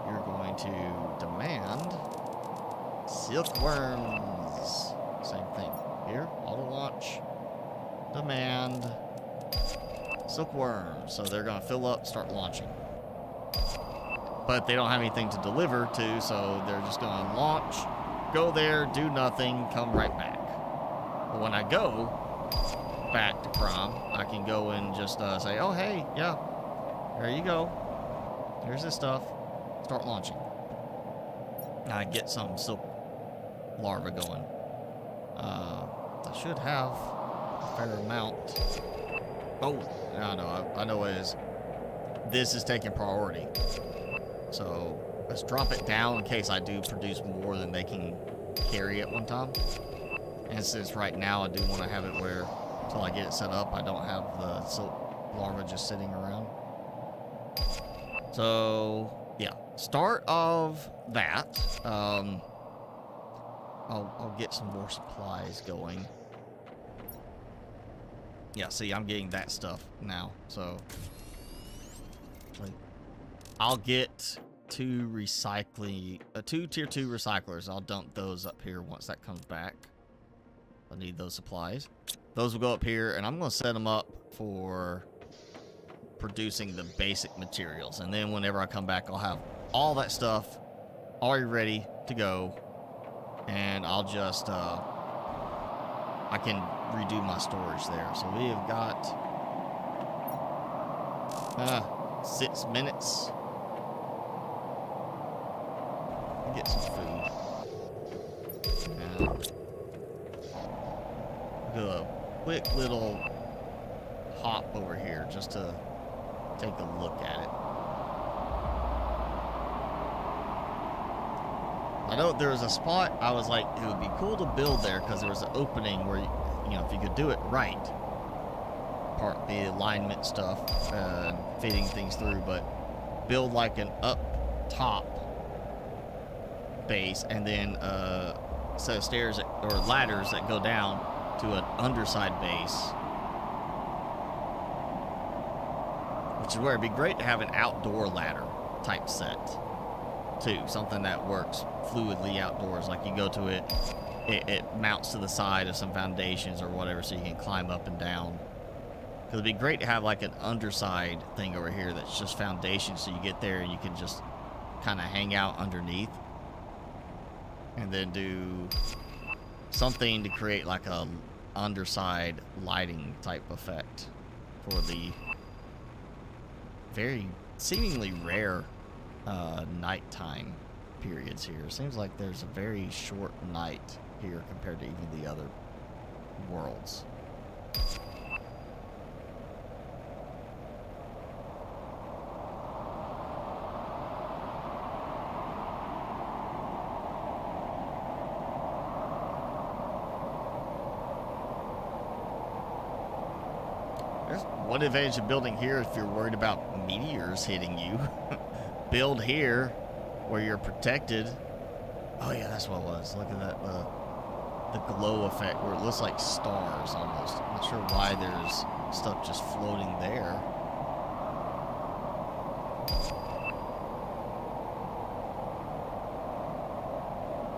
S1: You're going to demand Silkworms. Same thing. Here, auto launch, demand Silkworms. So they're going to fill up, start launching. But they don't have anything to deliver to, so they're just going to launch, go there, do nothing, come right back. But when I go back to Crom, I can go and just say, oh, hey, yeah, there you go. Here's this stuff. Start launching. I get some silk larva going. I should have a fair amount. Oh, I know what it is. This is taking priority. So let's drop it down in case I do produce more than they can carry at one time. And since right now I do want to have it where, until I get it set up, I don't have the silk larva just sitting around. So, yeah. Start of that. I'll get some more supplies going. Yeah, see, I'm getting that stuff now. So, I'll get two tier 2 recyclers. I'll dump those up here once that comes back. I need those supplies. Those will go up here, and I'm going to set them up for producing the basic materials. And then whenever I come back, I'll have all that stuff already ready to go. And I'll just, I can redo my storage there. So we have got 6 minutes. Get some food. And do a quick little hop over here just to take a look at it. I know there was a spot I was like, it would be cool to build there because there was an opening where, you know, if you could do it right, part the alignment stuff and feeding things through, but build like an up top base and then a set of stairs or ladders that go down to an underside base, which is where it'd be great to have an outdoor ladder type set too, something that works fluidly outdoors. Like you go to it, it mounts to the side of some foundations or whatever, so you can climb up and down. Because it'd be great to have like an underside thing over here that's just foundation, so you get there and you can just kind of hang out underneath, and then do something to create like a underside lighting type effect for the very seemingly rare nighttime periods here. Seems like there's a very short night here compared to even the other worlds. There's one advantage of building here if you're worried about meteors hitting you. Build here where you're protected. Oh yeah, that's what it was. Look at that, the glow effect where it looks like stars almost. I'm not sure why there's stuff just floating there.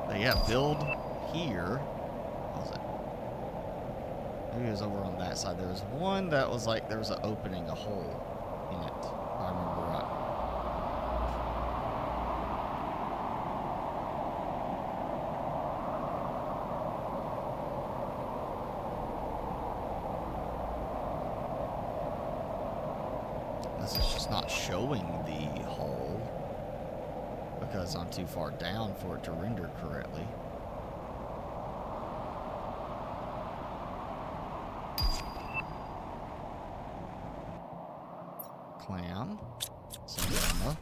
S1: But yeah, build here. What was it? Maybe it was over on that side. There was one that was like there was an opening, a hole in it, if I remember right. This is just not showing the hole because I'm too far down for it to render correctly. Clam. Some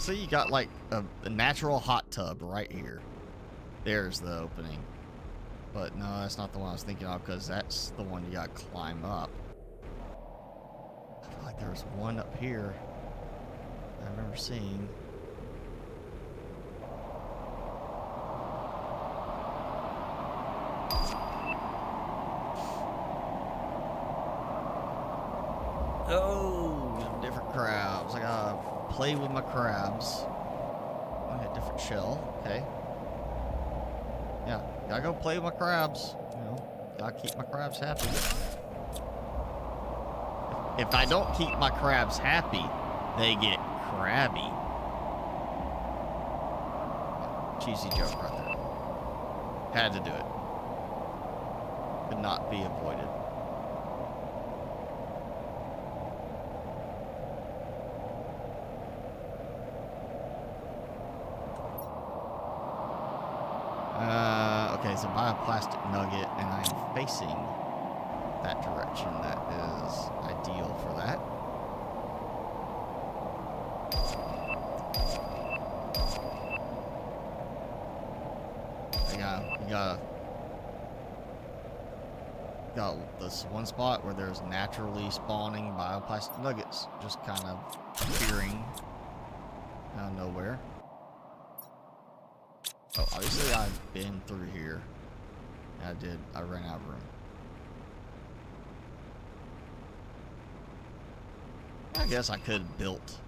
S1: see, you got like a natural hot tub right here. There's the opening. But no, that's not the one I was thinking of, because that's the one you got to climb up. I feel like there was one up here I remember seeing. Oh, different crabs. I gotta play with my crabs. I got a different shell. Okay. Yeah, gotta go play with my crabs. You know, gotta keep my crabs happy. If I don't keep my crabs happy, they get crabby. Cheesy joke right there. Had to do it. Could not be avoided. Okay, it's a bioplastic nugget, and I'm facing that direction. That is ideal for that. You got this one spot where there's naturally spawning bioplastic nuggets just kind of appearing out of nowhere. Oh, obviously I've been through here. I ran out of room. I guess I could have built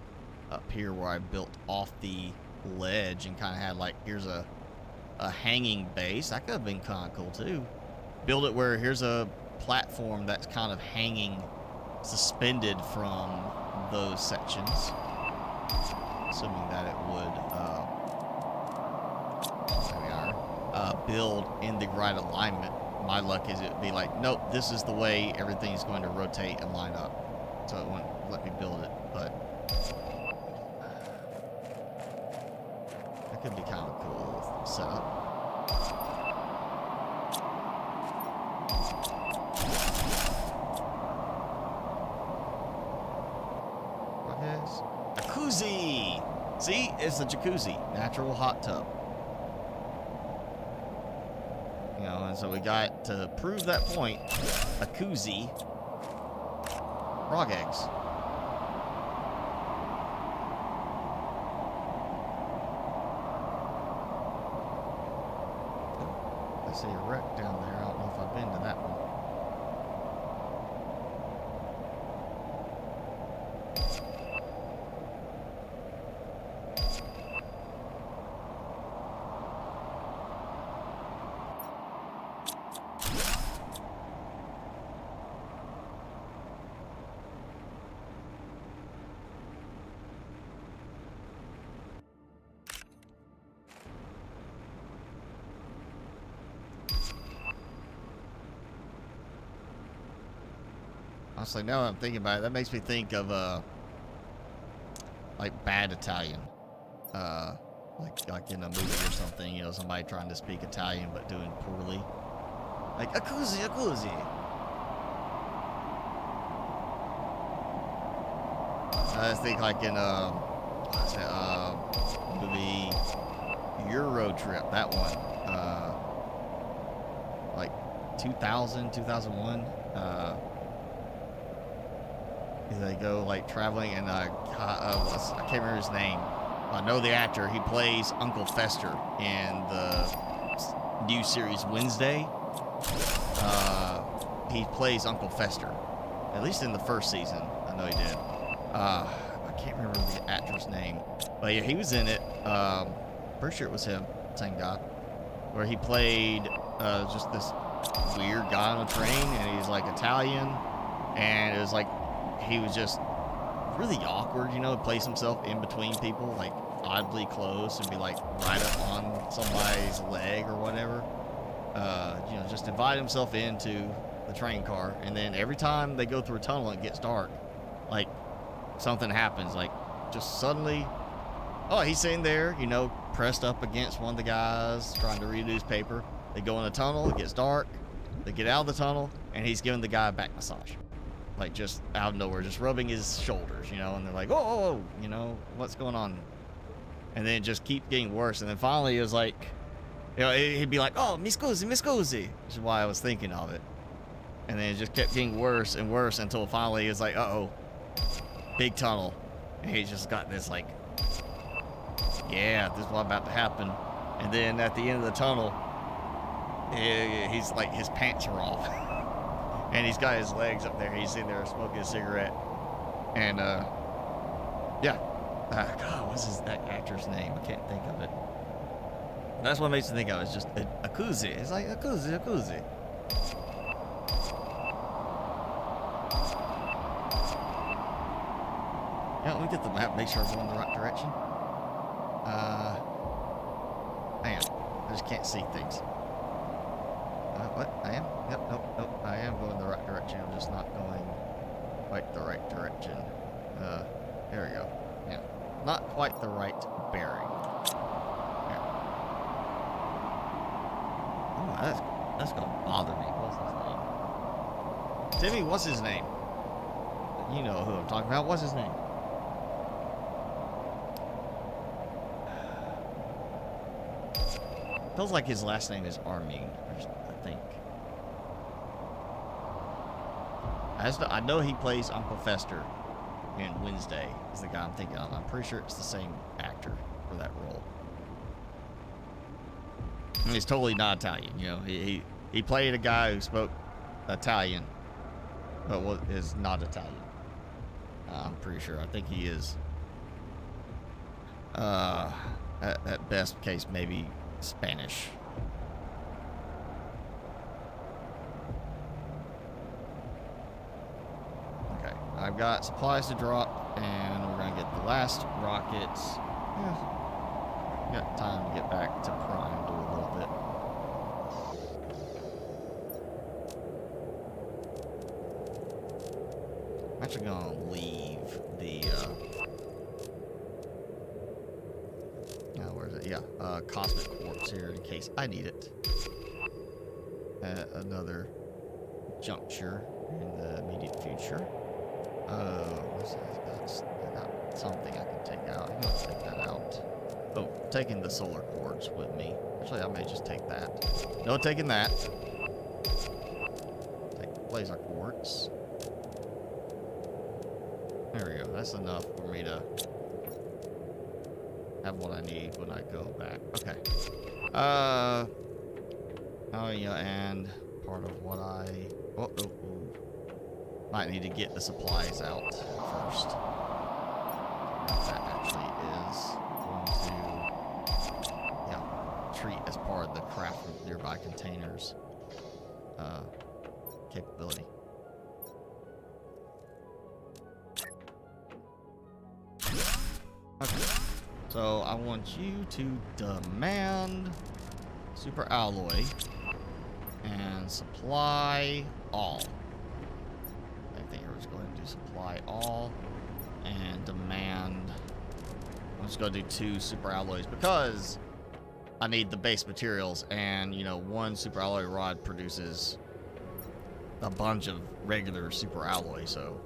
S1: up here where I built off the ledge and kind of had like, here's a hanging base. That could have been kind of cool too. Build it where here's a platform that's kind of hanging, suspended from those sections. Assuming that it would, there we are, build in the right alignment. My luck is it'd be like, nope, this is the way everything's going to rotate and line up. So it wouldn't let me build it, but that could be kind of a cool setup. Jacuzzi! See, it's a jacuzzi, natural hot tub. You know, and so we got to prove that point. A koozie, frog eggs. I see a wreck down there. I don't know if I've been to that one. Honestly, now that I'm thinking about it, that makes me think of like bad Italian, like in a movie or something. You know, somebody trying to speak Italian but doing poorly, like "Accusi, accusi." I think like in movie Euro Trip, that one, like 2000, 2001. They go like traveling, and I can't remember his name. I know the actor. He plays Uncle Fester in the new series Wednesday. He plays Uncle Fester, at least in the first season. I know he did. I can't remember the actor's name, but yeah, he was in it. Pretty sure it was him, same guy, where he played just this weird guy on a train, and he's like Italian, and it was like he was just really awkward, you know, place himself in between people, like oddly close, and be like right up on somebody's leg or whatever. You know, just invite himself into the train car, and then every time they go through a tunnel and it gets dark, like something happens, like just suddenly, oh, he's sitting there, you know, pressed up against one of the guys trying to read a newspaper. They go in the tunnel, it gets dark, they get out of the tunnel, and he's giving the guy a back massage. Like just out of nowhere, just rubbing his shoulders, you know, and they're like, oh, you know, what's going on? And then it just keeps getting worse. And then finally it was like, you know, he'd be like, oh, mi scusi, which is why I was thinking of it. And then it just kept getting worse and worse until finally it was like, uh-oh, big tunnel. And he just got this like, yeah, this is what's about to happen. And then at the end of the tunnel, he's like, his pants are off. And he's got his legs up there. He's sitting there smoking a cigarette. And, yeah. God, what's that actor's name? I can't think of it. That's what makes me think of it. It's just Accusi. It's like Accusi. Yeah, let me get the map, make sure I'm going the right direction. Hang on. I just can't see things. What? I am? Yep, nope. I am going the right direction. I'm just not going quite the right direction. There we go. Yeah. Not quite the right bearing. Yeah. Oh, that's gonna bother me. What's his name? Timmy, what's his name? You know who I'm talking about. What's his name? Feels like his last name is Arming, I think. I know he plays Uncle Fester in Wednesday, is the guy I'm thinking of. I'm pretty sure it's the same actor for that role. And he's totally not Italian, you know. He played a guy who spoke Italian, but is not Italian. I'm pretty sure. I think he is, at best case, maybe Spanish. Okay, I've got supplies to drop, and we're gonna get the last rockets. Yeah, got time to get back to Prime, do a little bit. I'm actually gonna leave the where is it? Yeah, cosmic quartz here in case I need it at another juncture in the immediate future. What's that? I got something I can take out. I'm gonna take that out. Oh, taking the solar quartz with me. Actually, I may just take that. No, taking that. Take the laser quartz. There we go. That's enough for me to have what I need when I go back. Okay. Oh yeah, and part of what I might need to get the supplies out first. That actually is going to treat as part of the craft with nearby containers capability. Okay. So I want you to demand super alloy and supply all. I think we're just going to do supply all and demand. I'm just going to do 2 super alloys because I need the base materials, and you know, 1 super alloy rod produces a bunch of regular super alloy, so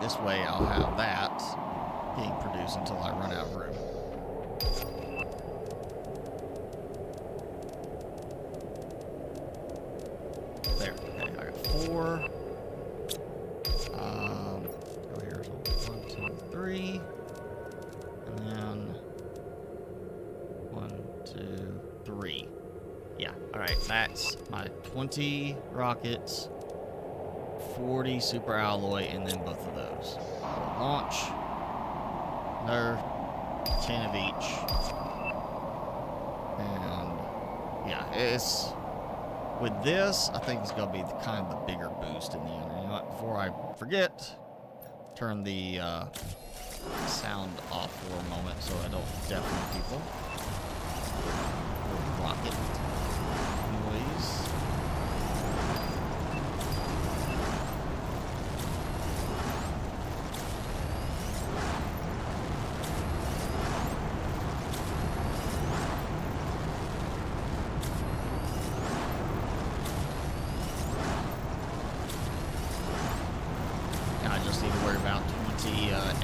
S1: this way I'll have that being produced until I run out of room. There. Okay, I got 4. Go here. So 1, 2, 3. And then 1, 2, 3. Yeah, alright, that's my 20 rockets. 40 super alloy, and then both of those. I'll launch another 10 of each, and yeah, it's with this. I think it's gonna be kind of the bigger boost in the end. You know what? Before I forget, turn the sound off for a moment so I don't deafen people. Rocket noise.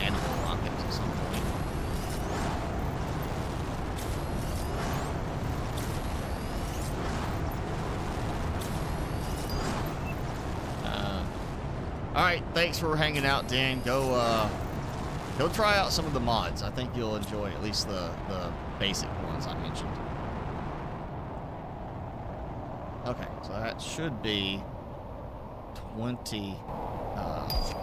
S1: Animal rockets at some point. Alright, thanks for hanging out, Dan. Go try out some of the mods. I think you'll enjoy at least the basic ones I mentioned. Okay, so that should be 20 of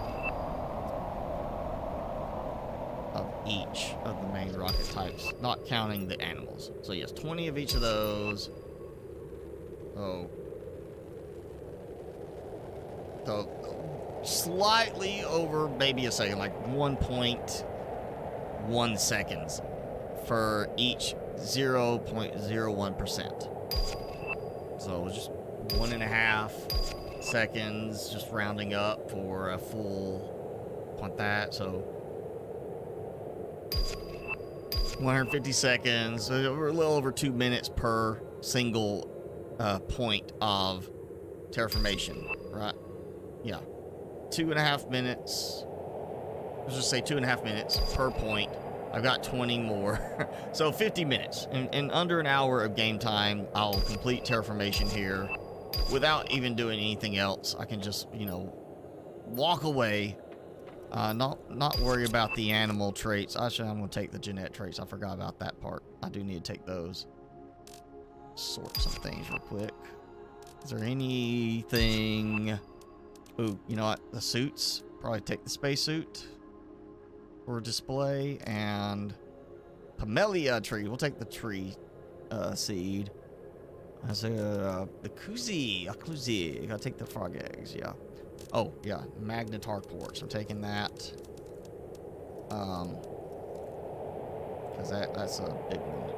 S1: each of the main rocket types, not counting the animals. So yes, 20 of each of those. So slightly over maybe a second, like 1.1 seconds for each 0.01%. So just 1.5 seconds, just rounding up for a full like that. So 150 seconds, a little over 2 minutes per single point of terraformation, right? Yeah, 2.5 minutes. Let's just say 2.5 minutes per point. I've got 20 more, so 50 minutes. In under an hour of game time, I'll complete terraformation here without even doing anything else. I can just, you know, walk away. Not worry about the animal traits. Actually, I'm gonna take the genetic traits. I forgot about that part. I do need to take those. Sort some things real quick. Is there anything? Ooh, you know what? The suits. Probably take the spacesuit for display, and Pamelia tree. We'll take the tree seed. As the kuzi. Gotta take the frog eggs. Yeah. Oh, yeah, magnetar quartz. I'm taking that. Because that's a big one.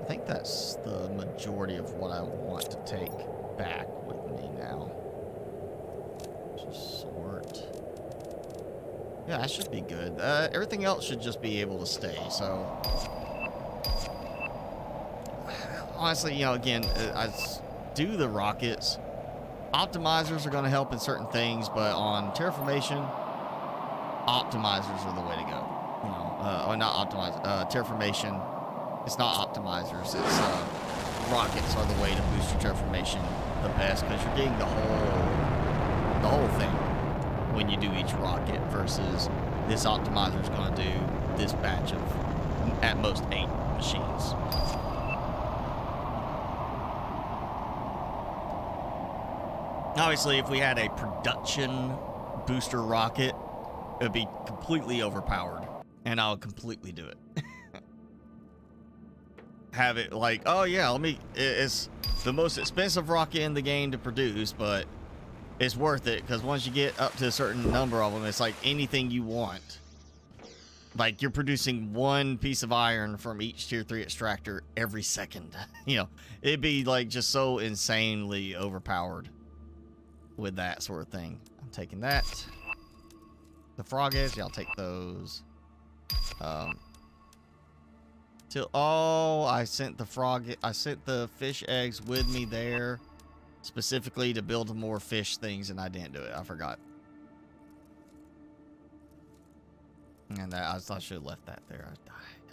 S1: I think that's the majority of what I want to take back with me now. Just sort. Yeah, that should be good. Everything else should just be able to stay, so... Honestly, you know, again, I do the rockets. Optimizers are going to help in certain things, but on terraformation, optimizers are the way to go. You know, or not optimize. Terraformation, it's not optimizers. It's rockets are the way to boost your terraformation the best, because you're getting the whole thing when you do each rocket versus this optimizer is going to do this batch of at most 8 machines. Obviously, if we had a production booster rocket, it would be completely overpowered, and I would completely do it. Have it like, oh yeah, it's the most expensive rocket in the game to produce, but it's worth it, because once you get up to a certain number of them, it's like anything you want. Like, you're producing 1 piece of iron from each tier 3 extractor every second. You know, it'd be like just so insanely overpowered with that sort of thing. I'm taking that. The frog eggs, yeah, I'll take those. I sent the fish eggs with me there specifically to build more fish things, and I didn't do it. I forgot. And I should have left that there.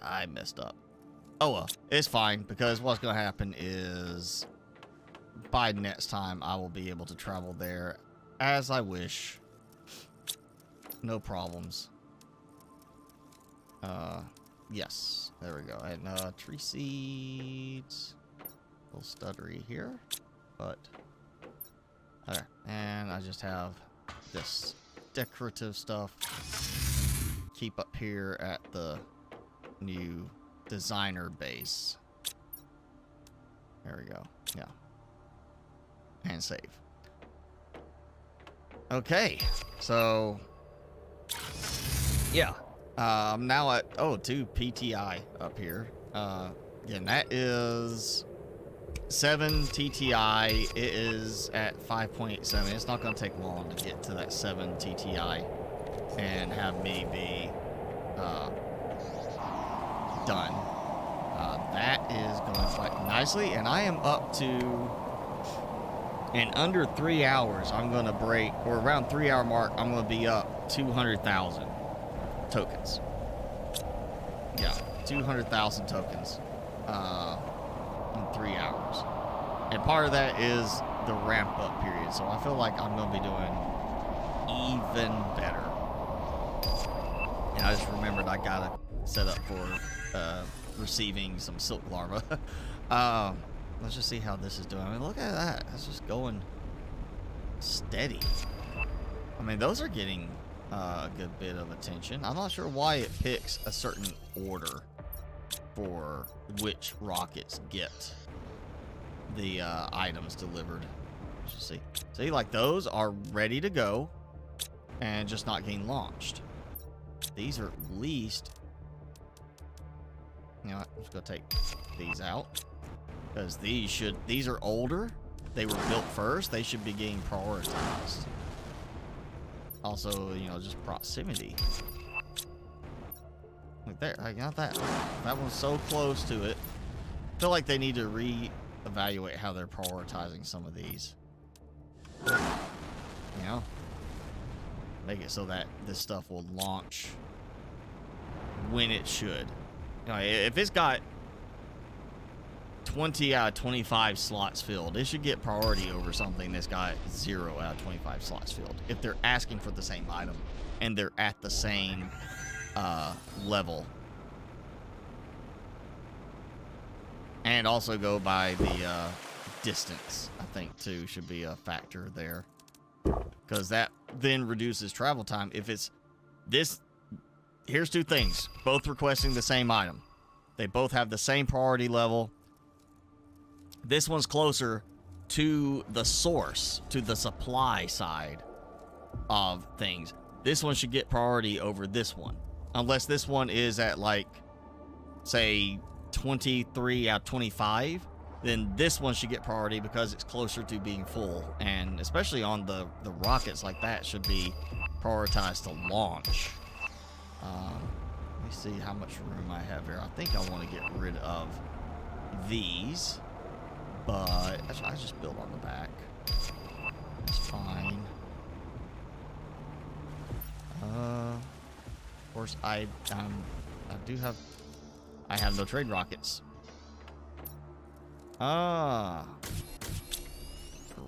S1: I messed up. Oh well, it's fine, because what's gonna happen is by next time I will be able to travel there as I wish. No problems. Yes, there we go. And tree seeds. A little stuttery here, but okay. And I just have this decorative stuff. Keep up here at the new designer base. There we go. Yeah. And save. Okay, so yeah, I'm now at 2 PTI up here. Again, that is 7 TTI. It is at 5.87. It's not going to take long to get to that 7 TTI and have me be done. That is going quite nicely, and I am up to. In under 3 hours, I'm going to break, or around 3-hour mark, I'm going to be up 200,000 tokens. Yeah, 200,000 tokens in 3 hours. And part of that is the ramp up period. So I feel like I'm going to be doing even better. And I just remembered I got to set up for receiving some silk larvae. Let's just see how this is doing. I mean, look at that. That's just going steady. I mean, those are getting a good bit of attention. I'm not sure why it picks a certain order for which rockets get the items delivered. Let's just see. See, like those are ready to go and just not getting launched. These are at least... You know what? I'm just going to take these out. Because these are older. They were built first. They should be getting prioritized. Also, you know, just proximity. Like there, I got that. That one's so close to it. I feel like they need to re-evaluate how they're prioritizing some of these. You know? Make it so that this stuff will launch when it should. You know, if it's got 20 out of 25 slots filled, it should get priority over something that's got 0 out of 25 slots filled. If they're asking for the same item and they're at the same level. And also go by the distance, I think, too, should be a factor there. Because that then reduces travel time. If it's this, here's two things. Both requesting the same item. They both have the same priority level. This one's closer to the source, to the supply side of things. This one should get priority over this one. Unless this one is at, like, say, 23 out of 25, then this one should get priority because it's closer to being full. And especially on the rockets like that should be prioritized to launch. Let me see how much room I have here. I think I want to get rid of these, but I just build on the back. That's fine. Of course, I have no trade rockets.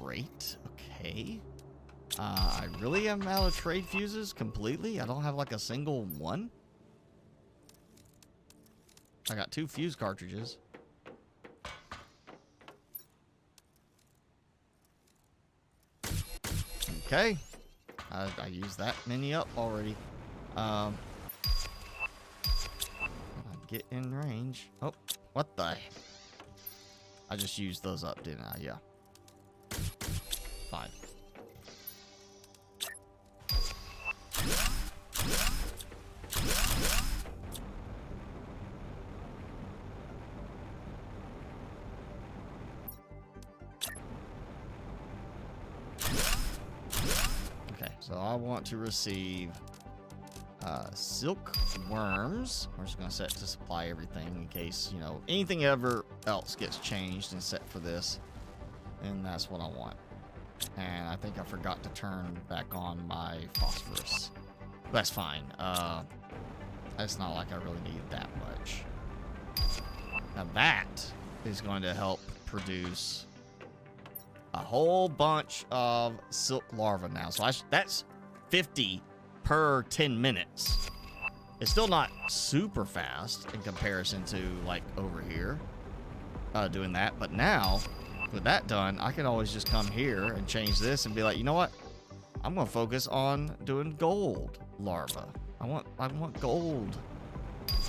S1: Great. Okay. I really am out of trade fuses completely. I don't have like a single one. I got 2 fuse cartridges. Okay. I used that many up already. Get in range. Oh, what the? I just used those up, didn't I? Yeah. Fine. Okay, so I want to receive Silkworms. We're just going to set to supply everything in case, you know, anything ever else gets changed and set for this. And that's what I want. And I think I forgot to turn back on my phosphorus. That's fine. It's not like I really need that much. Now that is going to help produce a whole bunch of silk larvae now. So that's 50 per 10 minutes. It's still not super fast in comparison to like over here doing that, but now with that done, I can always just come here and change this and be like, you know what, I'm gonna focus on doing gold larvae. I want gold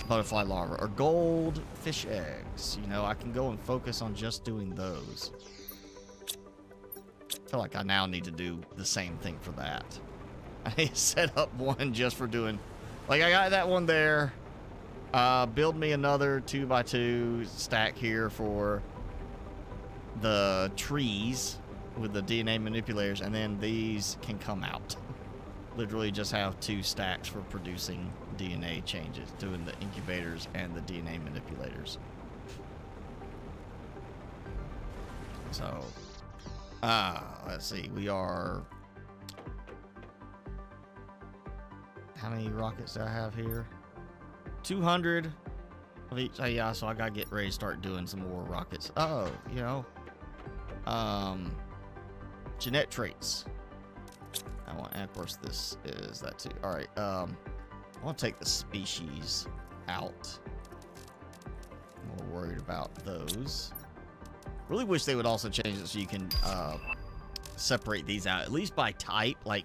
S1: butterfly larvae or gold fish eggs. You know, I can go and focus on just doing those. I feel like I now need to do the same thing for that. I need to set up one just for doing, like, I got that one there. Build me another 2x2 stack here for the trees with the DNA manipulators, and then these can come out. Literally just have 2 stacks for producing DNA changes, doing the incubators and the DNA manipulators. So, let's see, we are... How many rockets do I have here? 200 of each. Oh, yeah, so I gotta get ready to start doing some more rockets. Oh, you know. Genetic traits. And of course this is that too. Alright, I want to take the species out. I'm more worried about those. Really wish they would also change it so you can separate these out, at least by type. Like,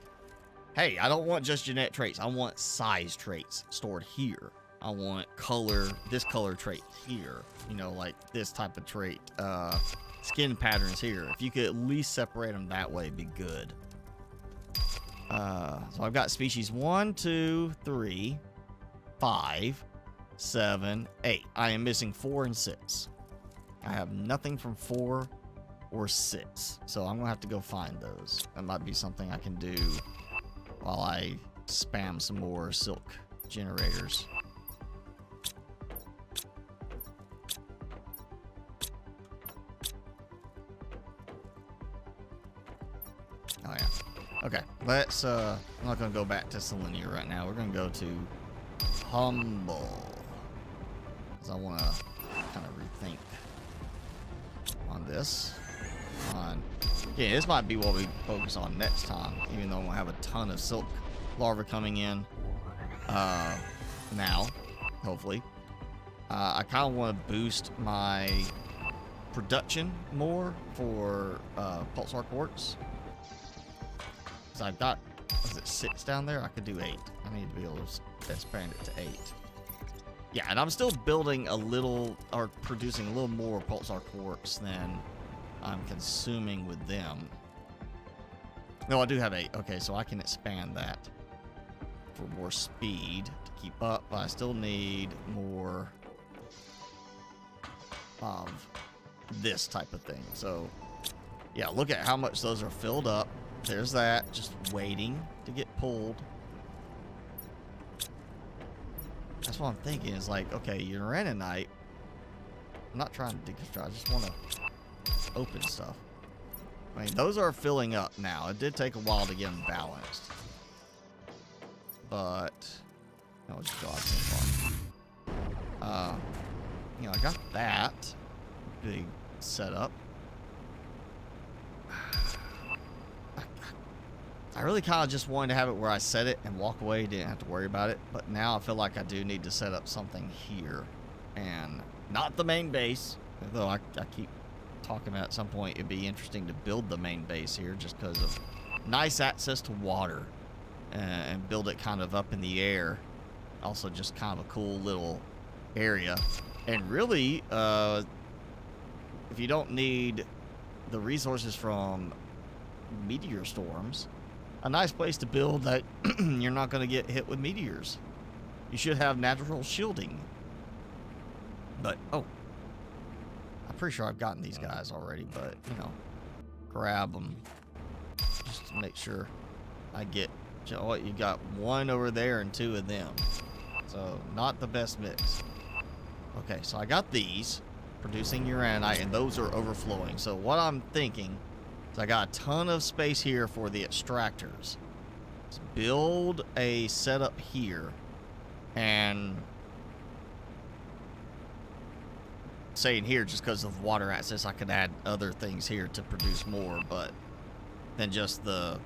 S1: hey, I don't want just genetic traits. I want size traits stored here. I want color, this color trait here. You know, like this type of trait. Skin patterns here. If you could at least separate them that way, it'd be good. So I've got species 1, 2, 3, 5, 7, 8. I am missing 4 and 6. I have nothing from 4 or 6. So I'm going to have to go find those. That might be something I can do while I spam some more silk generators. Okay, let's, I'm not gonna go back to Selenia right now. We're gonna go to Humble. Because I wanna kind of rethink on this. Yeah, this might be what we focus on next time, even though I'm gonna have a ton of silk larvae coming in now, hopefully. I kind of want to boost my production more for pulsar quartz. Because I've got, is it 6 down there? I could do 8. I need to be able to expand it to 8. Yeah, and I'm still building a little, or producing a little more pulsar quartz than I'm consuming with them. No, I do have 8. Okay, so I can expand that for more speed to keep up, but I still need more of this type of thing. So, yeah, look at how much those are filled up. There's that, just waiting to get pulled. That's what I'm thinking, is like, okay, Uranite. I'm not trying to deconstruct, I just want to open stuff. I mean, those are filling up now. It did take a while to get them balanced. But, no, just go out so far. You know, I got that big setup. I really kind of just wanted to have it where I set it and walk away, didn't have to worry about it. But now I feel like I do need to set up something here. And not the main base, though I keep talking about at some point it'd be interesting to build the main base here just because of nice access to water and build it kind of up in the air. Also just kind of a cool little area. And really, if you don't need the resources from meteor storms, a nice place to build that you're not going to get hit with meteors. You should have natural shielding. But, oh. I'm pretty sure I've gotten these guys already, but, you know, grab them just to make sure I get, you know what, you got 1 over there and 2 of them. So, not the best mix. Okay, so I got these producing uranite, and those are overflowing. So, what I'm thinking is I got a ton of space here for the extractors. Let's build a setup here, and saying here just because of water access, I could add other things here to produce more, but then just that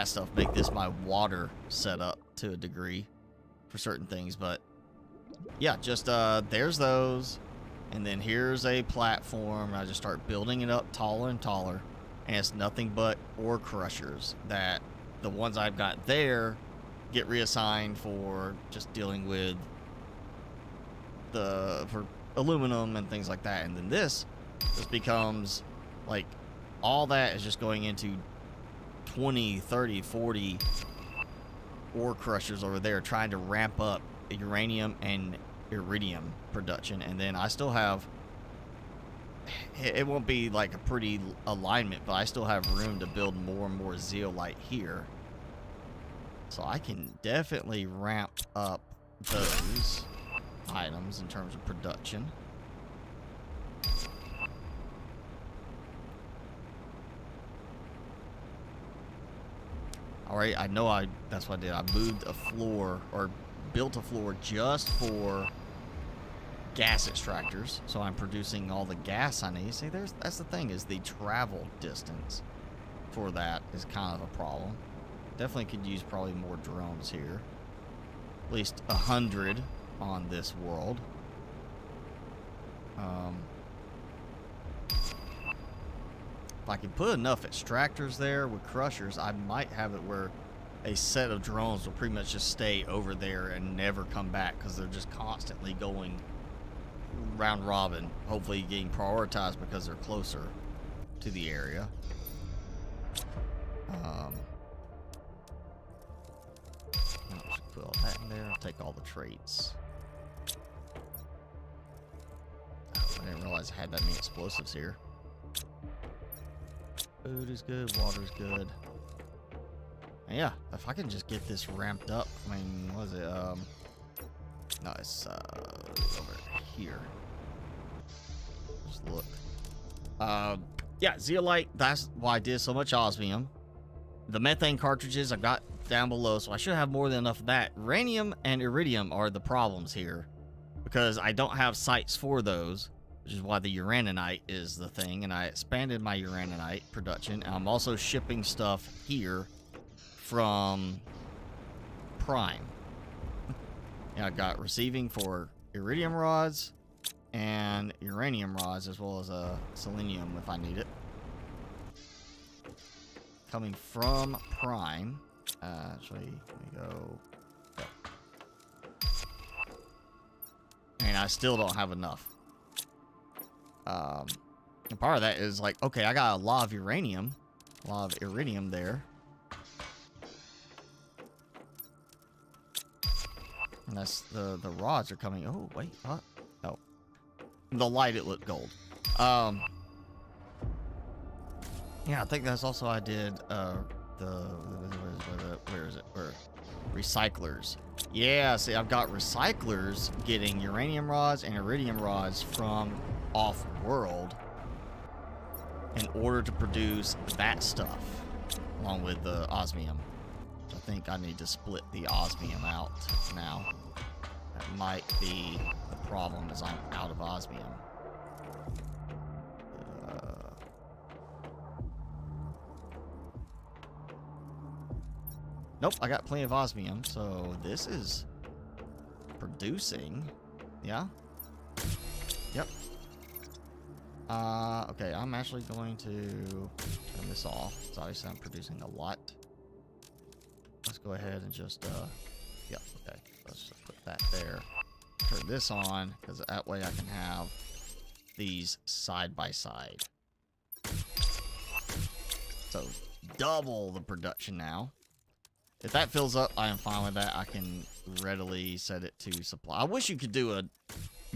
S1: stuff make this my water setup to a degree for certain things. But yeah, just there's those, and then here's a platform. I just start building it up taller and taller, and it's nothing but ore crushers that the ones I've got there get reassigned for just dealing with for aluminum and things like that. And then this just becomes like all that is just going into 20, 30, 40 ore crushers over there trying to ramp up uranium and iridium production. And then I still have, it won't be like a pretty alignment, but I still have room to build more and more zeolite here. So I can definitely ramp up those items in terms of production. Alright, I know that's what I did. I moved a floor, or built a floor just for gas extractors, so I'm producing all the gas I need. See, that's the thing, is the travel distance for that is kind of a problem. Definitely could use probably more drones here. At least 100 on this world. If I could put enough extractors there with crushers, I might have it where a set of drones will pretty much just stay over there and never come back, because they're just constantly going round robin, hopefully getting prioritized because they're closer to the area. I'll just put all that in there. I'll take all the traits. I didn't realize I had that many explosives here. Food is good, water's good. And yeah, if I can just get this ramped up, I mean, what is it? No, it's over here. Just look. Yeah, zeolite, that's why I did so much osmium. The methane cartridges I've got down below, so I should have more than enough of that. Uranium and iridium are the problems here, because I don't have sites for those, which is why the uraninite is the thing, and I expanded my uraninite production. And I'm also shipping stuff here from Prime. Yeah, I got receiving for iridium rods and uranium rods, as well as selenium if I need it. Coming from Prime. Actually, let me go. Yep. And I still don't have enough. And part of that is like, okay, I got a lot of uranium, a lot of iridium there. And that's the rods are coming. Oh, wait, what? Oh. The light, it looked gold. Yeah, I think that's also I did where is it? Recyclers. Yeah, see, I've got recyclers getting uranium rods and iridium rods from off-world in order to produce that stuff, along with the osmium. I think I need to split the osmium out now. That might be the problem, is I'm out of osmium. Nope, I got plenty of osmium, so this is producing. Yeah. Yep. Okay, I'm actually going to turn this off. So obviously I'm producing a lot. Let's go ahead and just, yep, okay. Let's just put that there. Turn this on, because that way I can have these side by side. So, double the production now. If that fills up, I am fine with that. I can readily set it to supply. I wish you could do a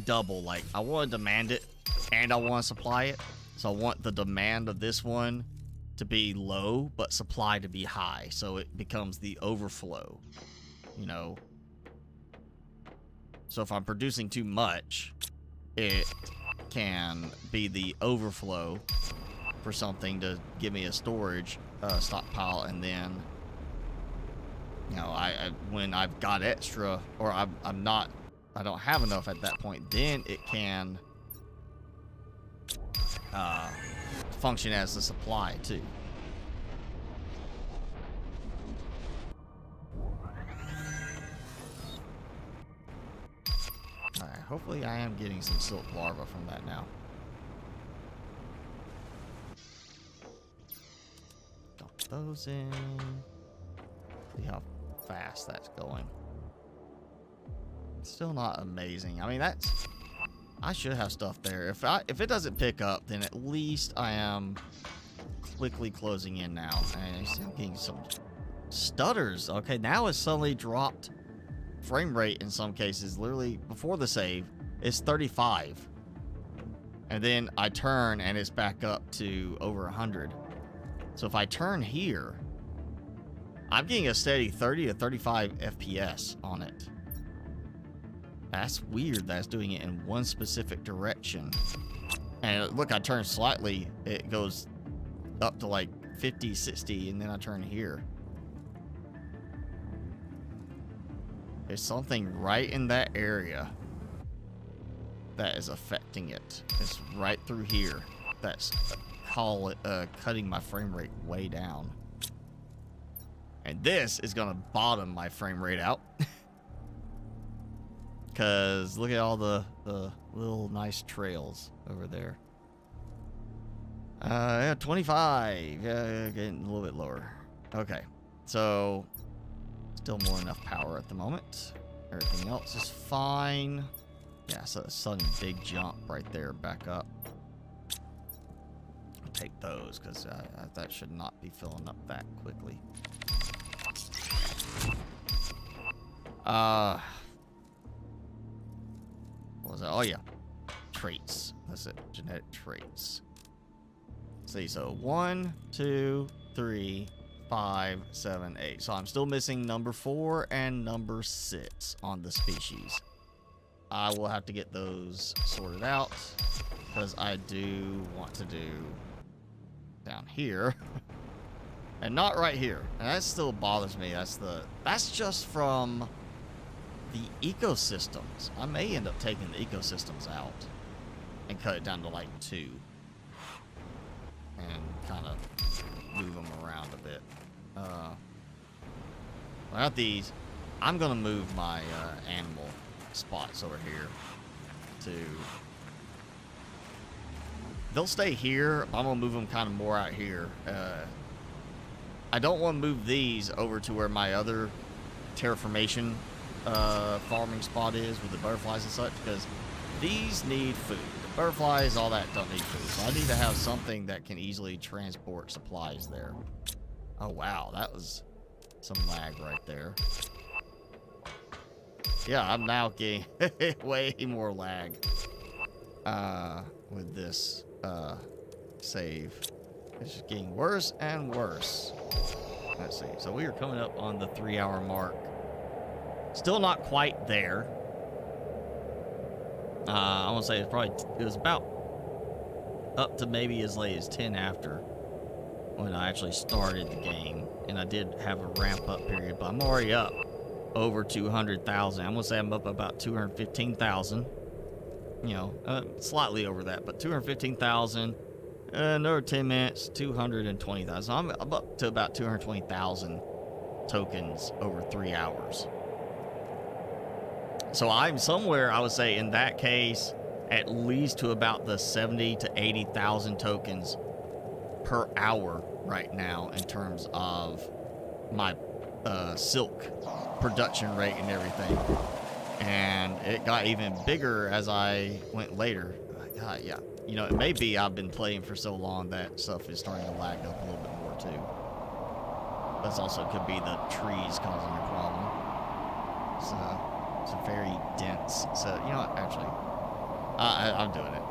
S1: double. Like, I want to demand it, and I want to supply it. So I want the demand of this one to be low, but supply to be high. So it becomes the overflow, you know. So if I'm producing too much, it can be the overflow for something to give me a storage stockpile, and then, you know, when I've got extra, or I don't have enough at that point, then it can function as a supply too. Alright, hopefully I am getting some silk larvae from that now. Dump those in. See how fast that's going. Still not amazing. I mean, I should have stuff there. If it doesn't pick up, then at least I am quickly closing in now. And I see I'm getting some stutters. Okay, now it's suddenly dropped frame rate in some cases. Literally before the save, it's 35. And then I turn and it's back up to over 100. So if I turn here, I'm getting a steady 30 to 35 FPS on it. That's weird that's doing it in one specific direction. And look, I turn slightly, it goes up to like 50, 60, and then I turn here. There's something right in that area that is affecting it. It's right through here. That's cutting my frame rate way down. And this is gonna bottom my frame rate out. Cause look at all the little nice trails over there. Yeah, 25. Yeah, getting a little bit lower. Okay, so still more than enough power at the moment. Everything else is fine. Yeah, so a sudden big jump right there, back up. I'll take those because that should not be filling up that quickly. What was that? Oh yeah, traits. That's it. Genetic traits. Let's see, so 1, 2, 3, 5, 7, 8. So I'm still missing number 4 and number 6 on the species. I will have to get those sorted out because I do want to do down here. And not right here. And that still bothers me. That's just from the ecosystems. I may end up taking the ecosystems out and cut it down to like 2. And kind of move them around a bit. Without these, I'm gonna move my animal spots over here to. They'll stay here, but I'm gonna move them kind of more out here. I don't want to move these over to where my other terraformation farming spot is with the butterflies and such, because these need food. The butterflies, all that, don't need food. So I need to have something that can easily transport supplies there. Oh wow, that was some lag right there. Yeah, I'm now getting way more lag with this save. It's just getting worse and worse. Let's see. So we are coming up on the 3-hour mark. Still not quite there. I want to say it was about up to maybe as late as 10 after when I actually started the game. And I did have a ramp up period, but I'm already up over 200,000. I'm going to say I'm up about 215,000. You know, slightly over that, but 215,000. Another 10 minutes, 220,000. So I'm up to about 220,000 tokens over 3 hours. So I'm somewhere, I would say, in that case, at least to about the 70 to 80,000 tokens per hour right now in terms of my silk production rate and everything. And it got even bigger as I went later. God, yeah. You know, it may be I've been playing for so long that stuff is starting to lag up a little bit more too. This also could be the trees causing a problem. It's a very dense. So, you know what? Actually, I'm doing it.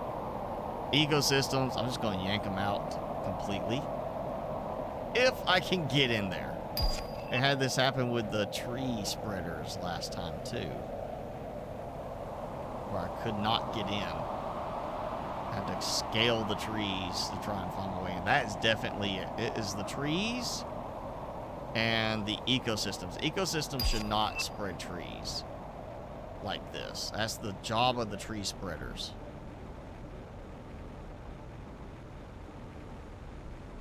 S1: Ecosystems, I'm just going to yank them out completely. If I can get in there. I had this happen with the tree spreaders last time too, where I could not get in. I had to scale the trees to try and find my way in. That is definitely it. It is the trees and the ecosystems. Ecosystems should not spread trees like this. That's the job of the tree spreaders.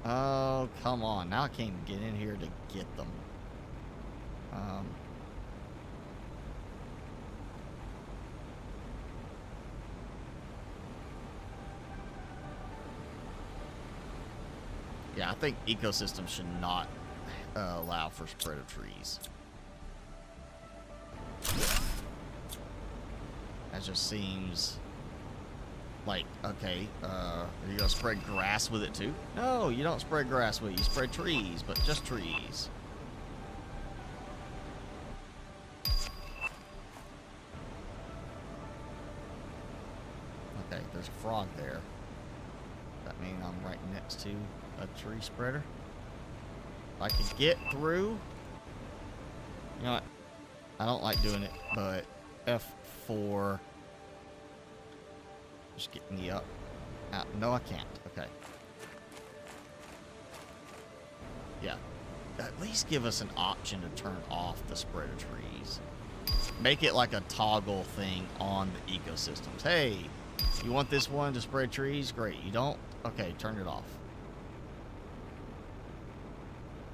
S1: Oh, come on. Now I can't even get in here to get them. Yeah, I think ecosystems should not allow for spread of trees. That just seems like, okay, are you gonna spread grass with it too? No, you don't spread grass with it. You spread trees, but just trees. Okay, there's a frog there. That means I'm right next to a tree spreader. If I can get through. You know what? I don't like doing it, but F4. Just get me up. No, I can't. Okay. Yeah. At least give us an option to turn off the spread of trees. Make it like a toggle thing on the ecosystems. Hey, you want this one to spread trees? Great. You don't? Okay, turn it off.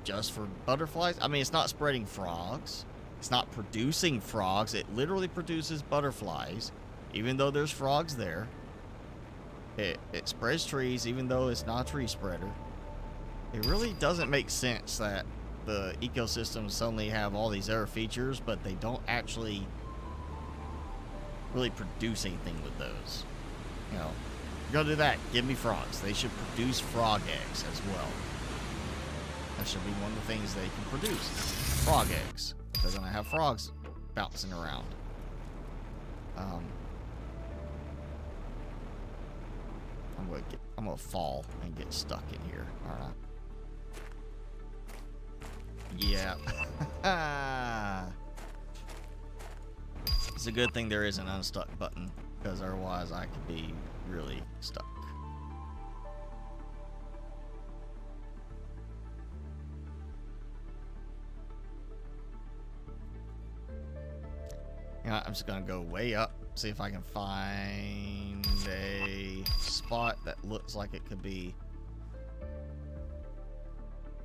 S1: Just for butterflies? I mean, it's not spreading frogs. It's not producing frogs. It literally produces butterflies, even though there's frogs there. It spreads trees, even though it's not a tree spreader. It really doesn't make sense that the ecosystems suddenly have all these other features, but they don't actually really produce anything with those. You know, if you're gonna do that, give me frogs. They should produce frog eggs as well. That should be one of the things they can produce. Frog eggs. They're gonna have frogs bouncing around. I'm gonna fall and get stuck in here. Alright. Yeah. It's a good thing there is an unstuck button, because otherwise I could be really stuck. I'm just gonna go way up, see if I can find a spot that looks like it could be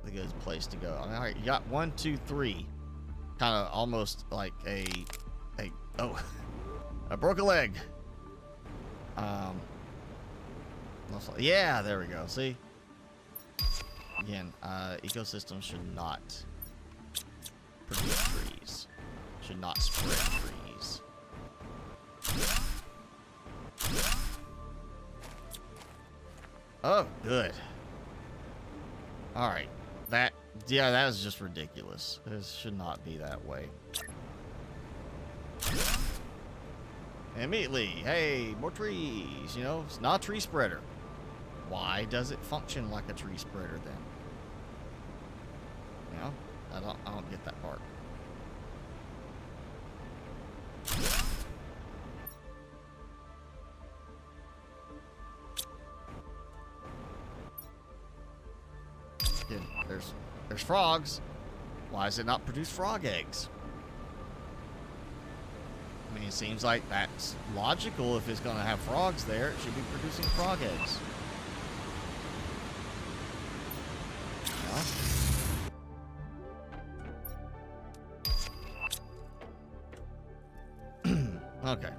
S1: a good place to go. I mean, all right, you got 1, 2, 3, kind of almost like oh, I broke a leg. Yeah, there we go. See, again, ecosystems should not produce trees, should not spread trees. Oh, good. All right, that is just ridiculous. This should not be that way. Immediately, hey, more trees. You know, it's not a tree spreader. Why does it function like a tree spreader then? You know, I don't get that part. Again, there's frogs. Why does it not produce frog eggs? I mean, it seems like that's logical. If it's going to have frogs there, it should be producing frog eggs. Yeah. Okay.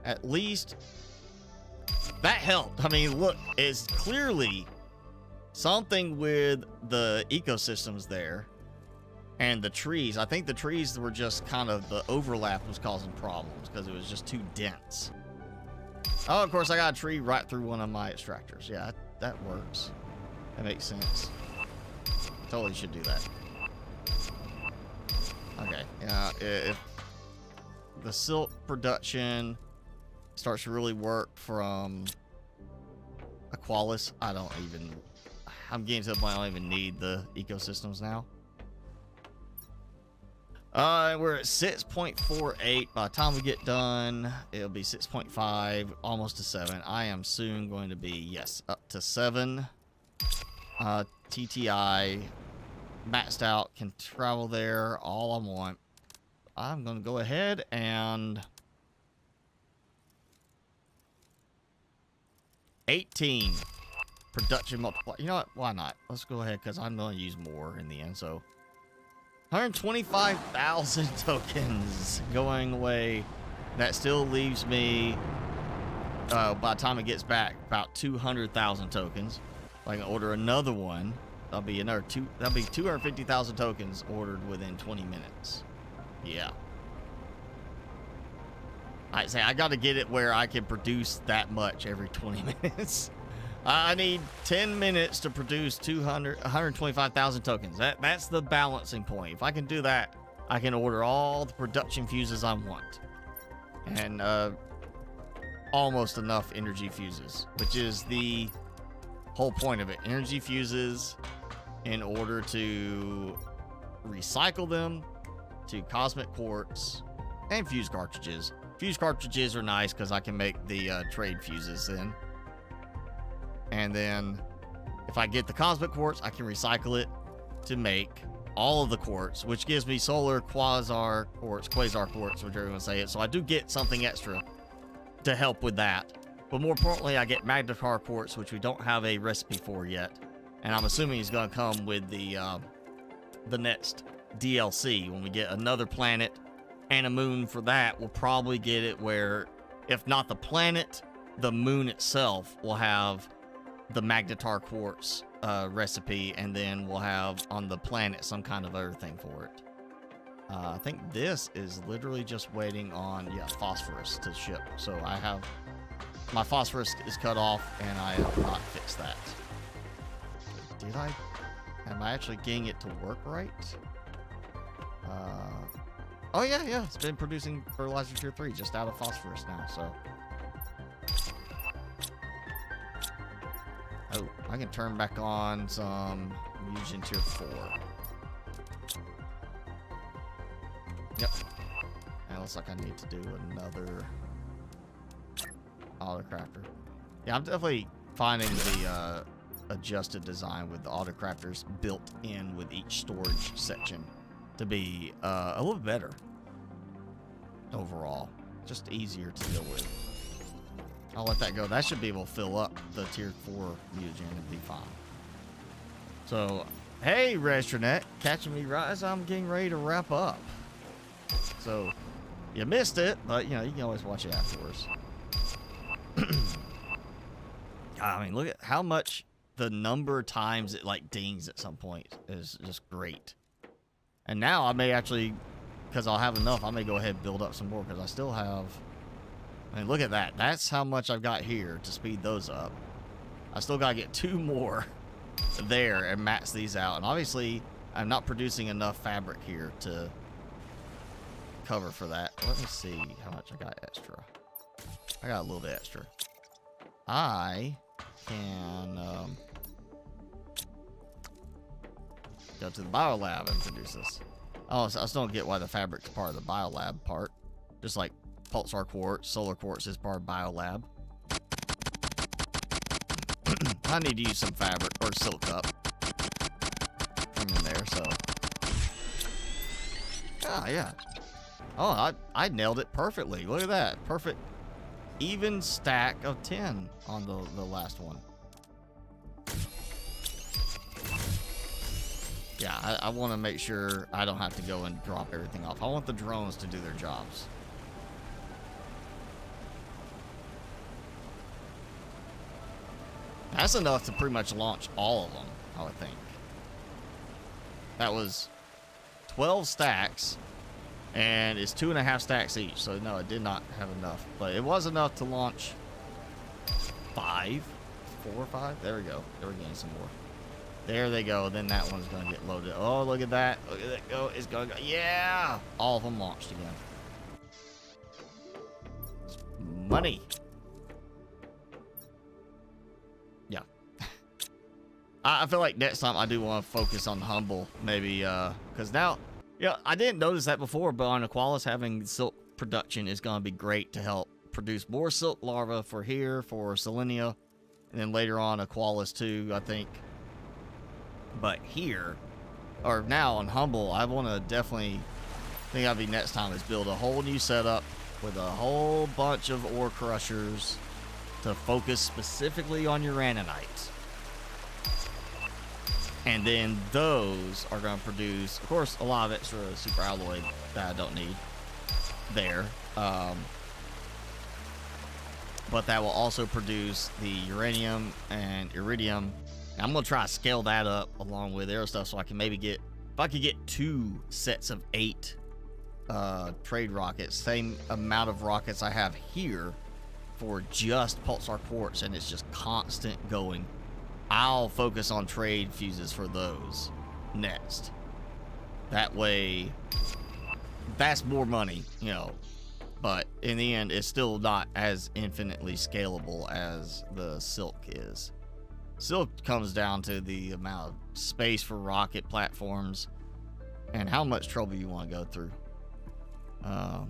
S1: At least that helped. I mean, look, it's clearly something with the ecosystems there. And the trees, I think the trees were just kind of, the overlap was causing problems because it was just too dense. Oh, of course, I got a tree right through one of my extractors. Yeah, that works. That makes sense. Totally should do that. Okay, yeah, if the silk production starts to really work from Aqualis, I'm getting to the point I don't even need the ecosystems now. We're at 6.48. By the time we get done, it'll be 6.5, almost to 7. I am soon going to be, yes, up to 7. TTI, maxed out, can travel there, all I want. I'm going to go ahead and 18 production multiplier. You know what? Why not? Let's go ahead because I'm going to use more in the end, so 125,000 tokens going away. That still leaves me, by the time it gets back, about 200,000 tokens. If I can order another one, that'll be 250,000 tokens ordered within 20 minutes. Yeah. I say I got to get it where I can produce that much every 20 minutes. I need 10 minutes to produce 125,000 tokens. That's the balancing point. If I can do that, I can order all the production fuses I want. And almost enough energy fuses, which is the whole point of it. Energy fuses in order to recycle them to cosmic quartz and fuse cartridges. Fuse cartridges are nice because I can make the trade fuses then. And then if I get the cosmic quartz, I can recycle it to make all of the quartz, which gives me solar quasar quartz, quasar quartz, whichever you want to say it. So I do get something extra to help with that. But more importantly, I get magnetar quartz, which we don't have a recipe for yet. And I'm assuming it's going to come with the next DLC. When we get another planet and a moon for that, we'll probably get it where, if not the planet, the moon itself will have the magnetar quartz recipe, and then we'll have on the planet some kind of other thing for it. I think this is literally just waiting on, yeah, phosphorus to ship. So I have, my phosphorus is cut off and I have not fixed that. Am I actually getting it to work right? Oh yeah, it's been producing fertilizer tier 3 just out of phosphorus now, so. Oh, I can turn back on some mutagen tier 4. Yep. And it looks like I need to do another autocrafter. Yeah, I'm definitely finding the adjusted design with the autocrafters built in with each storage section to be a little better. overall. Just easier to deal with. I'll let that go. That should be able to fill up the tier 4 mutagen and be fine. So, hey, Restronet, catching me right as I'm getting ready to wrap up. So, you missed it, but, you know, you can always watch it afterwards. I mean, look at how much the number of times it, like, dings at some point is just great. And now I may actually, because I'll have enough, I may go ahead and build up some more, because I still have... I mean, look at that. That's how much I've got here to speed those up. I still got to get 2 more there and max these out. And obviously, I'm not producing enough fabric here to cover for that. Let me see how much I got extra. I got a little bit extra. I can go to the biolab and produce this. Oh, so I still don't get why the fabric's part of the biolab part. Just like pulsar quartz, solar quartz is part of biolab. I need to use some fabric or silk up from in there, so. Ah, yeah. Oh, I nailed it perfectly. Look at that. Perfect. Even stack of 10 on the last one. Yeah, I want to make sure I don't have to go and drop everything off. I want the drones to do their jobs. That's enough to pretty much launch all of them, I would think. That was 12 stacks, and it's 2.5 stacks each. So no, it did not have enough, but it was enough to launch 4 or 5. There we go. There we're getting some more. There they go. Then that one's gonna get loaded. Oh, look at that. Look at that go. It's gonna go. Yeah! All of them launched again. Money. Yeah. I feel like next time I do want to focus on Humble, maybe, because now, yeah, I didn't notice that before, but on Aqualis, having silk production is going to be great to help produce more silk larvae for here, for Selenia, and then later on Aqualis too, I think. But here, or now on Humble, I want to definitely, I think that'll be next time, is build a whole new setup with a whole bunch of ore crushers to focus specifically on uranite. And then those are going to produce, of course, a lot of extra super alloy that I don't need there. But that will also produce the uranium and iridium. And I'm going to try to scale that up along with aero stuff so I can maybe get, if I could get 2 sets of 8 trade rockets, same amount of rockets I have here for just pulsar quartz, and it's just constant going. I'll focus on trade fuses for those next. That way, that's more money, you know. But in the end, it's still not as infinitely scalable as the silk is. Silk comes down to the amount of space for rocket platforms and how much trouble you want to go through. I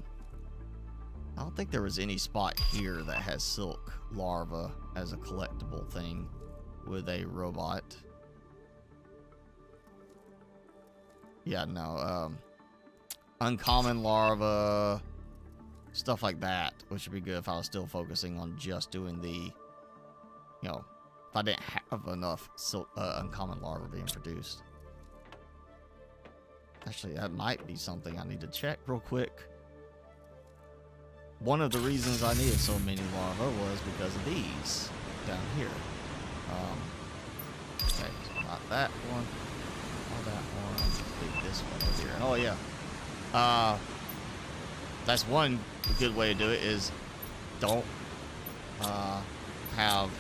S1: don't think there was any spot here that has silk larva as a collectible thing with a robot. Yeah, no. Uncommon larva, stuff like that, which would be good if I was still focusing on just doing the, you know, if I didn't have enough silk, uncommon larva being produced. Actually, that might be something I need to check real quick. One of the reasons I needed so many larvae was because of these down here. Okay, so not that one, not that one, take this one over here. Oh yeah, that's one good way to do it, is don't have,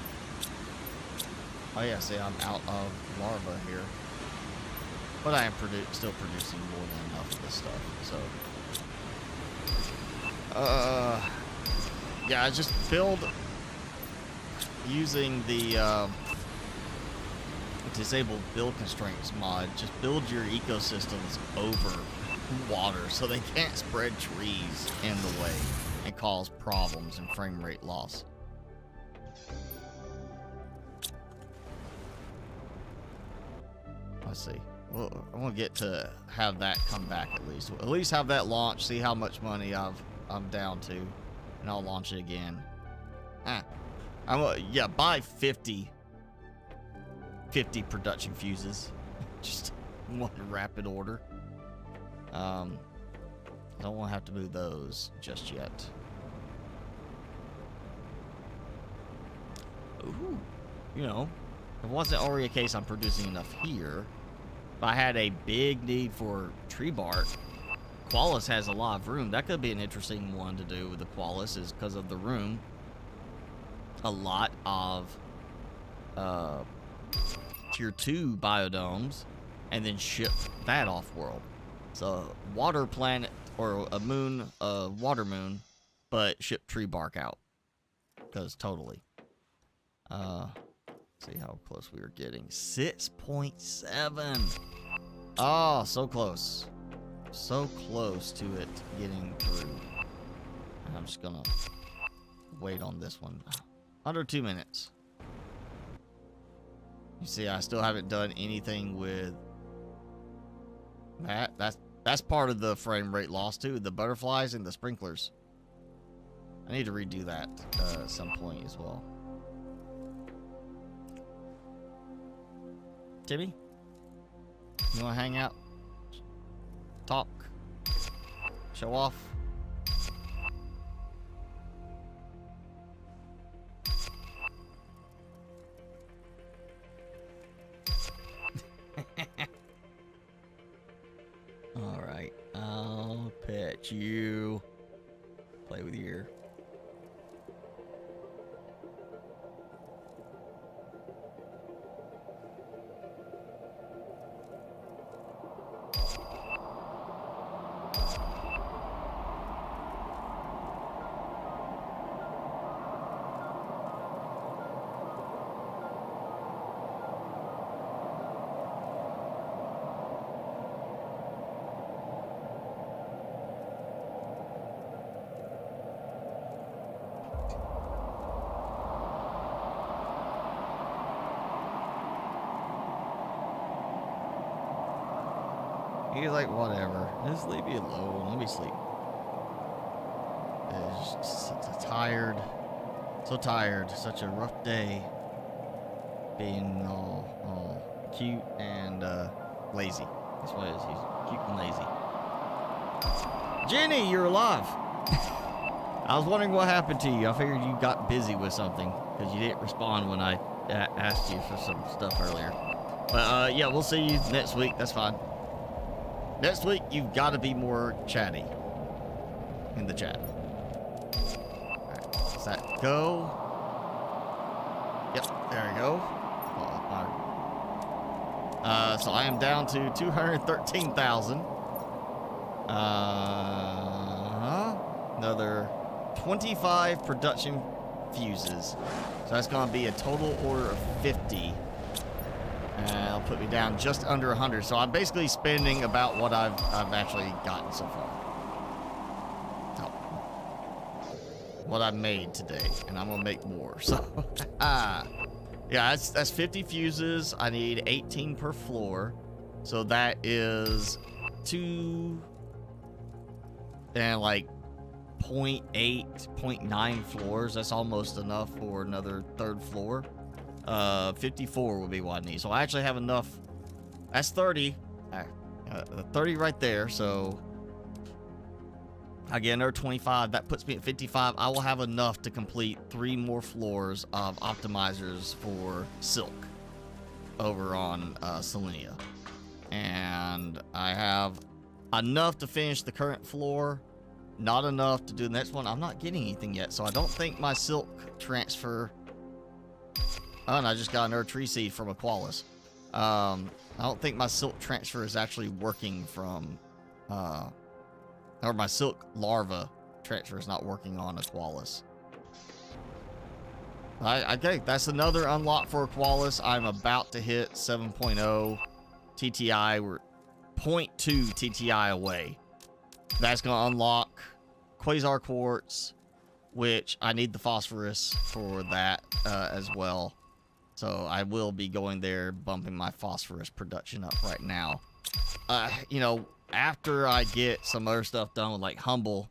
S1: oh yeah, see, I'm out of larva here, but I am still producing more than enough of this stuff, so yeah, I just build using the disabled build constraints mod. Just build your ecosystems over water so they can't spread trees in the way and cause problems and frame rate loss. Let's see. Well, I want to get to have that come back at least. At least have that launch, see how much money I've I'm down to, and I'll launch it again. Yeah, buy 50 production fuses. Just one rapid order. I don't want to have to move those just yet. Ooh, you know, if it wasn't already a case I'm producing enough here, if I had a big need for tree bark, Qualis has a lot of room. That could be an interesting one to do with the Qualis, is because of the room. A lot of tier 2 biodomes, and then ship that off-world. So water planet, or a moon, water moon, but ship tree bark out. Because totally. See how close we are getting. 6.7. Oh, so close. So close to it getting through. And I'm just gonna wait on this one. Under 2 minutes. You see, I still haven't done anything with that. That's part of the frame rate loss too. The butterflies and the sprinklers. I need to redo that at some point as well. Timmy, you wanna hang out? Talk? Show off? Alright, I'll pet you. Play with your ear. He's like, whatever. Just leave me alone. Let me sleep. It's just tired. So tired. Such a rough day. Being all cute and lazy. That's what it is. He's cute and lazy. Jenny, you're alive. I was wondering what happened to you. I figured you got busy with something because you didn't respond when I asked you for some stuff earlier. But yeah, we'll see you next week. That's fine. Next week, you've got to be more chatty in the chat. Alright, does that go? Yep, there we go. So I am down to 213,000. Another 25 production fuses. So that's going to be a total order of 50. And it'll put me down just under 100. So I'm basically spending about what I've actually gotten so far. So, what I made today, and I'm gonna make more. So, yeah, that's 50 fuses. I need 18 per floor, so that is 2 and like 0.8, 0.9 floors. That's almost enough for another third floor. 54 would be what I need. So I actually have enough. That's 30. 30 right there. So I get another 25. That puts me at 55. I will have enough to complete 3 more floors of optimizers for Silk over on Selenia. And I have enough to finish the current floor. Not enough to do the next one. I'm not getting anything yet. So I don't think my Silk transfer... Oh, and I just got another tree seed from Qualis. I don't think my silk transfer is actually working from, or my silk larva transfer is not working on Qualis. I think that's another unlock for Qualis. I'm about to hit 7.0 TTI. We're 0.2 TTI away. That's going to unlock Quasar Quartz, which I need the phosphorus for that as well. So I will be going there, bumping my phosphorus production up right now. You know, after I get some other stuff done with like Humble,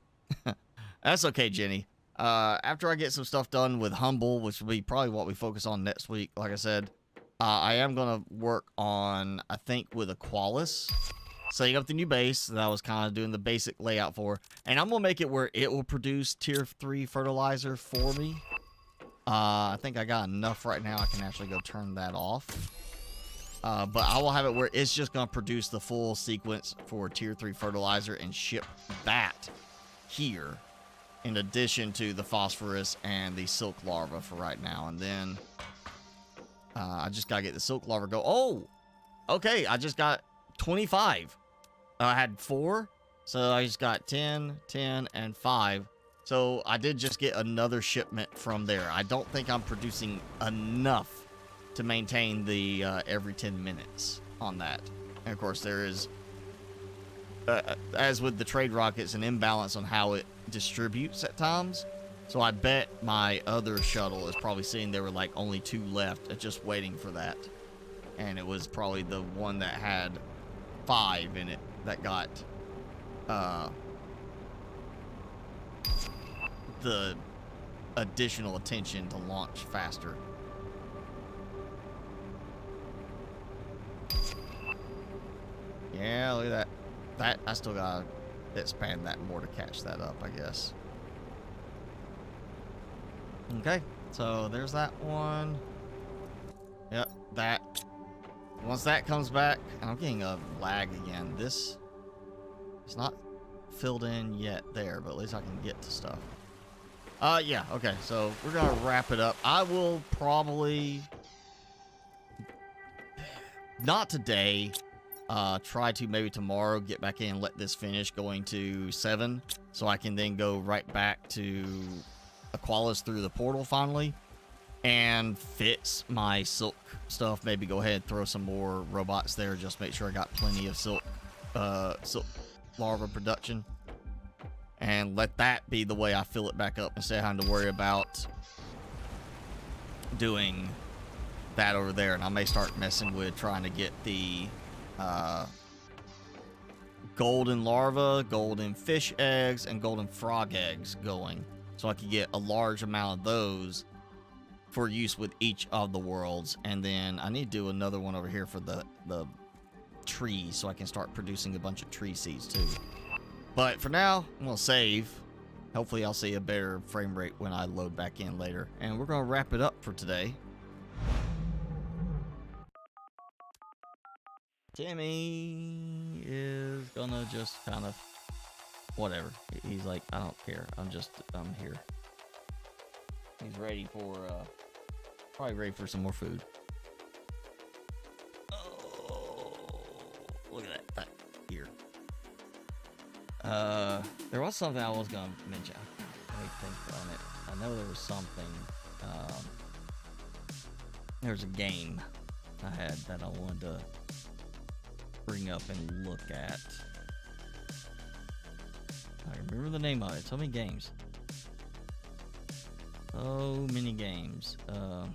S1: That's okay, Jenny. After I get some stuff done with Humble, which will be probably what we focus on next week, like I said, I am going to work on, I think, with Aqualis, setting up the new base that I was kind of doing the basic layout for. And I'm going to make it where it will produce tier 3 fertilizer for me. I think I got enough right now. I can actually go turn that off. But I will have it where it's just going to produce the full sequence for tier 3 fertilizer and ship that here, in addition to the phosphorus and the silk larva for right now. And then I just gotta get the silk larva go. Oh, okay, I just got 25. I had 4, so I just got 10, 10, and 5. So I did just get another shipment from there. I don't think I'm producing enough to maintain the every 10 minutes on that. And of course, there is, as with the trade rockets, an imbalance on how it distributes at times. So I bet my other shuttle is probably seeing there were like only 2 left, just waiting for that. And it was probably the one that had 5 in it that got the additional attention to launch faster. Yeah, look at that. I still gotta expand that more to catch that up, I guess. Okay, so there's that one. Yep, that. Once that comes back, and I'm getting a lag again. This is not filled in yet there, but at least I can get to stuff. Yeah, okay, so we're gonna wrap it up. I will probably, not today, try to maybe tomorrow get back in and let this finish going to 7, so I can then go right back to Aqualis through the portal finally and fix my silk stuff. Maybe go ahead and throw some more robots there, just make sure I got plenty of silk larva production, and let that be the way I fill it back up instead of having to worry about doing that over there. And I may start messing with trying to get the golden larva, golden fish eggs, and golden frog eggs going, so I can get a large amount of those for use with each of the worlds. And then I need to do another one over here for the trees, so I can start producing a bunch of tree seeds too. But for now, I'm gonna save. Hopefully I'll see a better frame rate when I load back in later. And we're gonna wrap it up for today. Timmy is gonna just kind of whatever. He's like, I don't care. I'm here. He's ready for probably ready for some more food. Oh, look at that here. There was something I was gonna mention. Let me think on it. I know there was something. There's a game I had that I wanted to bring up and look at. I remember the name of it. So many games. So many games. Let's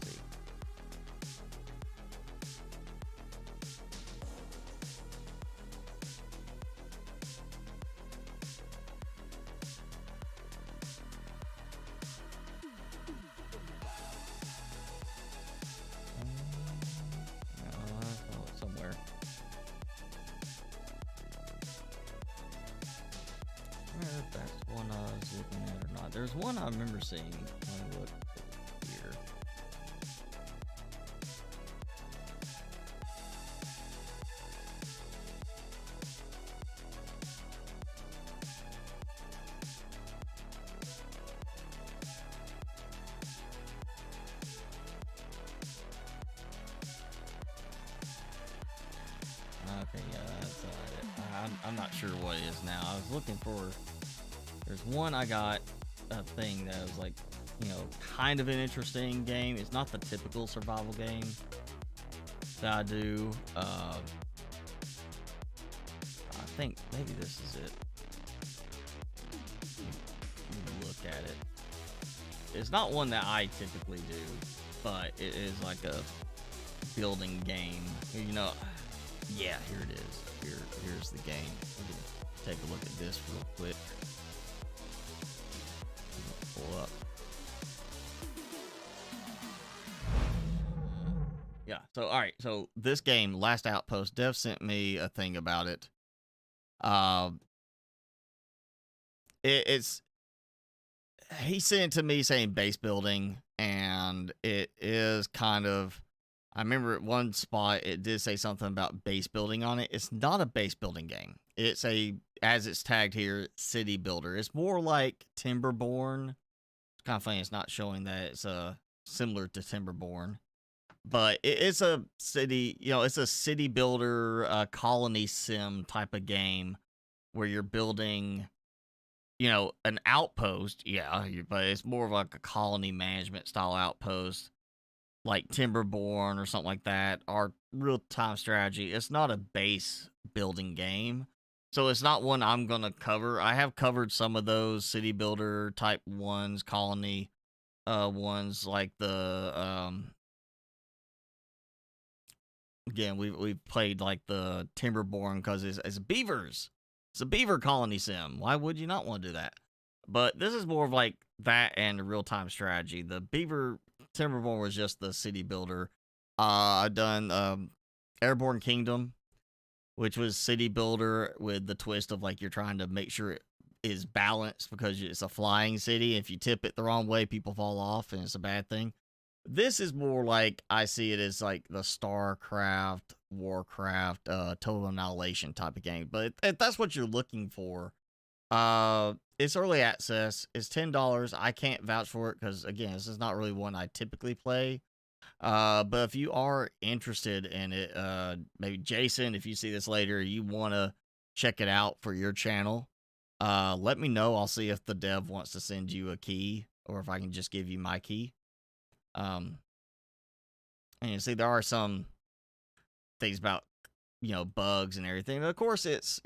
S1: see. Somewhere. I don't know if that's one I was looking at or not. There's one I remember seeing. Let me look here. Okay, yeah, that's it. I'm not sure what it is now. I was looking for, there's one I got, a thing that was like, you know, kind of an interesting game. It's not the typical survival game that I do. I think maybe this is it. Look at it. It's not one that I typically do, but it is like a building game. You know, Yeah, here it is. Here's the game. We can take a look at this real quick. Pull up. Yeah. So all right. So this game, Last Outpost, Dev sent me a thing about it. It's he sent it to me saying base building, and it is kind of. I remember at one spot it did say something about base building on it. It's not a base building game. It's a, as it's tagged here, city builder. It's more like Timberborn. It's kind of funny it's not showing that it's similar to Timberborn. But it's a city, it's a city builder, colony sim type of game where you're building, an outpost. Yeah, but it's more of like a colony management style outpost, like Timberborn or something like that, or real-time strategy. It's not a base building game, so it's not one I'm going to cover. I have covered some of those city builder type ones, colony ones, like the, again, we've played like the Timberborn because it's beavers. It's a beaver colony sim. Why would you not want to do that? But this is more of like that and real-time strategy. The beaver Timberborn was just the city builder. I've done Airborne Kingdom, which was city builder with the twist of like you're trying to make sure it is balanced because it's a flying city. If you tip it the wrong way, people fall off and it's a bad thing. This is more like, I see it as like the StarCraft, Warcraft, Total Annihilation type of game. But if that's what you're looking for, it's early access. It's $10. I can't vouch for it because, again, this is not really one I typically play. But if you are interested in it, maybe Jason, if you see this later, you want to check it out for your channel, let me know. I'll see if the dev wants to send you a key or if I can just give you my key. And you see, there are some things about, bugs and everything. But of course, it's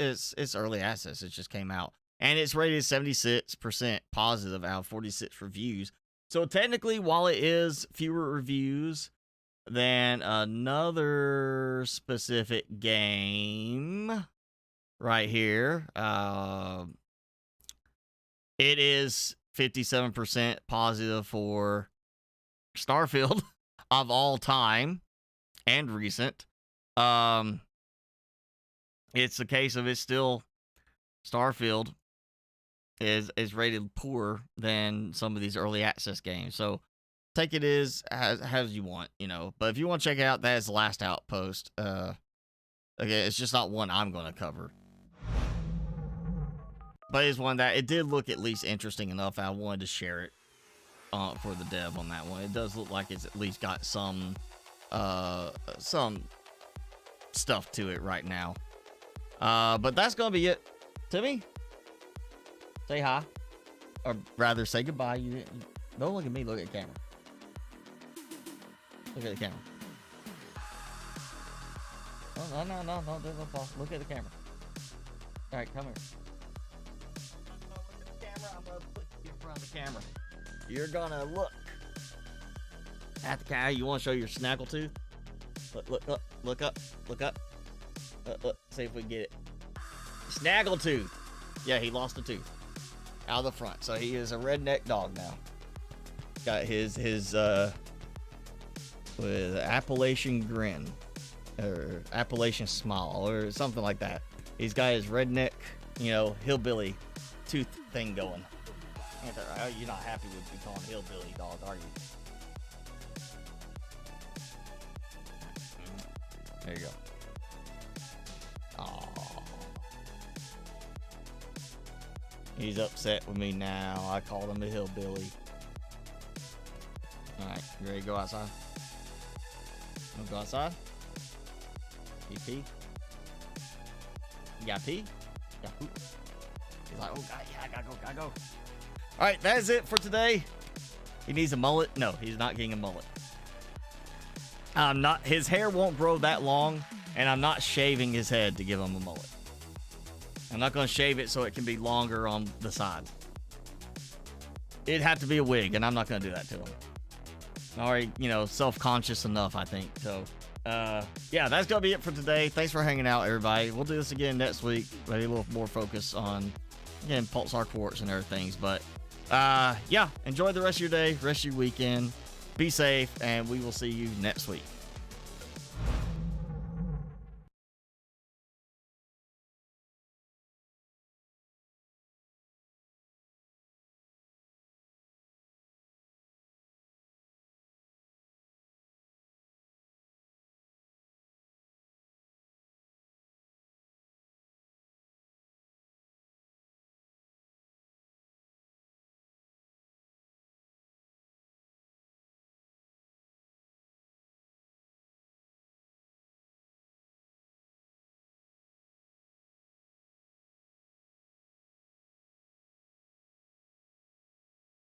S1: early access. It just came out. And it's rated 76% positive out of 46 reviews. So technically, while it is fewer reviews than another specific game right here, it is 57% positive for Starfield of all time and recent. It's a case of it's still Starfield is rated poorer than some of these early access games. So take it as you want, But if you want to check it out, that is Last Outpost. Okay, it's just not one I'm going to cover. But it's one that it did look at least interesting enough. I wanted to share it for the dev on that one. It does look like it's at least got some stuff to it right now. But that's gonna be it. Timmy, say hi, or rather say goodbye. You don't look at me. Look at the camera. Look at the camera. Oh, no, don't fall. Look at the camera. All right, come here. Look at the camera. I'm gonna put you in front of the camera. You're gonna look at the guy. You want to show your snaggletooth? Look up, look up, look up. Look, see if we can get it. Snaggletooth. Yeah, he lost a tooth out of the front, so he is a redneck dog now. Got his with Appalachian grin or Appalachian smile or something like that. He's got his redneck, hillbilly tooth thing going. You're not happy with me calling hillbilly dog, are you? There you go. Aww. He's upset with me now. I called him a hillbilly. Alright, you ready to go outside? Wanna go outside? You pee? You got pee? You got poop? He's like, oh god, yeah, I gotta go. Alright, that is it for today. He needs a mullet. No, he's not getting a mullet. His hair won't grow that long, and I'm not shaving his head to give him a mullet. I'm not going to shave it so it can be longer on the sides. It'd have to be a wig, and I'm not going to do that to him. I'm already, self-conscious enough, I think. So, yeah, that's gonna be it for today. Thanks for hanging out, everybody. We'll do this again next week. Maybe a little more focus on, again, pulsar quartz and other things. But yeah, enjoy the rest of your day, rest of your weekend. Be safe, and we will see you next week.